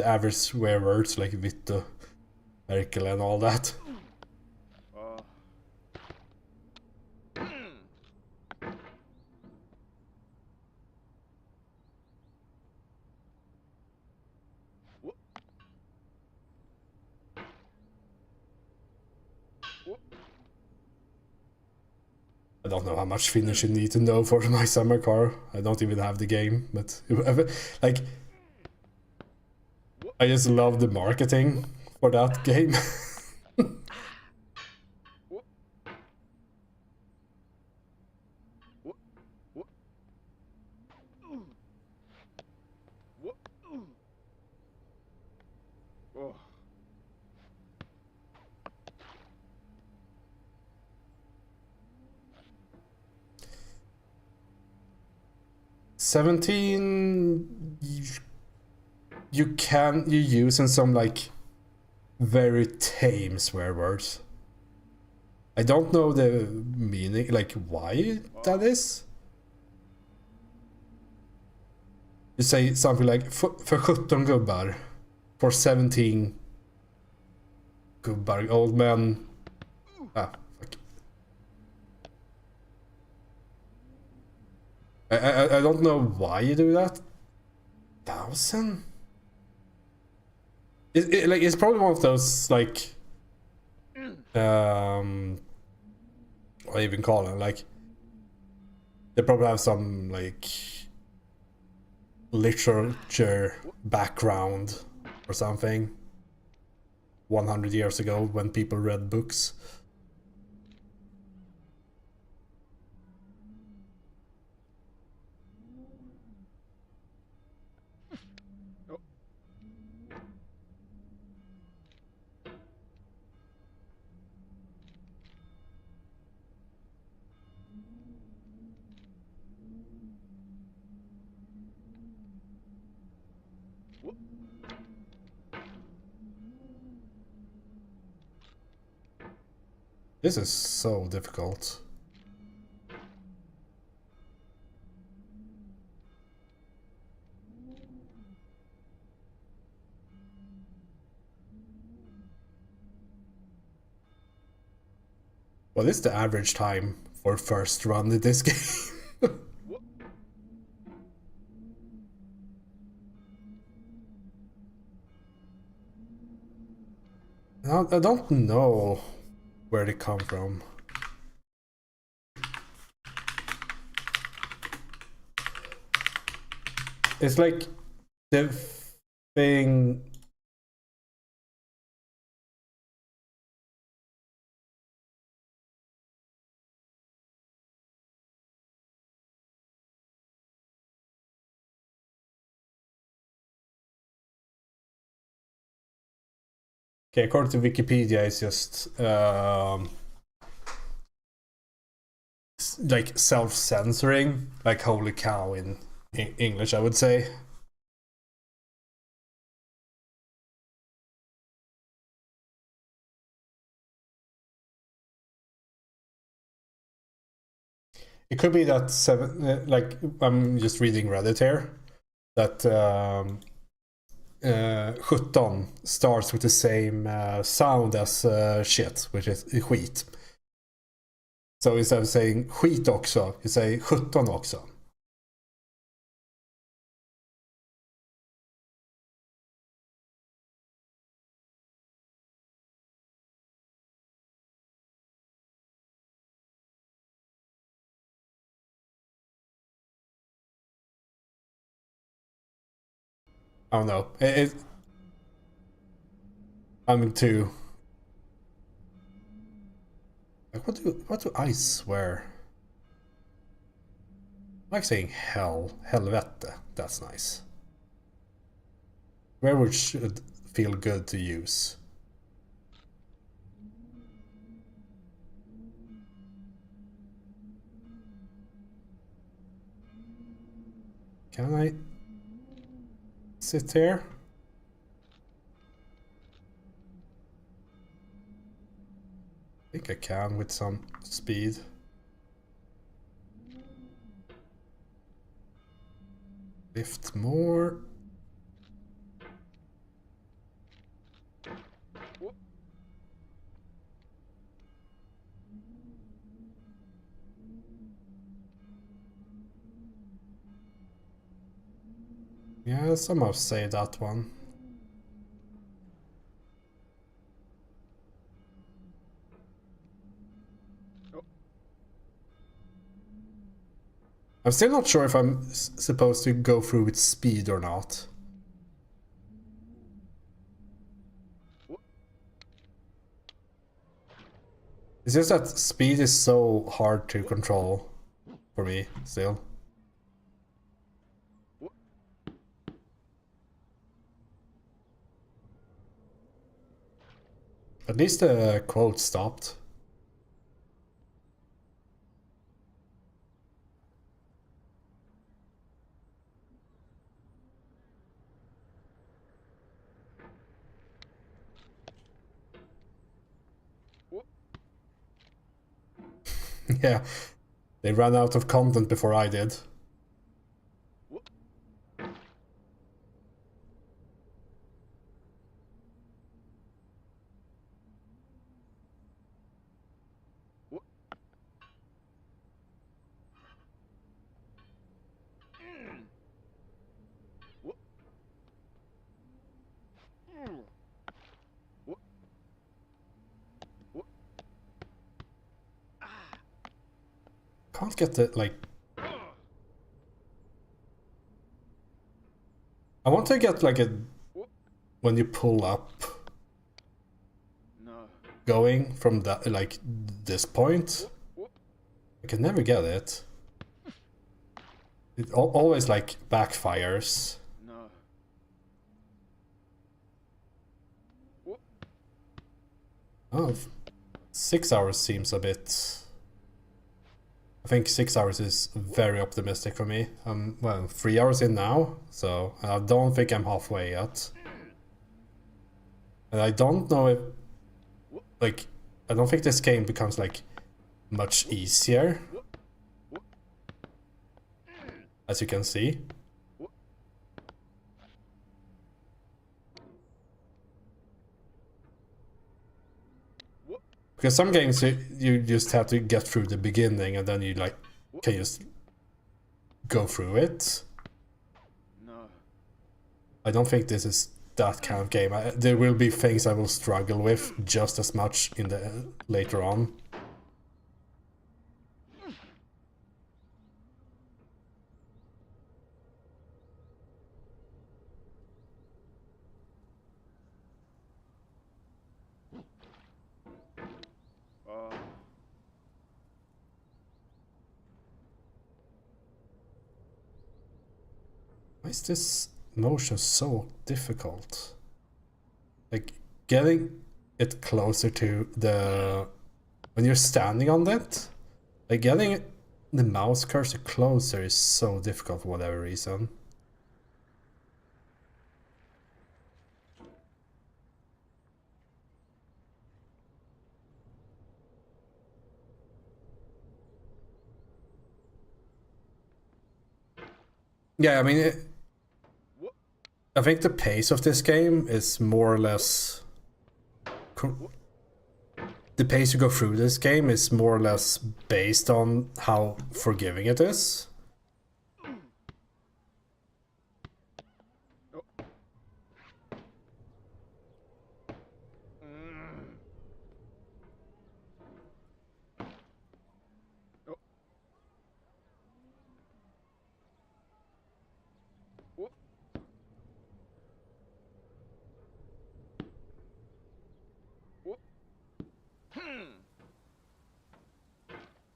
average swear words like Vittu, Merkel and all that. I don't know how much Finnish you need to know for my summer car. I don't even have the game, but like I just love the marketing for that game. Oh. 17 you use in some like very tame swear words. I don't know the meaning, like why that is. You say something like för 17 gubbar, for 17 gubbar, old men. Ah, fuck. I don't know why you do that. 1,000? Like it's probably one of those like what do you even call it? Like they probably have some like literature background or something 100 years ago when people read books. This is so difficult. What is the average time for first run in this game? I don't know where they come from. It's like the thing. Okay, according to Wikipedia, it's just like self-censoring, like holy cow in English, I would say. It could be that like I'm just reading Reddit here, that 17 starts with the same sound as shit, which is skit. So instead of saying skit också, you say 17 också. I don't know. I'm too. Like, what do I swear? I like saying hell, helvete. That's nice. Where would should feel good to use? Can I sit here? I think I can with some speed. Lift more. Yeah, some of say that one. I'm still not sure if I'm supposed to go through with speed or not. It's just that speed is so hard to control for me still. At least the quote stopped. Yeah, they ran out of content before I did. Can't get the, like... I want to get like a... When you pull up... Going from that, like, this point. I can never get it. It always, like, backfires. Oh, 6 hours seems a bit... I think 6 hours is very optimistic for me. I'm, well, 3 hours in now, so I don't think I'm halfway yet. And I don't know if... Like, I don't think this game becomes, like, much easier. As you can see. Because some games you just have to get through the beginning and then you like can just go through it. I don't think this is that kind of game. There will be things I will struggle with just as much in the later on. Why is this motion so difficult? Like, getting it closer to the... When you're standing on it, like getting the mouse cursor closer is so difficult for whatever reason. Yeah, I mean, I think the pace of this game is more or less... The pace you go through this game is more or less based on how forgiving it is.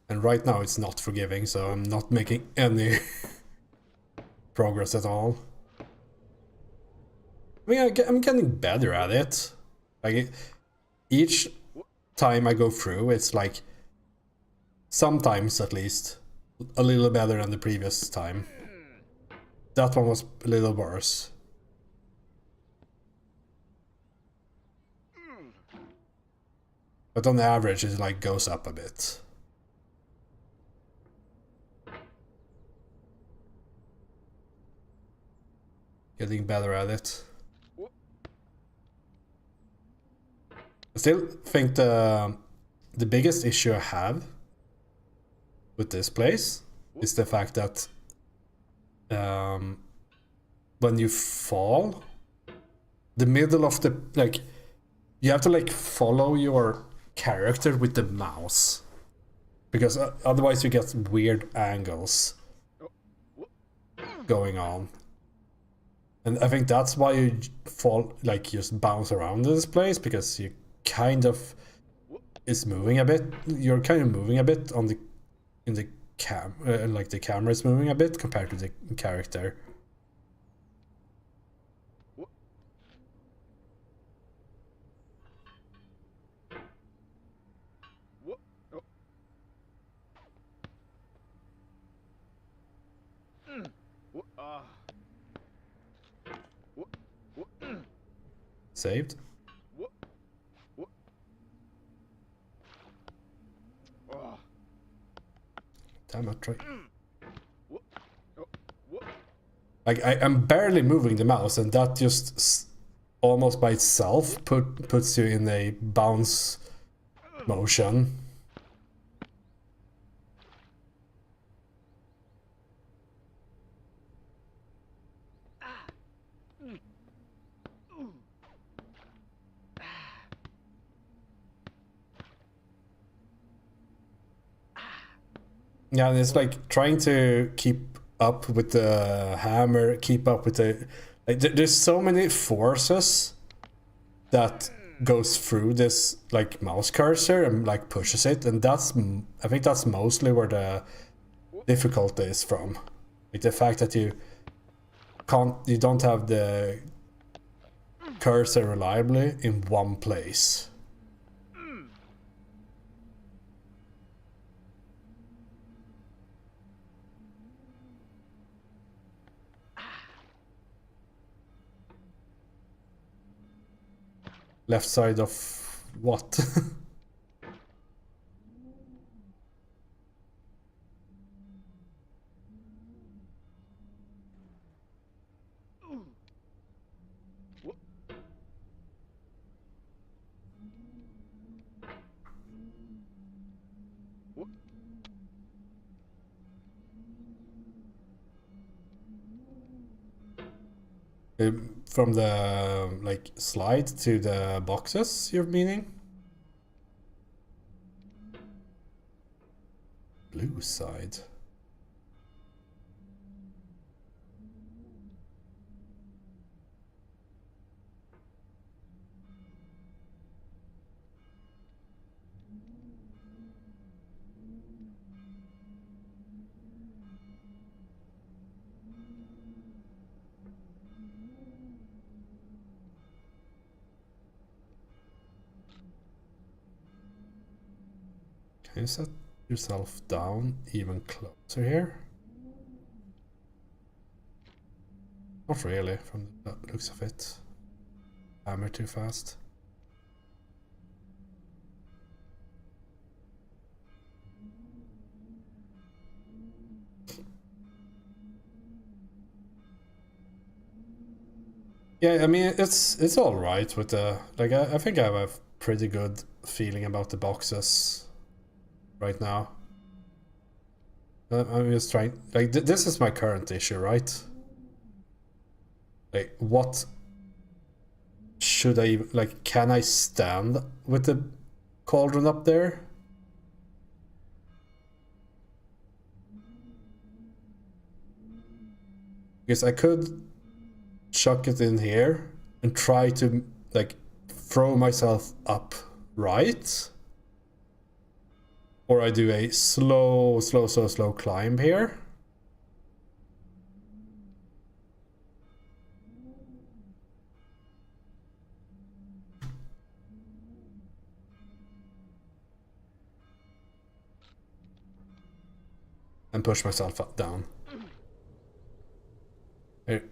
And right now it's not forgiving, so I'm not making any progress at all. I mean, I'm getting better at it. Like, each time I go through, it's like, sometimes at least, a little better than the previous time. That one was a little worse. But on average, it like goes up a bit. getting better at it. I still think the biggest issue I have with this place is the fact that when you fall, the middle of the, like, you have to like follow your character with the mouse, because otherwise you get weird angles going on. And I think that's why you fall, like, just bounce around in this place, because you kind of is moving a bit. You're kind of moving a bit on the in the like the camera is moving a bit compared to the character. Saved. Damn it, right. Like, I'm barely moving the mouse, and that just almost by itself puts you in a bounce motion. Yeah, and it's like trying to keep up with the hammer, keep up with the... Like, there's so many forces that goes through this, like, mouse cursor and, like, pushes it. And that's... I think that's mostly where the difficulty is from. Like, the fact that you don't have the cursor reliably in one place. Left side of what? From the, like, slide to the boxes, you're meaning? Blue side. Can you set yourself down even closer here? Not really, from the looks of it. Hammer too fast. Yeah, I mean, it's all right with the, like, I think I have a pretty good feeling about the boxes right now. I'm just trying, like, this is my current issue, right? Like, what should I, like, can I stand with the cauldron up there? Because I could chuck it in here and try to, like, throw myself up right. Or I do a slow climb here. And push myself up, down. Here.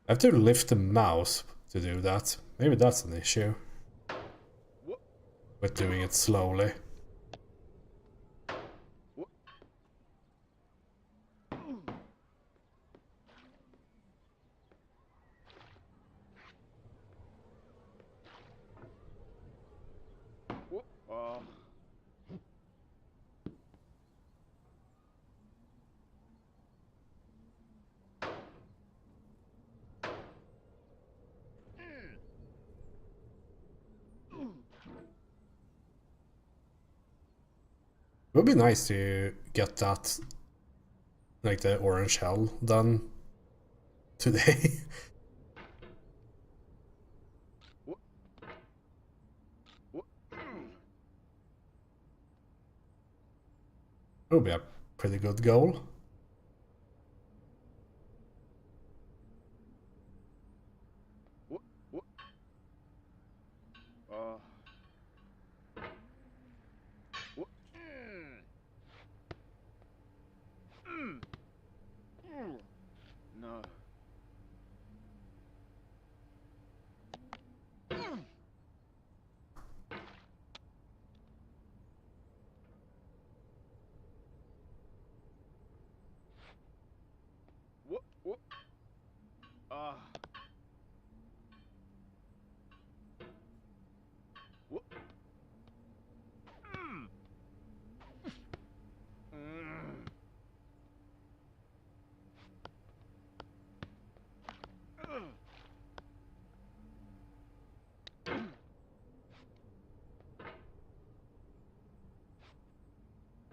I have to lift the mouse to do that. Maybe that's an issue with doing it slowly. would be nice to get that, like the orange shell done today. It would be a pretty good goal. No.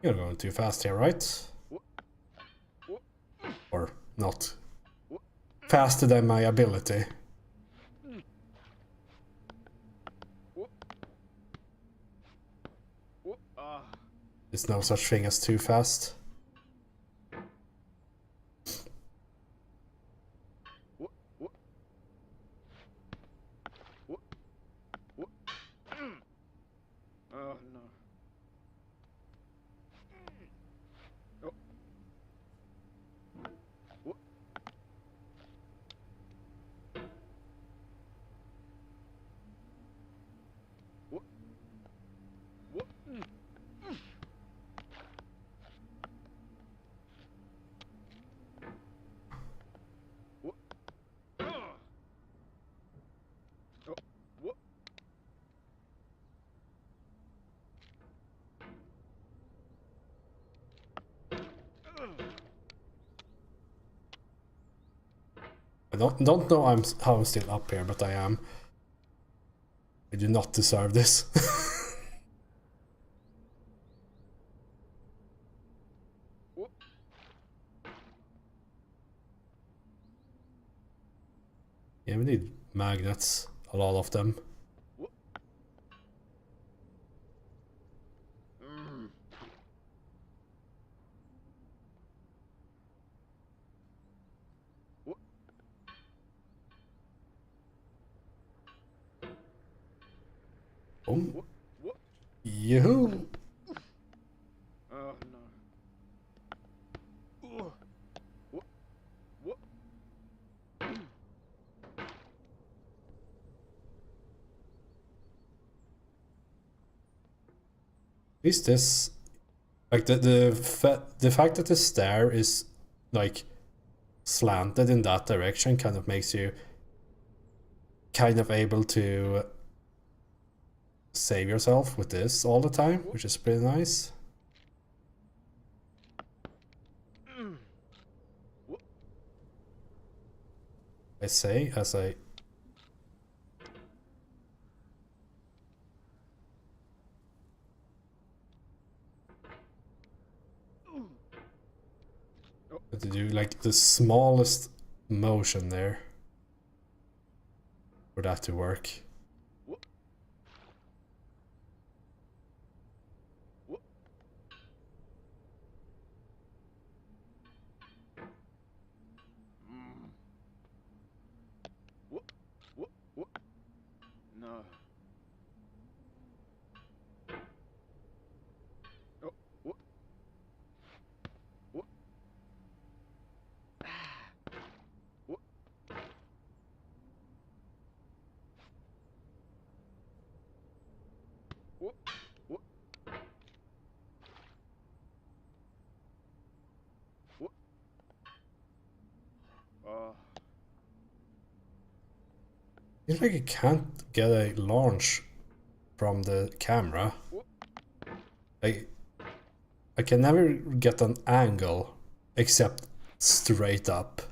You're going too fast here, right? Or not. Faster than my ability. There's no such thing as too fast. Oh no. I don't know how I'm still up here, but I am. I do not deserve this. Yeah, we need magnets, a lot of them. Boom. Yoo-hoo! Oh no. At least this, like the fact that the stair is like slanted in that direction kind of makes you kind of able to save yourself with this all the time, which is pretty nice. I say as I to do like the smallest motion there for that to work. No. Seems like you can't get a launch from the camera. I can never get an angle except straight up.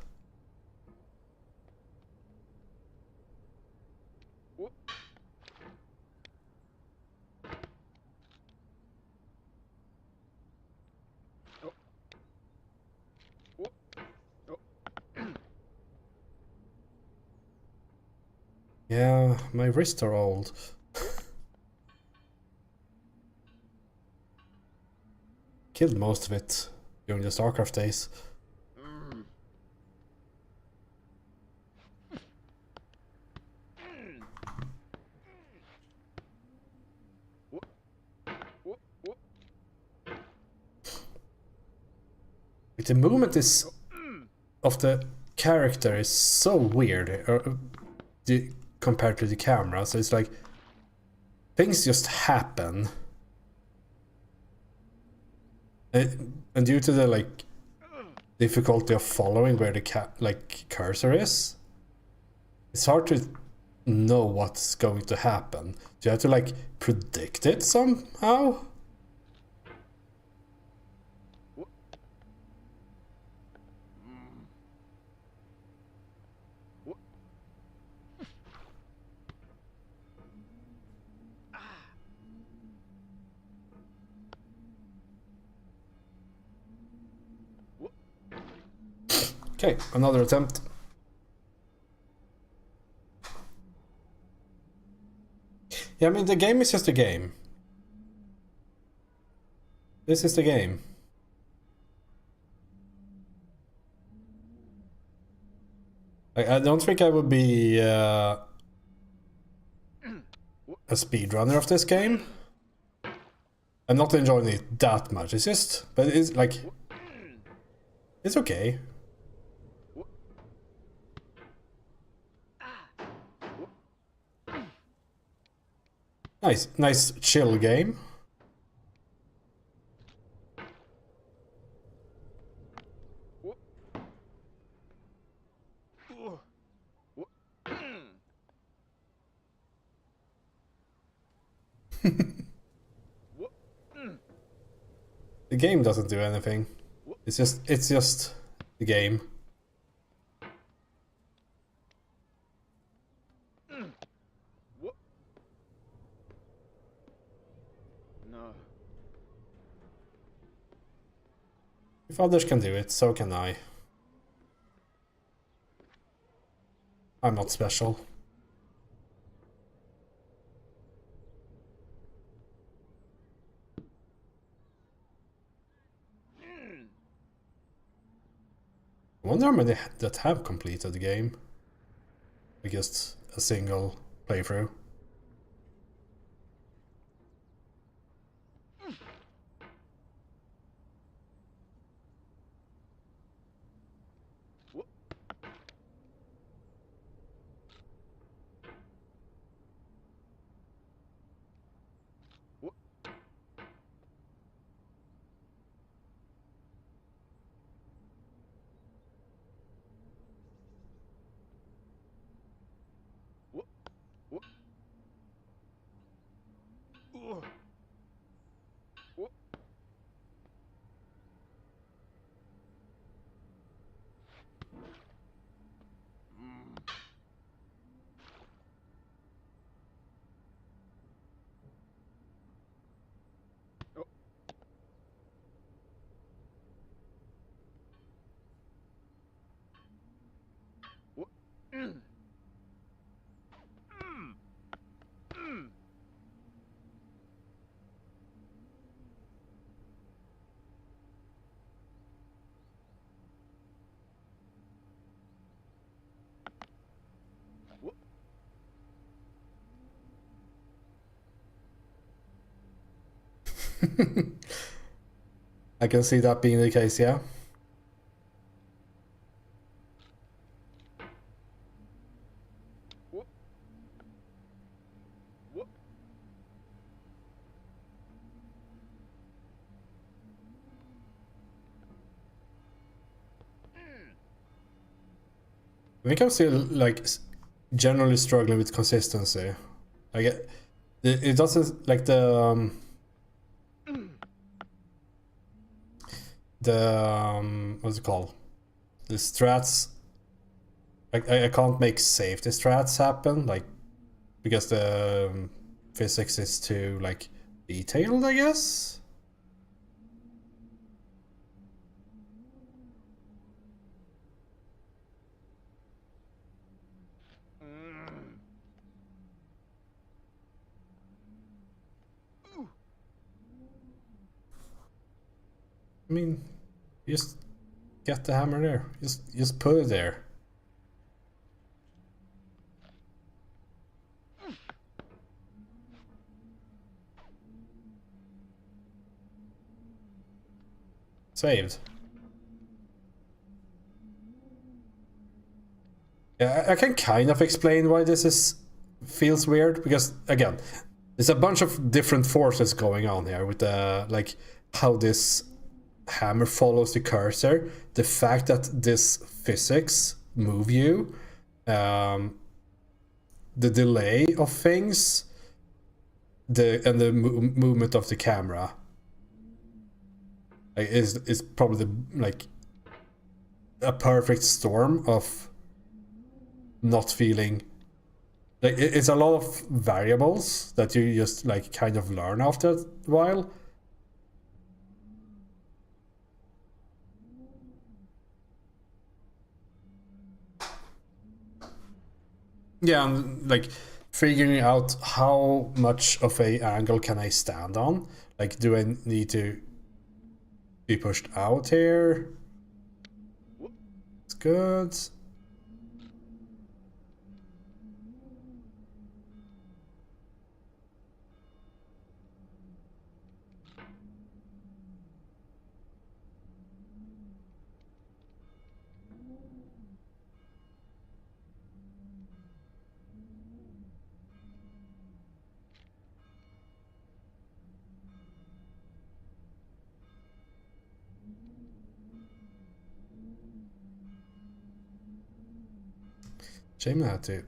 Yeah, my wrists are old. Killed most of it during the StarCraft days. The movement is of the character is so weird compared to the camera. So it's like things just happen, and due to the like difficulty of following where the cursor is, it's hard to know what's going to happen. Do you have to like predict it somehow? Okay, another attempt. Yeah, I mean, the game is just a game. This is the game. I don't think I would be a speedrunner of this game. I'm not enjoying it that much. It's just, but it's like, it's okay. Nice chill game. The game doesn't do anything. It's just the game. No. If others can do it, so can I. I'm not special. I wonder how many that have completed the game. I guess a single playthrough. I can see that being the case, yeah. I think I'm still like generally struggling with consistency. Like it doesn't like the what's it called? The strats. I can't make safety strats happen like because the physics is too like detailed, I guess. I mean, just get the hammer there. Just put it there. Saved. Yeah, I can kind of explain why this feels weird, because again, there's a bunch of different forces going on here with the like how this hammer follows the cursor, the fact that this physics move you, the delay of things, the movement of the camera. Like, is probably like a perfect storm of not feeling like it's a lot of variables that you just like kind of learn after a while. Yeah, and like figuring out how much of a angle can I stand on. Like, do I need to be pushed out here? It's good. Shame I had to.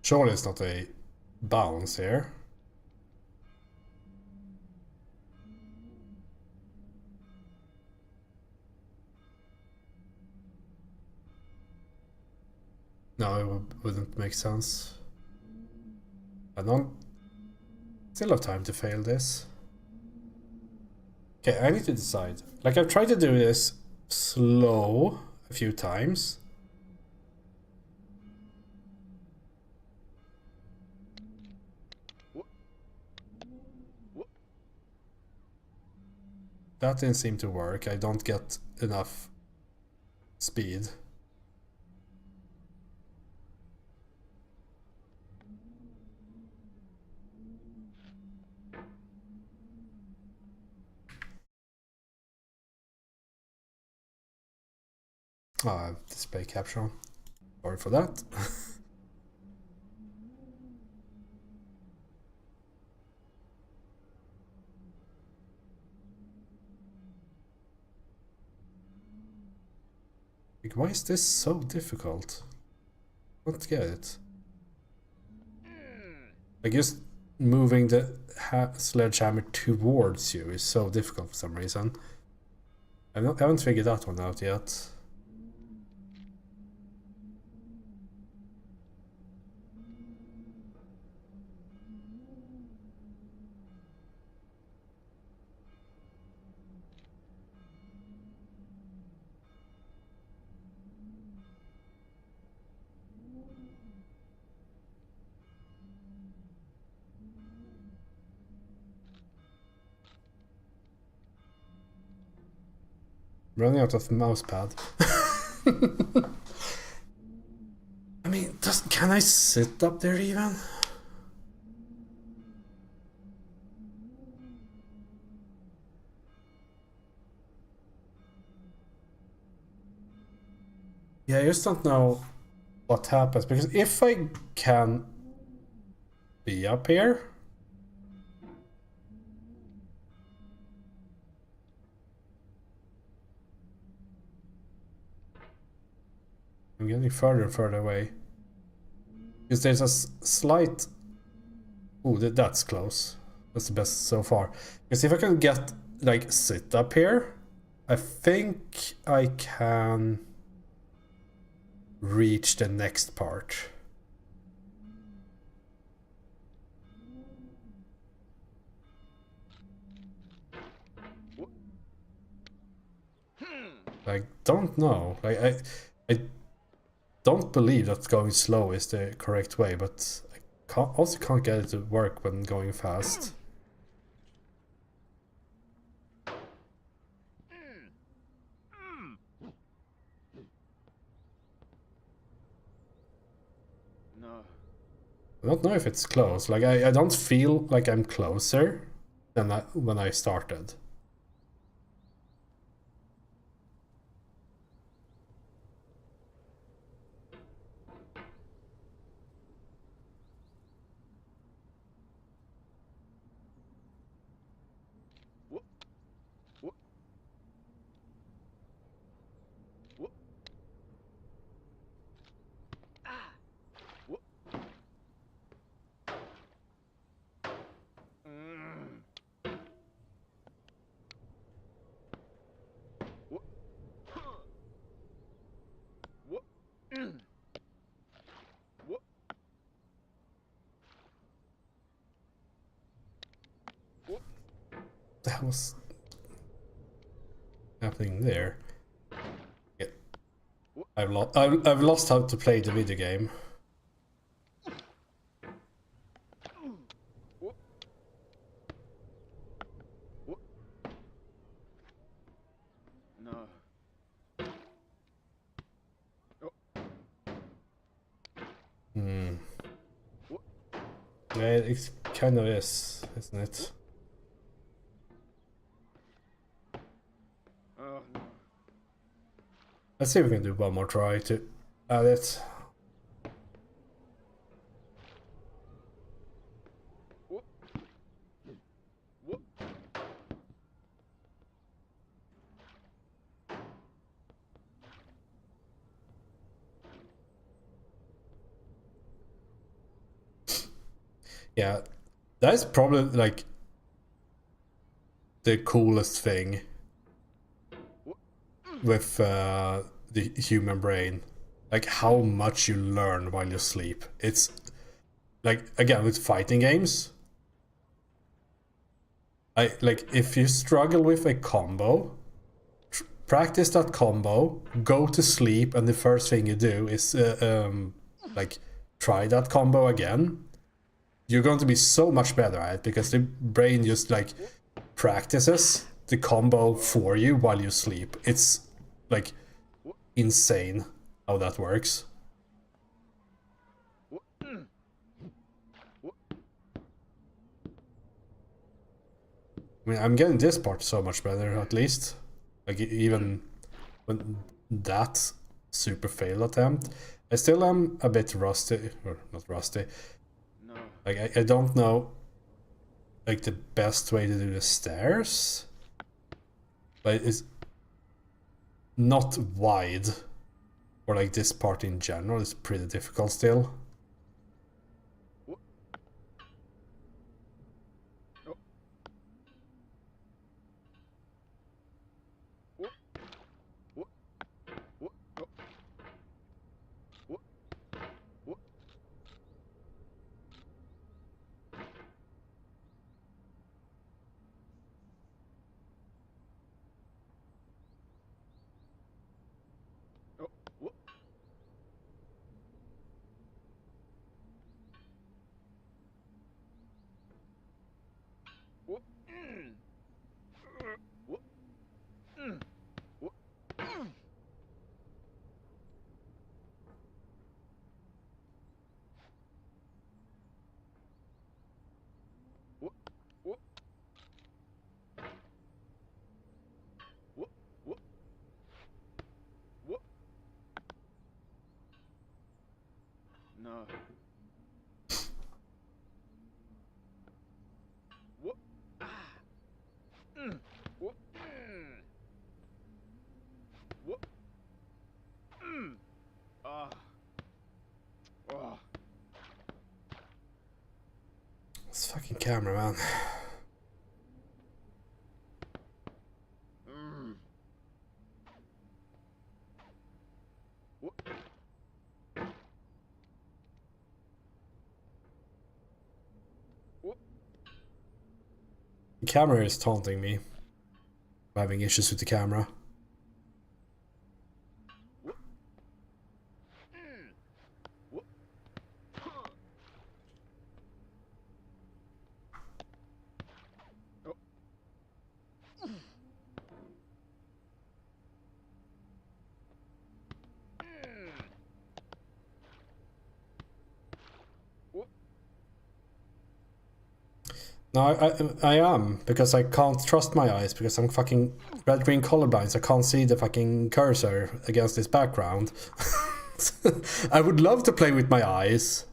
Surely it's not a bounce here. No, it wouldn't make sense. I don't still have time to fail this. Okay, I need to decide. Like, I've tried to do this slow a few times. That didn't seem to work. I don't get enough speed. Oh, I have display capture on. Sorry for that. Like, why is this so difficult? I don't get it. Like, just moving the sledgehammer towards you is so difficult for some reason. I haven't figured that one out yet. Running out of mouse pad. I mean, can I sit up there even? Yeah, I just don't know what happens, because if I can be up here, I'm getting further and further away. Because there's a slight... Ooh, that's close. That's the best so far. Because if I can get, like, sit up here, I think I can reach the next part. I don't know. I don't believe that going slow is the correct way, but I also can't get it to work when going fast. No. I don't know if it's close. Like I don't feel like I'm closer than when I started. That was happening there. Yeah. I've lost how to play the video game. No. Yeah, it kind of is, isn't it? Oh, no. Let's see if we can do one more try to add it. Yeah, that's probably like the coolest thing with the human brain. Like how much you learn while you sleep. It's like, again, with fighting games, like if you struggle with a combo, practice that combo, go to sleep, and the first thing you do is like try that combo again. You're going to be so much better at it because the brain just like practices the combo for you while you sleep. It's like insane how that works. I mean, I'm getting this part so much better, at least. Like, even when that super fail attempt, I still am a bit rusty, or not rusty. No. Like, I don't know, like, the best way to do the stairs. But it's not wide, or like this part in general is pretty difficult still. No. This fucking camera, man. The camera is taunting me. I'm having issues with the camera. No, I am, because I can't trust my eyes, because I'm fucking red-green colorblind, so I can't see the fucking cursor against this background. I would love to play with my eyes.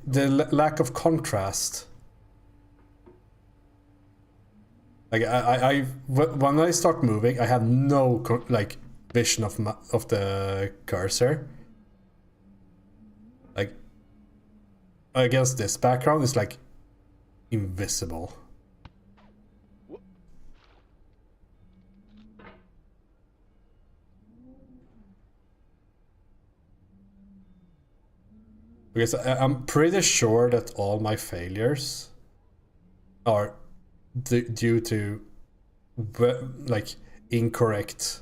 The lack of contrast. Like when I start moving, I have no like vision of the cursor. Like against this background, it's like invisible. Because I'm pretty sure that all my failures are due to like incorrect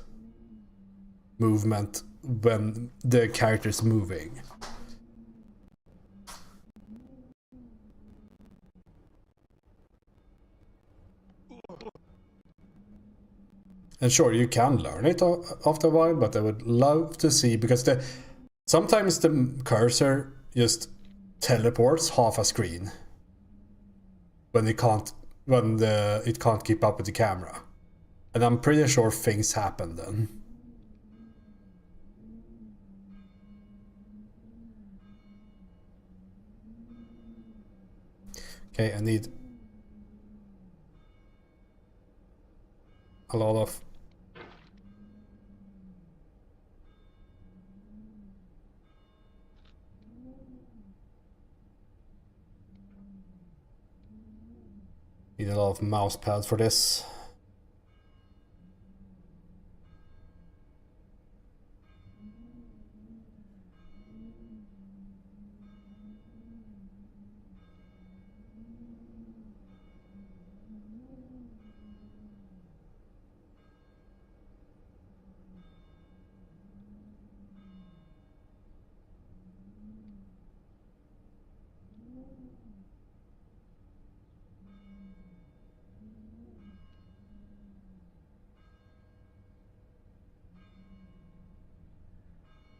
movement when the character is moving. And sure, you can learn it after a while, but I would love to see, because sometimes the cursor just teleports half a screen when it can't keep up with the camera, and I'm pretty sure things happen then. Okay, I need a lot of mouse pads for this.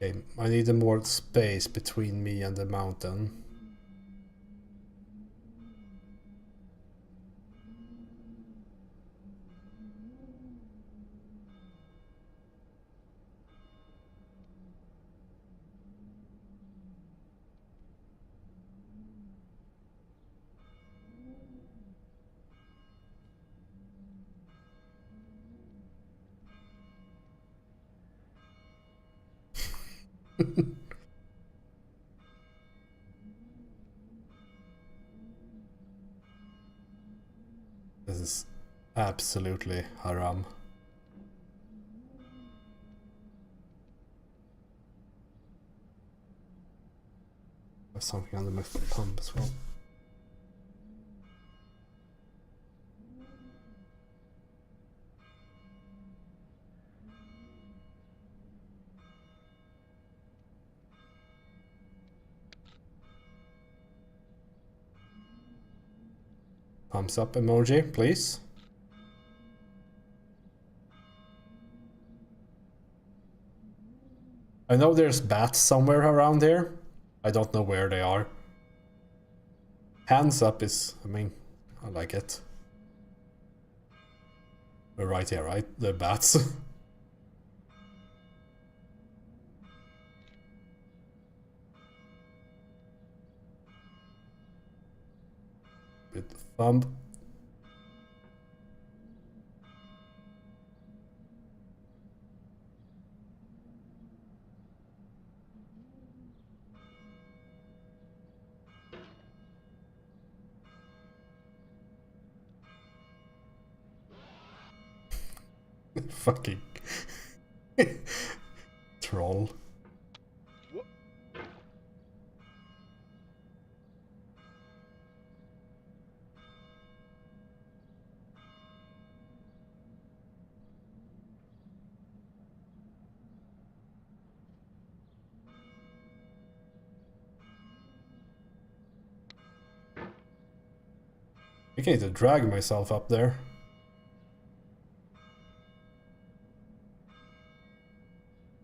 Okay, I need more space between me and the mountain. This is absolutely haram. There's something under my pump as well. Thumbs up emoji, please. I know there's bats somewhere around here. I don't know where they are. Hands up is, I mean, I like it. We're right here, right? The bats. With the thumb. Fucking troll. I need to drag myself up there.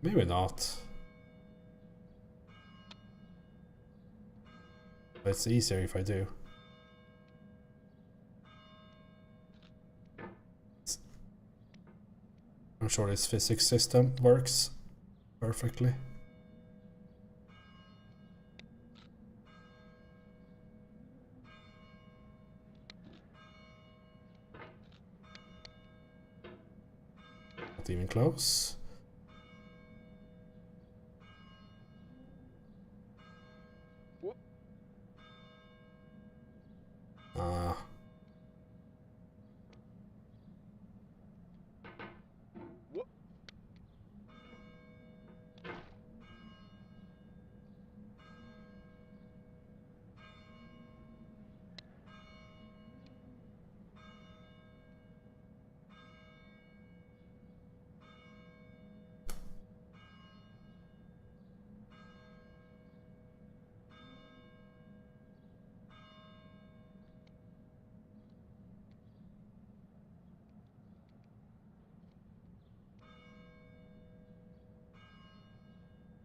Maybe not. But it's easier if I do. I'm sure this physics system works perfectly. Not even close. Ah.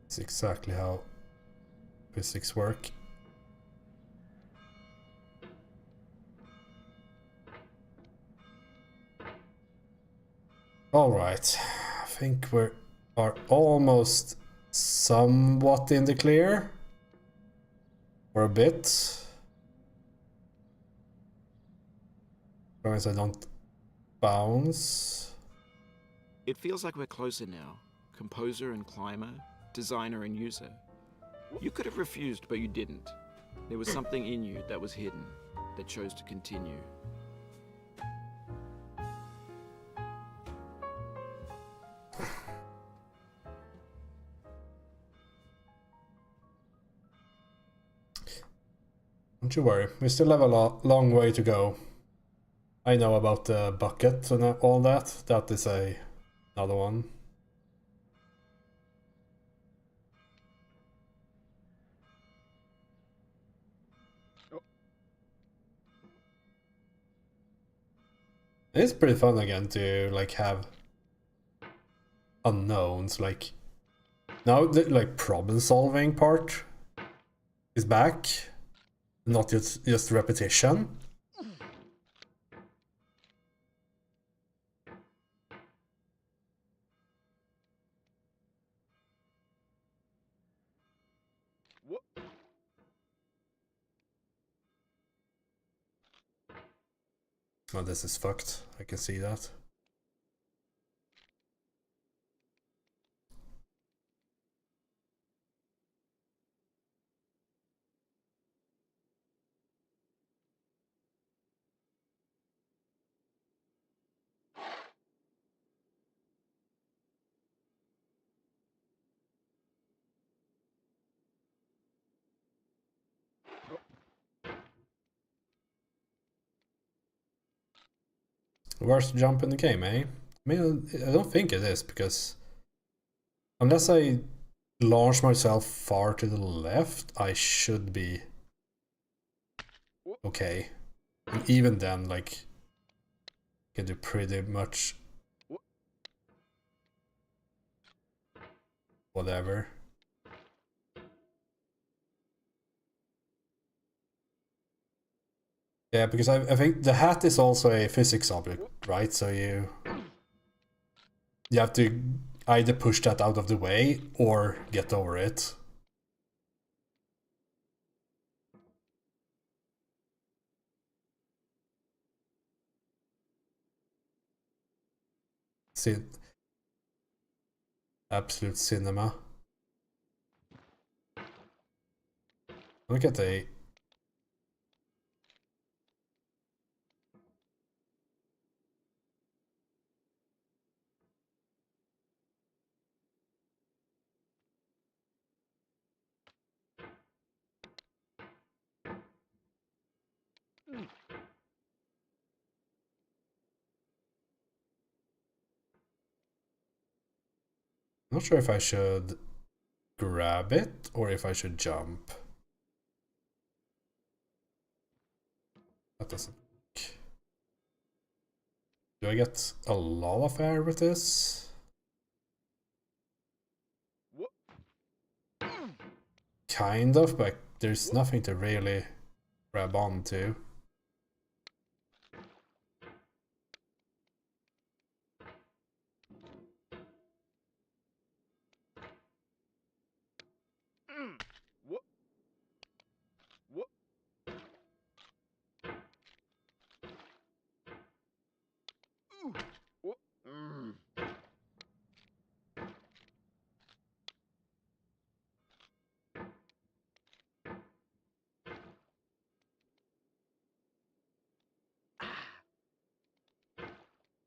It's exactly how physics work. All right, I think we are almost somewhat in the clear. For a bit. As long as I don't bounce. It feels like we're closer now. Composer and climber, designer and user. You could have refused, but you didn't. There was something in you that was hidden, that chose to continue. Don't you worry, we still have a long way to go. I know about the bucket and all that. That is another one. It's pretty fun again to like have unknowns. Like now the like problem solving part is back, not just repetition. Oh, this is fucked. I can see that. Worst jump in the game, eh? I mean, I don't think it is, because unless I launch myself far to the left, I should be okay. And even then, like, I can do pretty much whatever. Yeah, because I think the hat is also a physics object, right? So you have to either push that out of the way or get over it. See, absolute cinema. Look at the... Not sure if I should grab it or if I should jump. That doesn't work. Do I get a lot of air with this? Kind of, but there's nothing to really grab onto.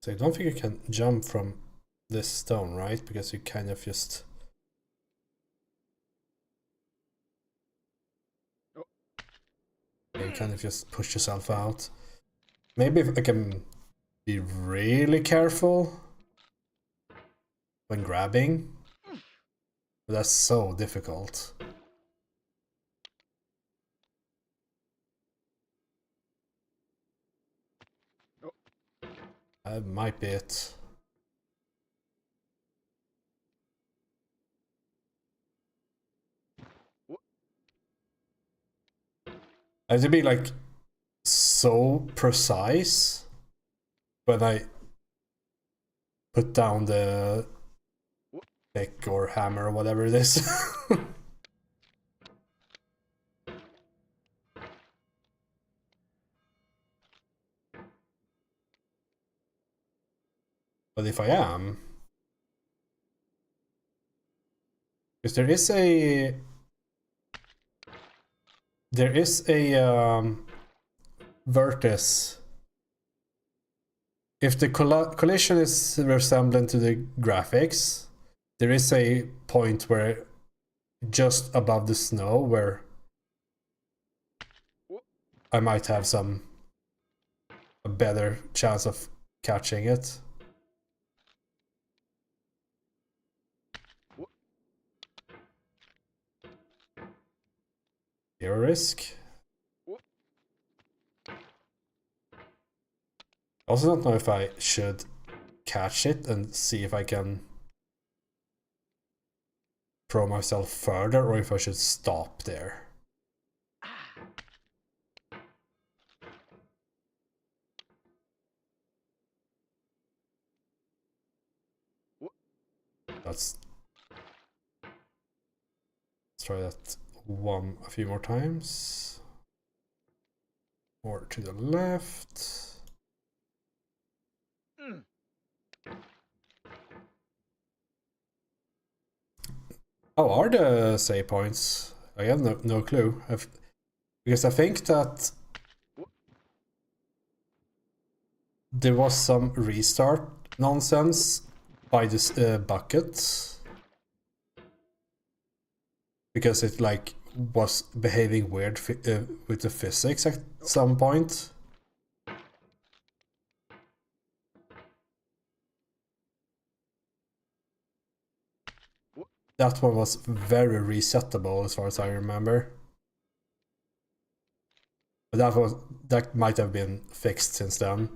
So I don't think you can jump from this stone, right? Because you kind of just... You kind of just push yourself out. Maybe if I can be really careful when grabbing. But that's so difficult. That might be it. I have to be like so precise when I put down the pick or hammer or whatever it is. But if I am, because there is a vertex. If the collision is resemblant to the graphics, there is a point where just above the snow where I might have a better chance of catching it. Zero risk. I also don't know if I should catch it and see if I can throw myself further or if I should stop there. Let's try that a few more times. Or to the left. How are the save points? I have no clue. Because I think that there was some restart nonsense by this bucket. Because it like was behaving weird with the physics at some point. That one was very resettable as far as I remember. But that might have been fixed since then.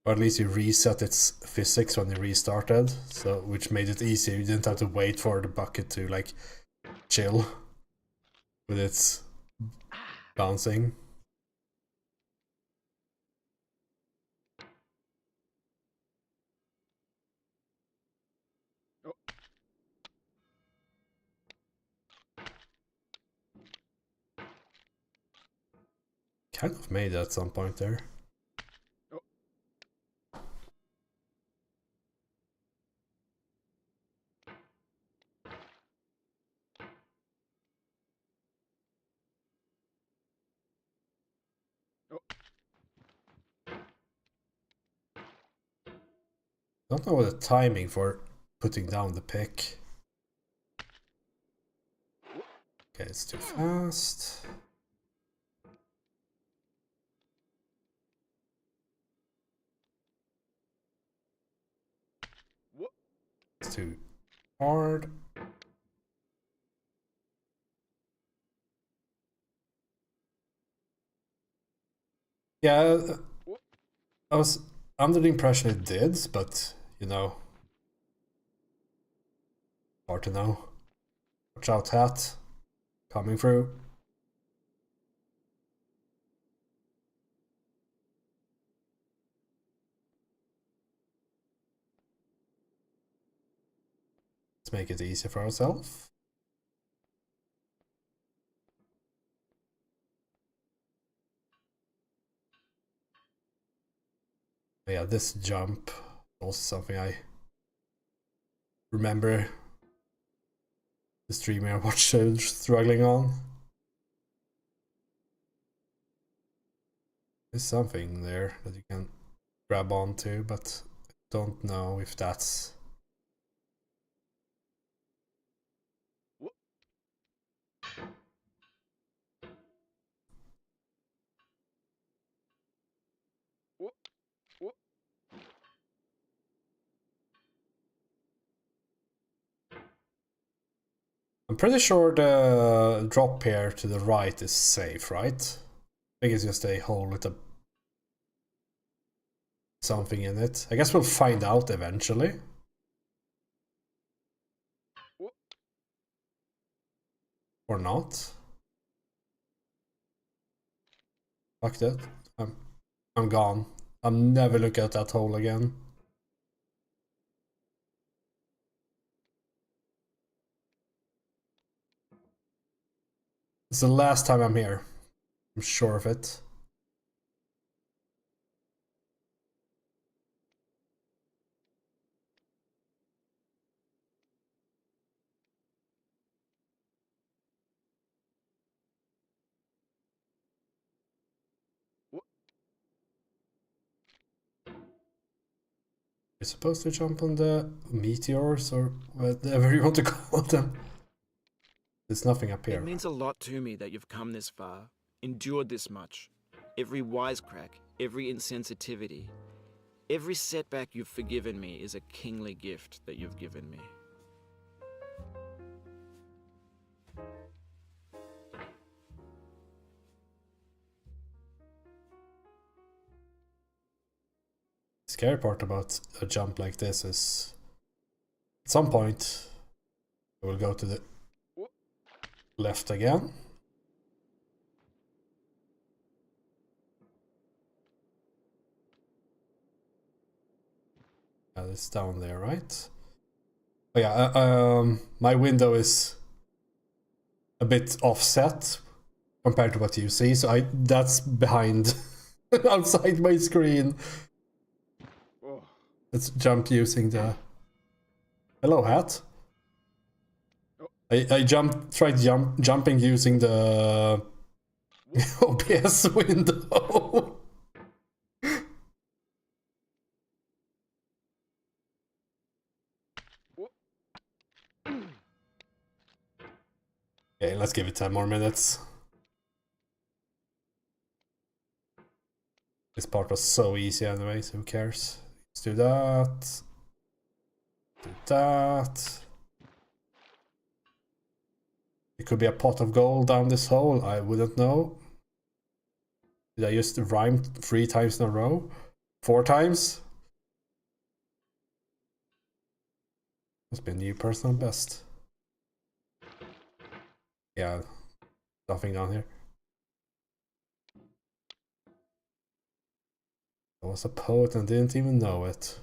Or at least you reset its physics when you restarted, so which made it easier. You didn't have to wait for the bucket to like chill with its bouncing. Kind of made it at some point there. Don't know what the timing for putting down the pick. Okay, it's too fast. It's too hard. Yeah, I was under the impression it did, but you know, hard to know. Watch out, hat coming through. Let's make it easier for ourselves. Yeah, this jump also something I remember the streamer I watched struggling on. There's something there that you can grab onto, but I don't know if that's... I'm pretty sure the drop here to the right is safe, right? I think it's just a hole with a something in it. I guess we'll find out eventually. Or not. Fuck that. I'm gone. I'm never looking at that hole again. It's the last time I'm here. I'm sure of it. You're supposed to jump on the meteors or whatever you want to call them. There's nothing up It here. means a lot to me that you've come this far, endured this much. Every wisecrack, every insensitivity, every setback you've forgiven me is a kingly gift that you've given me. The scary part about a jump like this is at some point I will go to the left again. It's down there, right? Oh yeah, my window is a bit offset compared to what you see, so that's behind outside my screen. Let's jump using the... Hello, hat. I jumping using the OBS window. Okay, let's give it 10 more minutes. This part was so easy anyway, so who cares? Let's do that. Do that. It could be a pot of gold down this hole, I wouldn't know. Did I just rhyme 3 times in a row? 4 times? Must be a new personal best. Yeah, nothing down here. I was a poet and didn't even know it.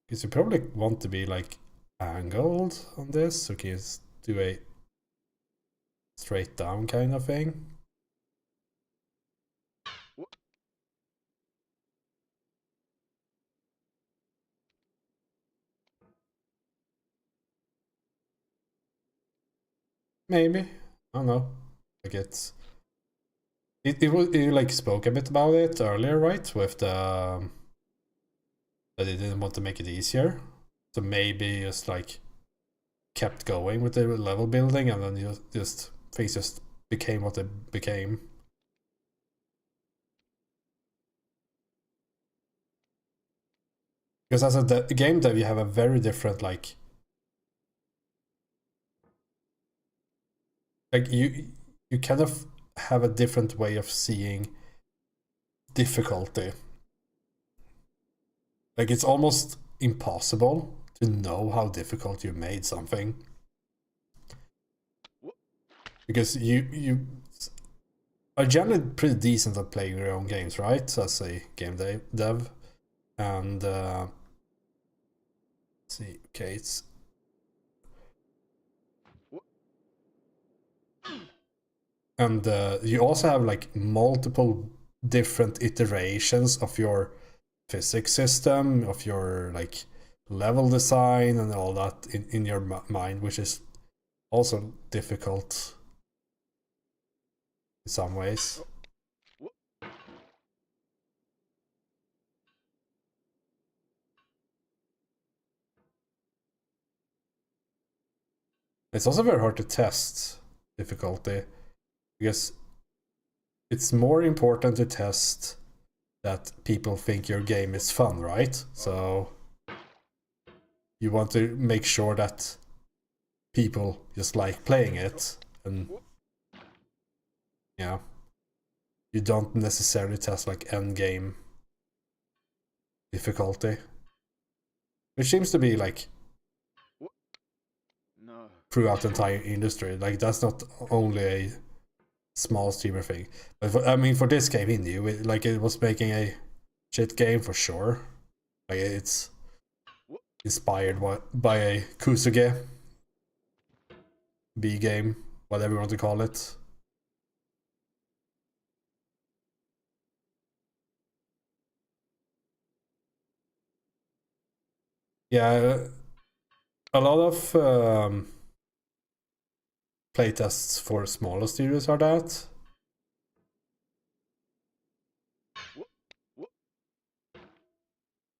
Because you probably want to be like angled on this, so can you just do a straight down kind of thing? Maybe. I don't know. Like you like spoke a bit about it earlier, right? With the that they didn't want to make it easier. So maybe just like kept going with the level building and then just things just became what they became. Because as a game dev you have a very different like like you kind of have a different way of seeing difficulty. Like it's almost impossible to know how difficult you made something, because you are generally pretty decent at playing your own games, right? As a game dev, and let's see, okay, it's and you also have like multiple different iterations of your physics system, of your like level design and all that in your mind, which is also difficult in some ways. It's also very hard to test difficulty, because it's more important to test that people think your game is fun, right? So you want to make sure that people just like playing it, and yeah, you don't necessarily test like end game difficulty, which seems to be like throughout the entire industry. Like that's not only a small streamer thing, but I mean for this game indie, like it was making a shit game for sure. Like it's inspired by a Kusuge B game, whatever you want to call it. Yeah, a lot of playtests for smaller studios are that.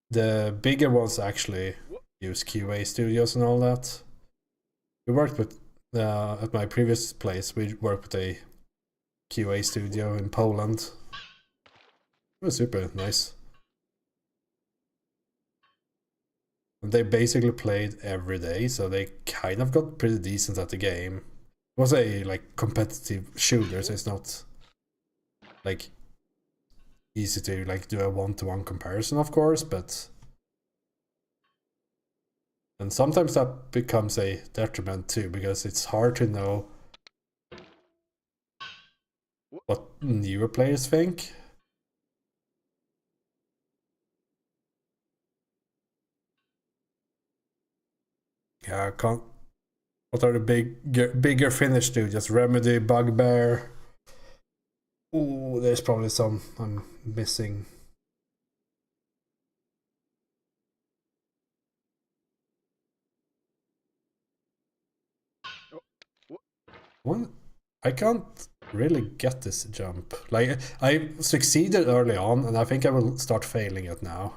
The bigger ones actually use QA studios and all that. We worked with, at my previous place, we worked with a QA studio in Poland. It was super nice. They basically played every day, so they kind of got pretty decent at the game. It was a like competitive shooter, so it's not like easy to like do a one-to-one comparison, of course, but and sometimes that becomes a detriment too, because it's hard to know what newer players think. Yeah, I can't. What are the bigger Finnish studios? Remedy, Bugbear. Ooh, there's probably some I'm missing. One, I can't really get this jump. Like I succeeded early on, and I think I will start failing it now.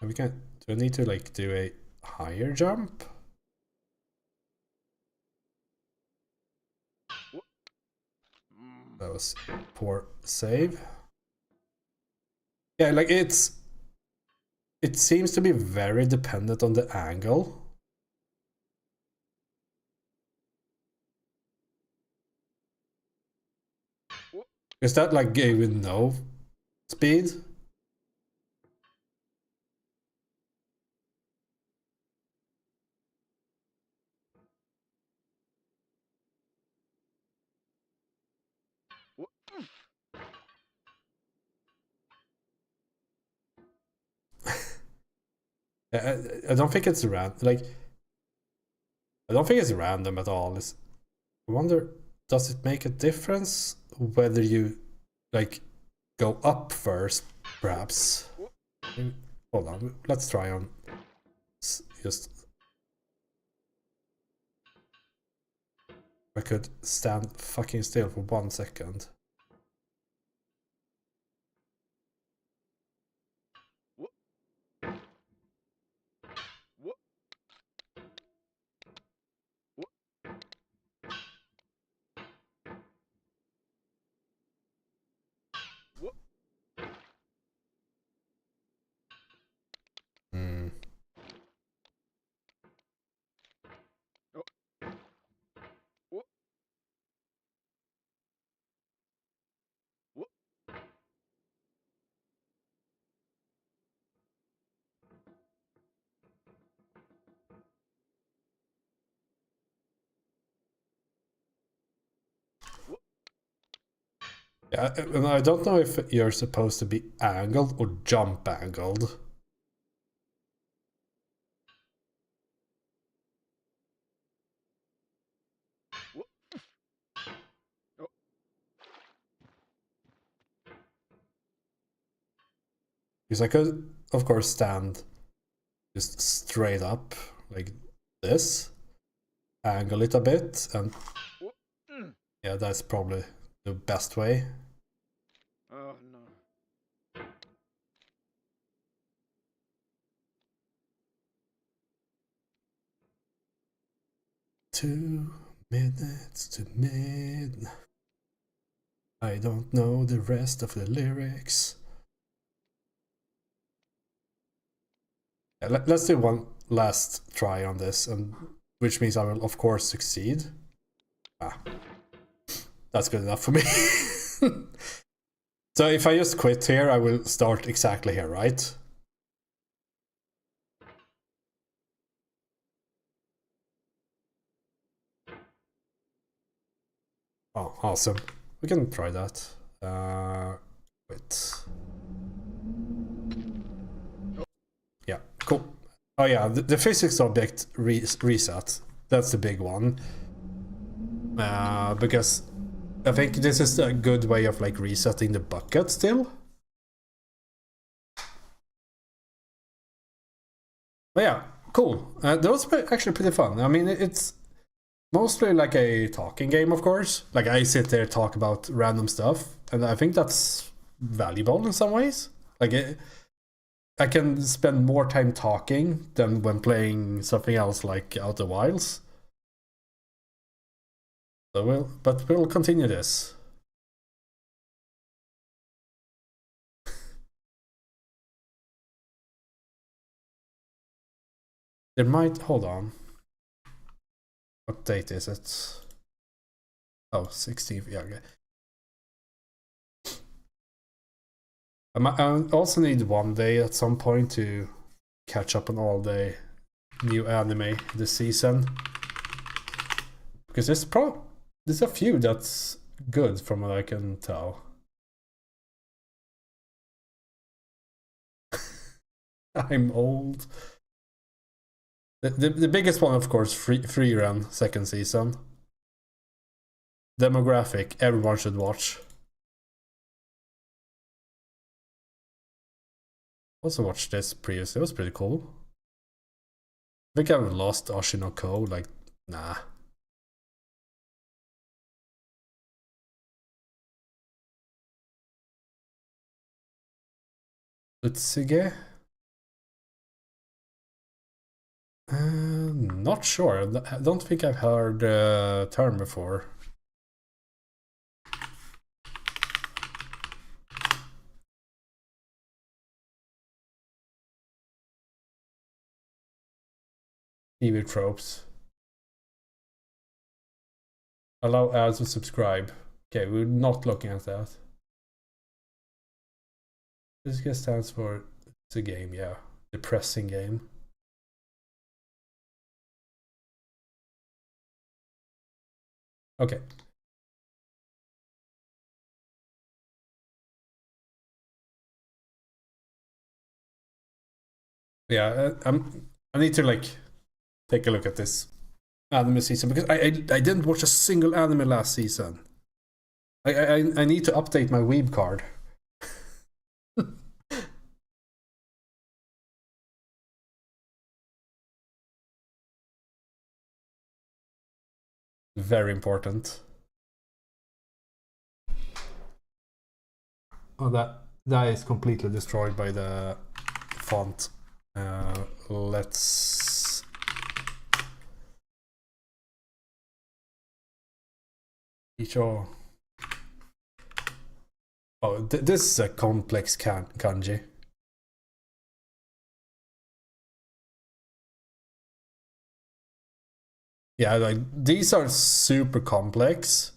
And we can. Do I need to like do a higher jump? That was poor save. Yeah, like it seems to be very dependent on the angle. Is that like game with no speed? I don't think it's random. Like I don't think it's random at all. I wonder, does it make a difference whether you like go up first, perhaps? Hold on, let's try on just. I could stand fucking still for 1 second. Yeah, and I don't know if you're supposed to be angled or jump angled. Because I could, of course, stand just straight up like this, angle it a bit, and yeah, that's probably the best way. Oh no. 2 minutes to midnight. I don't know the rest of the lyrics. Yeah, let's do one last try on this, and which means I will of course succeed. Ah, that's good enough for me. So if I just quit here, I will start exactly here, right? Oh, awesome. We can try that. Wait. Yeah, cool. Oh yeah, the physics object reset. That's the big one. Because I think this is a good way of like resetting the bucket still. But yeah, cool. That was actually pretty fun. I mean, it's mostly like a talking game, of course. Like I sit there talk about random stuff, and I think that's valuable in some ways. Like I can spend more time talking than when playing something else like Outer Wilds. So we'll continue this. There might, hold on. What date is it? Oh, 16th, yeah, okay. I also need one day at some point to catch up on all the new anime this season. Because there's a few that's good from what I can tell. I'm old. The biggest one, of course, Free Run, second season. Demographic, everyone should watch. Also watched this previously, it was pretty cool. I think I've lost Oshinoko, like, nah. Utsuge? Not sure. I don't think I've heard the term before. TV tropes. Allow ads to subscribe. Okay, we're not looking at that. This just stands for it's a game, yeah. Depressing game. Okay. Yeah, I need to like take a look at this anime season because I didn't watch a single anime last season. I need to update my Weeb card. Very important. Oh, that is completely destroyed by the font. Let's show. Oh, this is a complex kanji. Yeah, like these are super complex.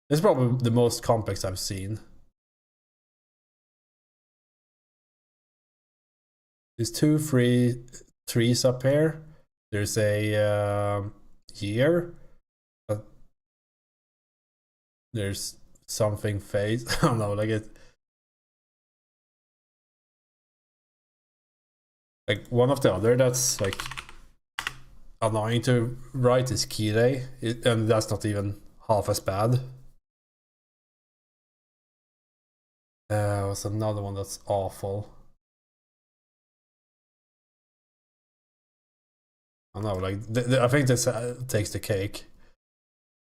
This is probably the most complex I've seen. There's 2 free trees up here. There's a year. There's something phase. I don't know, like it. Like one of the other that's like annoying to write is Kirei, and that's not even half as bad. What's another one that's awful? I don't know, like I think this takes the cake.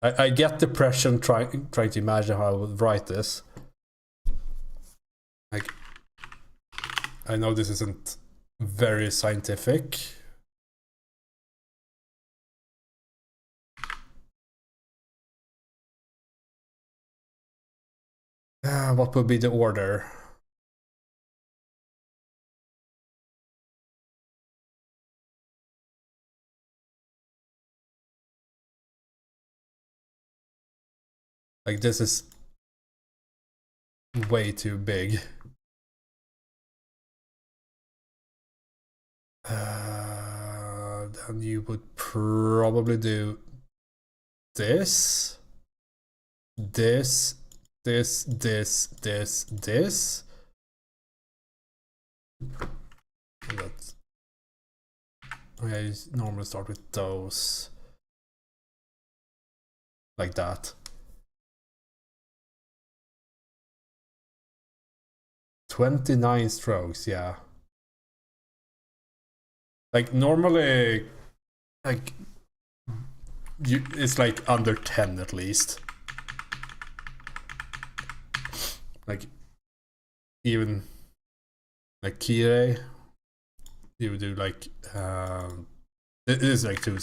I get depression trying to imagine how I would write this. Like, I know this isn't very scientific. What would be the order? Like, this is way too big. Then you would probably do this, this, this, this, this, this. And that's, I normally start with those. Like that. 29 strokes, yeah. Like normally, like it's like under 10 at least. Like even like Kirei, you would do like it is like 2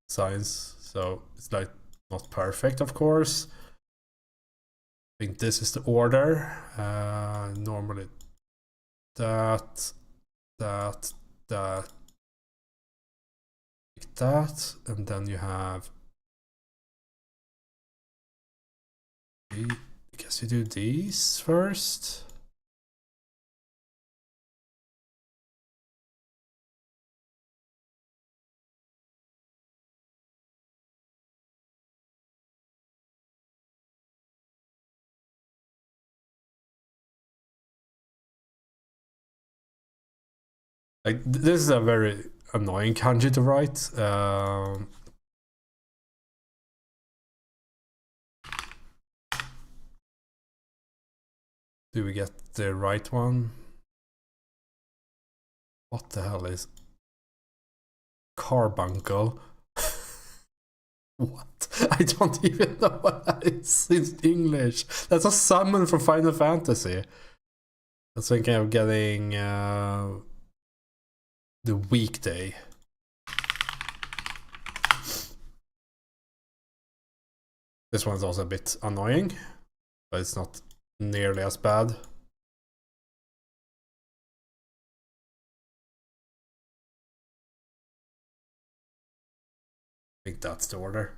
signs, so it's like not perfect, of course. I think this is the order. Normally that, like that, and then you have, I guess you do these first. Like this is a very annoying kanji to write. Do we get the right one? What the hell is carbuncle? What? I don't even know what that is in English. That's a summon from Final Fantasy. I was thinking of getting the weekday. This one's also a bit annoying, but it's not nearly as bad. I think that's the order.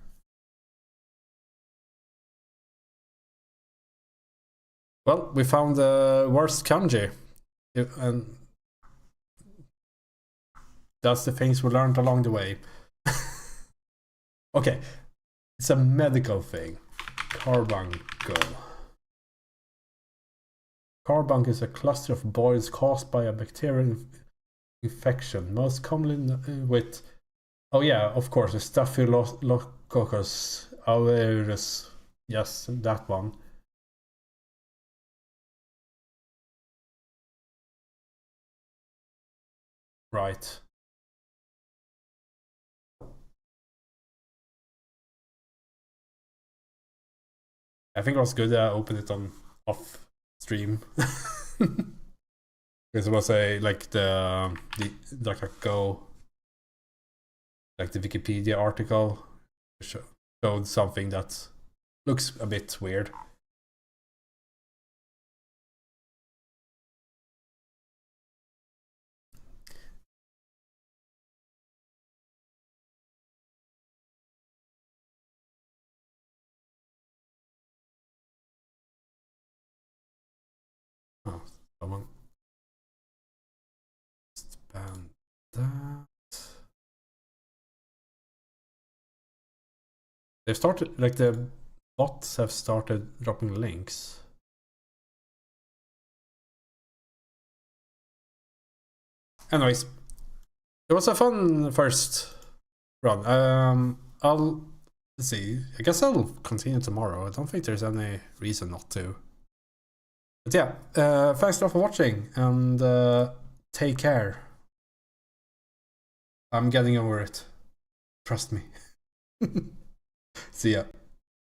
Well, we found the worst kanji, and that's the things we learned along the way. Okay, it's a medical thing. Carbuncle. Carbuncle is a cluster of boils caused by a bacterial infection, most commonly with, oh yeah, of course, the Staphylococcus aureus. Yes, that one. Right. I think it was good that I opened it on off stream. Because it was a like the DuckDuckGo, like the Wikipedia article showed something that looks a bit weird. Oh, someone expand that. They've started like the bots have started dropping links. Anyways, it was a fun first run. Let's see. I guess I'll continue tomorrow. I don't think there's any reason not to. But yeah, thanks a lot for watching, and take care. I'm getting over it. Trust me. See ya.